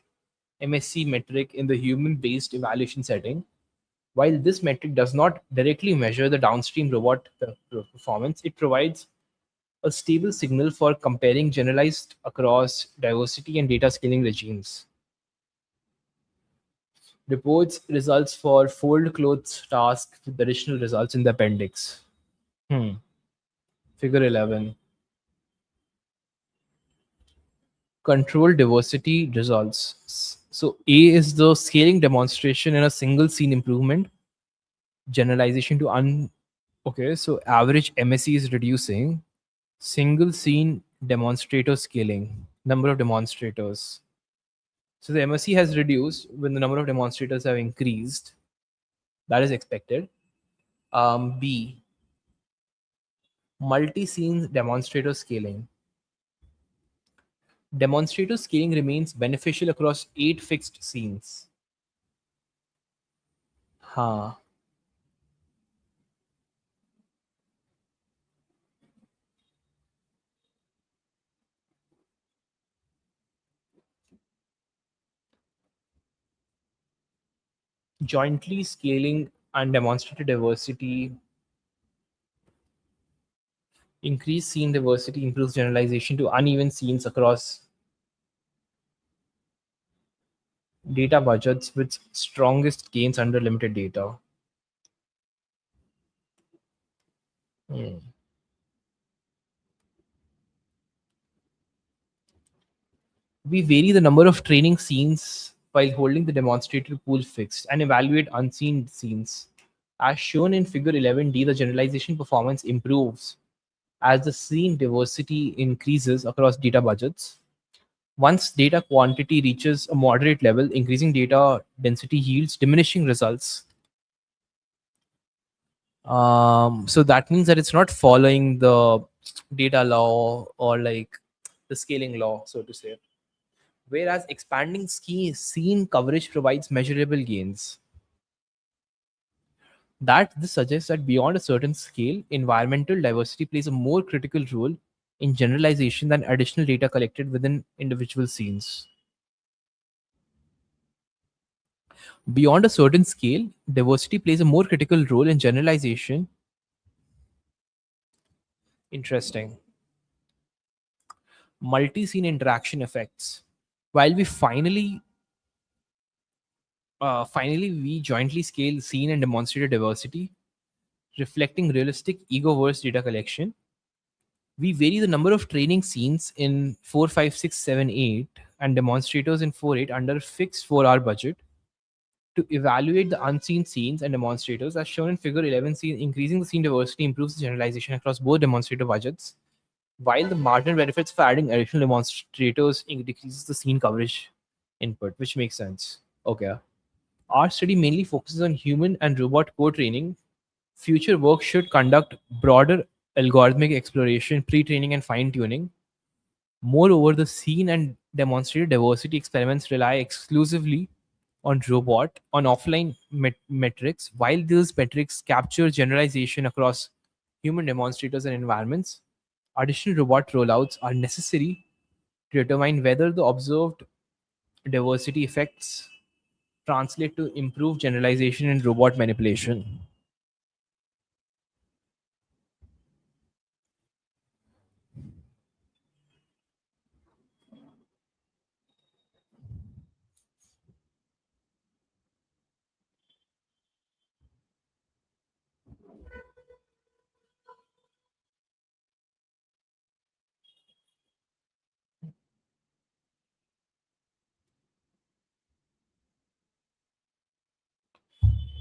MSC metric in the human based evaluation setting. While this metric does not directly measure the downstream robot performance, it provides a stable signal for comparing generalized across diversity and data scaling regimes. Reports results for fold clothes task with additional results in the appendix. Figure 11. Control diversity results. So A is the scaling demonstration in a single scene improvement. Generalization to okay, so average MSE is reducing. Single scene demonstrator scaling. Number of demonstrators. So the MSE has reduced when the number of demonstrators have increased. That is expected. B, multi-scene demonstrator scaling. Demonstrator scaling remains beneficial across 8 fixed scenes. Huh. Jointly scaling and demonstrated diversity, increased scene diversity improves generalization to uneven scenes across data budgets with strongest gains under limited data. Hmm. We vary the number of training scenes while holding the demonstrator pool fixed and evaluate unseen scenes. As shown in figure 11D, the generalization performance improves as the scene diversity increases across data budgets. Once data quantity reaches a moderate level, increasing data density yields diminishing results. So that means that it's not following the data law or like the scaling law, so to say. Whereas expanding scene coverage provides measurable gains. That this suggests that beyond a certain scale, environmental diversity plays a more critical role in generalization than additional data collected within individual scenes. Beyond a certain scale, diversity plays a more critical role in generalization. Interesting. Multi-scene interaction effects. While finally we jointly scale scene and demonstrated diversity, reflecting realistic ego-verse data collection. We vary the number of training scenes in 4, 5, 6, 7, 8, and demonstrators in 4, 8 under a fixed 4-hour budget to evaluate the unseen scenes and demonstrators. As shown in figure 11, increasing the scene diversity improves the generalization across both demonstrator budgets, while the marginal benefits for adding additional demonstrators decreases the scene coverage input, which makes sense. Okay. Our study mainly focuses on human and robot co-training. Future work should conduct broader algorithmic exploration, pre-training, and fine-tuning. Moreover, the scene and demonstrated diversity experiments rely exclusively on offline metrics. While these metrics capture generalization across human demonstrators and environments, additional robot rollouts are necessary to determine whether the observed diversity effects translate to improved generalization in robot manipulation.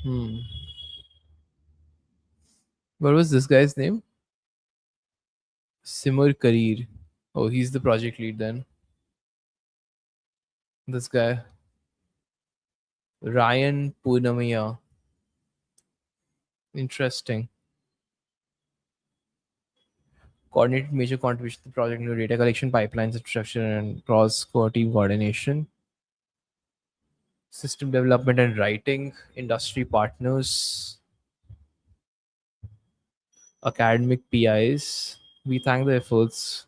Hmm. What was this guy's name? Simar Karir. Oh, he's the project lead then. This guy, Ryan Punamiya. Interesting. Coordinated major contribution to the project include data collection, pipelines, infrastructure, and cross-team coordination, system development and writing, industry partners, academic PIs. We thank the efforts.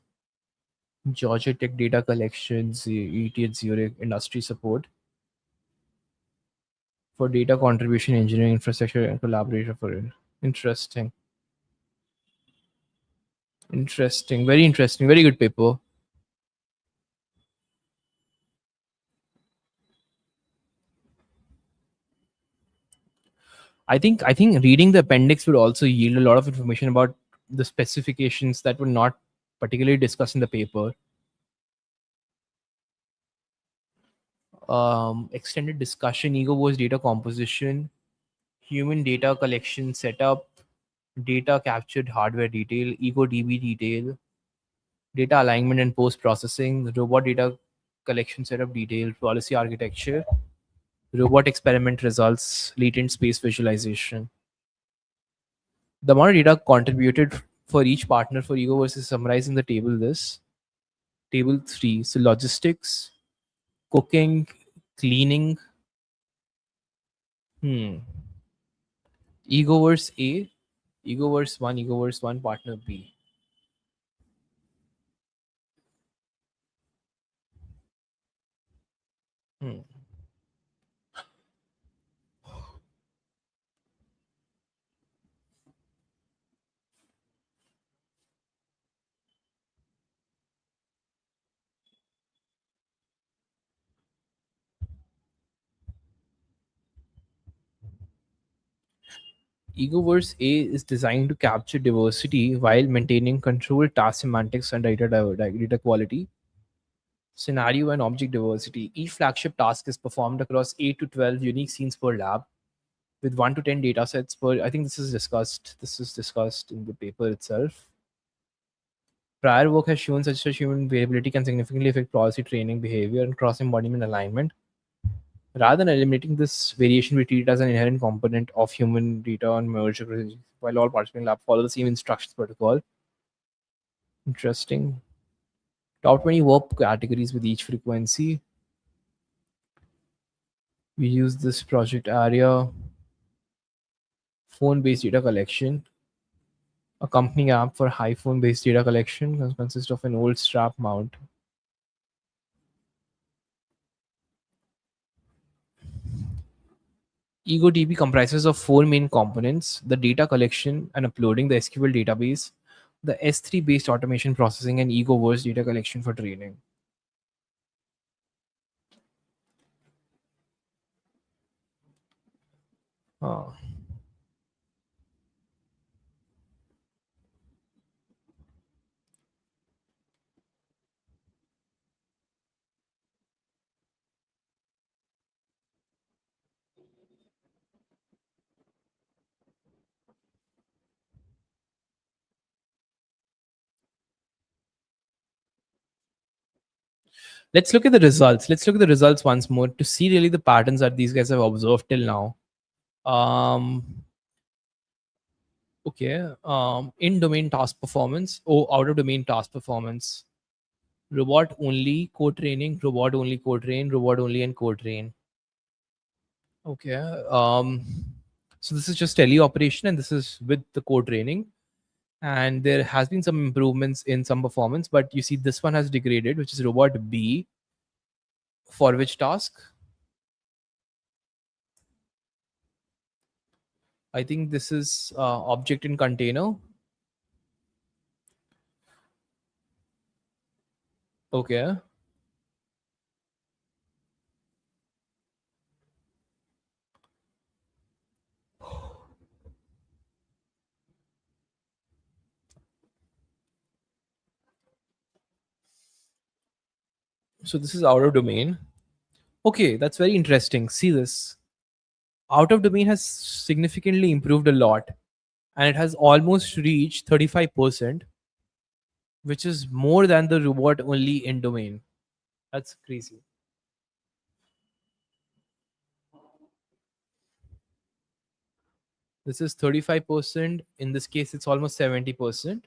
Georgia Tech data collections, ETH Zurich industry support. for data contribution, engineering, infrastructure, and collaboration for it. Interesting. Interesting. Very interesting. Very good paper. I think reading the appendix would also yield a lot of information about the specifications that were not particularly discussed in the paper. Extended discussion, ego was data composition, human data collection setup, data captured hardware detail, ego DB detail, data alignment and post processing, robot data collection setup detail, policy architecture, robot experiment results, latent space visualization. The amount of data contributed for each partner for ego versus summarized in the table this. Table 3. So logistics, cooking, cleaning. Hmm. Ego verse A, ego verse 1, partner B. Hmm. Egoverse A is designed to capture diversity while maintaining controlled task semantics and data quality, scenario, and object diversity. Each flagship task is performed across 8 to 12 unique scenes per lab with 1 to 10 data sets per. I think this is discussed. This is discussed in the paper itself. Prior work has shown such human variability can significantly affect policy training, behavior, and cross embodiment alignment. Rather than eliminating this variation, we treat it as an inherent component of human data and merge while all participating lab follow the same instructions protocol. Interesting. Top 20 work categories with each frequency. We use this project area, phone-based data collection, accompanying app for high phone-based data collection consists of an old strap mount. EgoDB comprises of four main components: the data collection and uploading, the SQL database, the S3 based automation processing, and Egoverse data collection for training. Uh, let's look at the results. Let's look at the results once more to see really the patterns that these guys have observed till now. Um, okay. In domain task performance or out of domain task performance, robot only code training, robot only code train, robot only and code train. Okay. So this is just teleoperation and this is with the code training. And there has been some improvements in some performance, but you see this one has degraded, which is robot B. For which task? I think this is object in container. Okay. So this is out of domain. Okay, that's very interesting. See this. Out of domain has significantly improved a lot and it has almost reached 35%, which is more than the robot only in domain. That's crazy. This is 35%. In this case, it's almost 70%.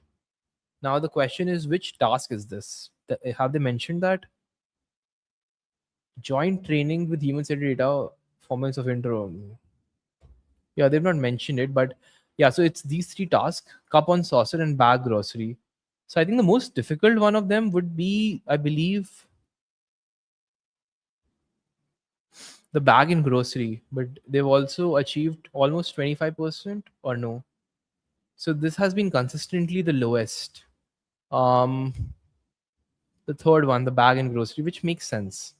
Now the question is, which task is this? Have they mentioned that? Joint training with human-centered data, performance of intro. Yeah, they've not mentioned it, but yeah, so it's these three tasks: cup on saucer and bag grocery. So I think the most difficult one of them would be, I believe, The bag in grocery, but they've also achieved almost 25% or no. So this has been consistently the lowest. Um, the third one, the bag and grocery, which makes sense.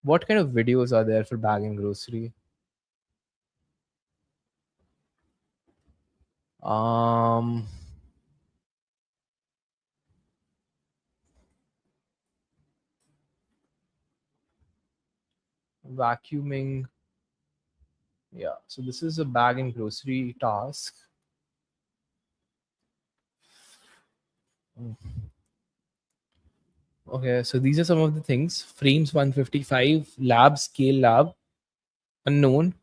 What kind of videos are there for bag and grocery? Um, Vacuuming. Yeah. So this is a bag and grocery task. Okay. So these are some of the things. Frames 155, lab scale lab, unknown,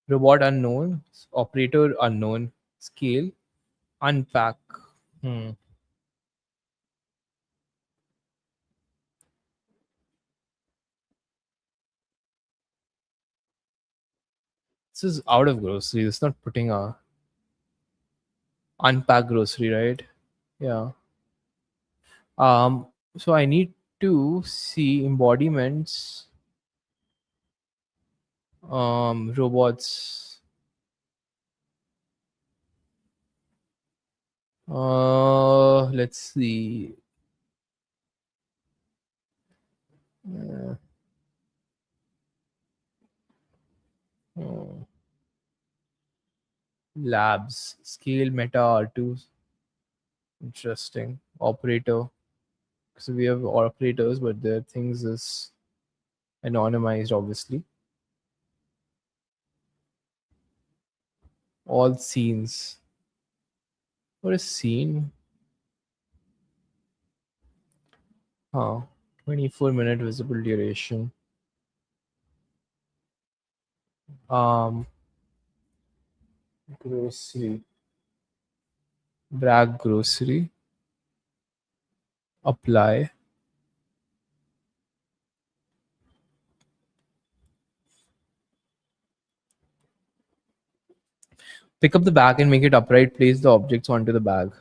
robot unknown, operator unknown, scale, unpack. Hmm. This is out of grocery. It's not putting a unpack grocery, right? Yeah. So I need to see embodiments, robots. Let's see. Uh, uh, Labs, scale meta R2. Interesting. Operator. So we have operators, but their things is anonymized, obviously. All scenes. What is scene? Huh. 24-minute visible duration. Um, Grocery. Bragg grocery. Apply. Pick up the bag and make it upright. Place the objects onto the bag.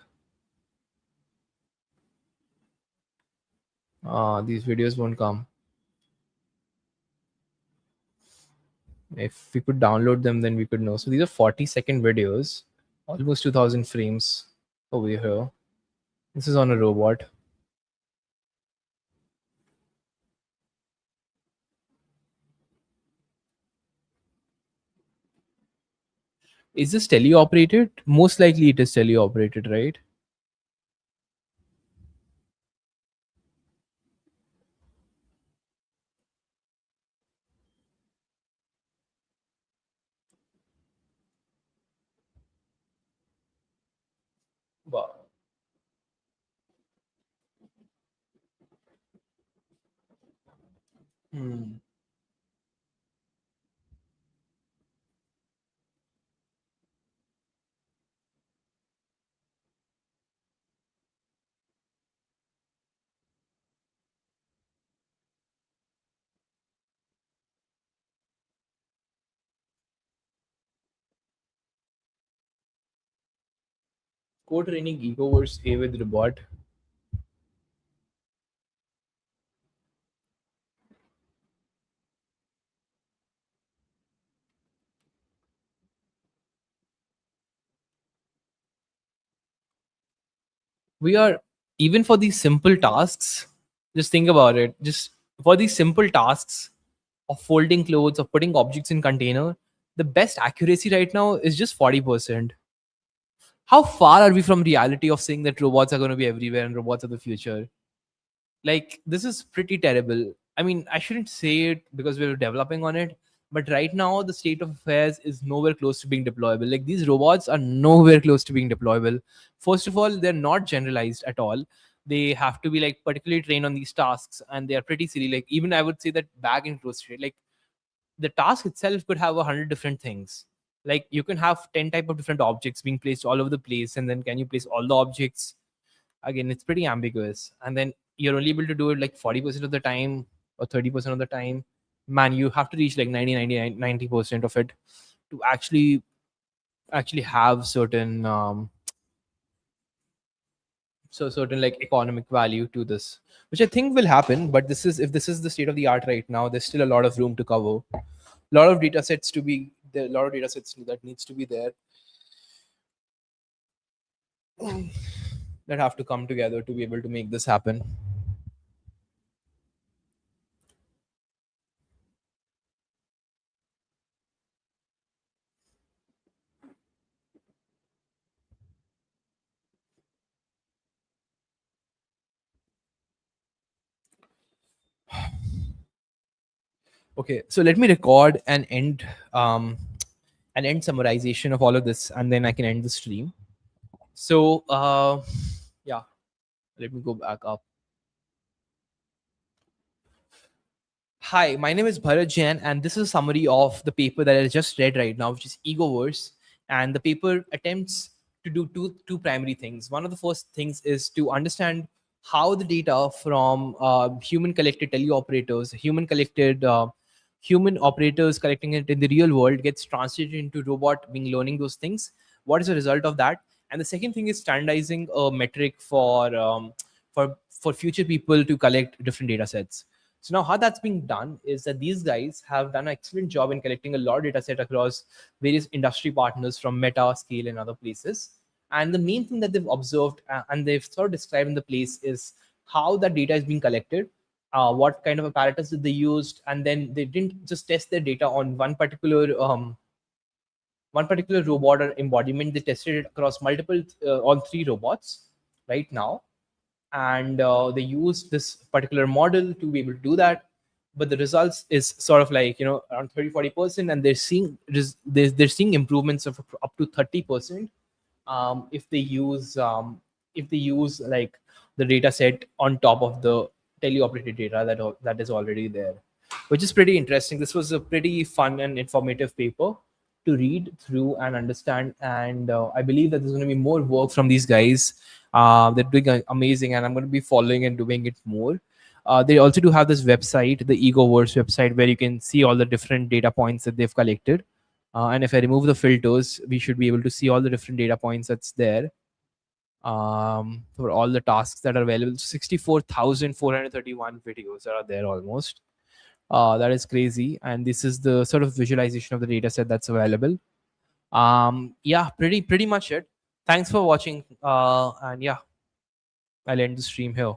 These videos won't come. If we could download them, then we could know. So these are 40-second videos, almost 2000 frames over here. This is on a robot. Is this teleoperated? Most likely it is teleoperated, right? Wow. Hmm. Co-training ego versus A with robot. We are, even for these simple tasks, just think about it. Just for these simple tasks of folding clothes, of putting objects in container, the best accuracy right now is just 40%. How far are we from reality of saying that robots are going to be everywhere and robots are the future? Like, this is pretty terrible. I mean, I shouldn't say it because we're developing on it, but right now the state of affairs is nowhere close to being deployable. Like, these robots are nowhere close to being deployable. First of all, they're not generalized at all. They have to be like particularly trained on these tasks, and they are pretty silly. Like, even I would say that bag and grocery, like, the task itself could have 100 different things. Like, you can have 10 type of different objects being placed all over the place, and then can you place all the objects? Again, it's pretty ambiguous. And then you're only able to do it like 40% of the time or 30% of the time. Man, you have to reach like 90% of it to actually have certain so certain like economic value to this, which I think will happen. But this is, if this is the state of the art right now, there's still a lot of room to cover, a lot of data sets to be there, a lot of data sets that needs to be there, that have to come together to be able to make this happen. Okay, so let me record um an end summarization of all of this, and then I can end the stream. So yeah, let me go back up. Hi, my name is Bharat Jain, and this is a summary of the paper that I just read right now, which is Egoverse. And the paper attempts to do two primary things. One of the first things is to understand how the data from human collected teleoperators, human operators collecting it in the real world, gets translated into robot being learning those things. What is the result of that? And the second thing is standardizing a metric for future people to collect different data sets. So now how that's being done is that these guys have done an excellent job in collecting a lot of data set across various industry partners from Meta, Scale, and other places. And the main thing that they've observed and they've sort of described in the place is how that data is being collected, what kind of apparatus did they used, and then they didn't just test their data on one particular robot or embodiment. They tested it across multiple on three robots right now, and they use this particular model to be able to do that. But the results is sort of like, around 30-40%, and they're seeing improvements of up to 30%, if they use like the data set on top of the teleoperated data that is already there, which is pretty interesting. This was a pretty fun and informative paper to read through and understand, and I believe that there's going to be more work from these guys. They're doing amazing, and I'm going to be following and doing it more. They also do have this website, the Egoverse website, where you can see all the different data points that they've collected. And if I remove the filters, we should be able to see all the different data points that's there, for all the tasks that are available. 64,431 videos that are there almost. That is crazy. And this is the sort of visualization of the data set that's available. Yeah, pretty much it. Thanks for watching. And yeah, I'll end the stream here.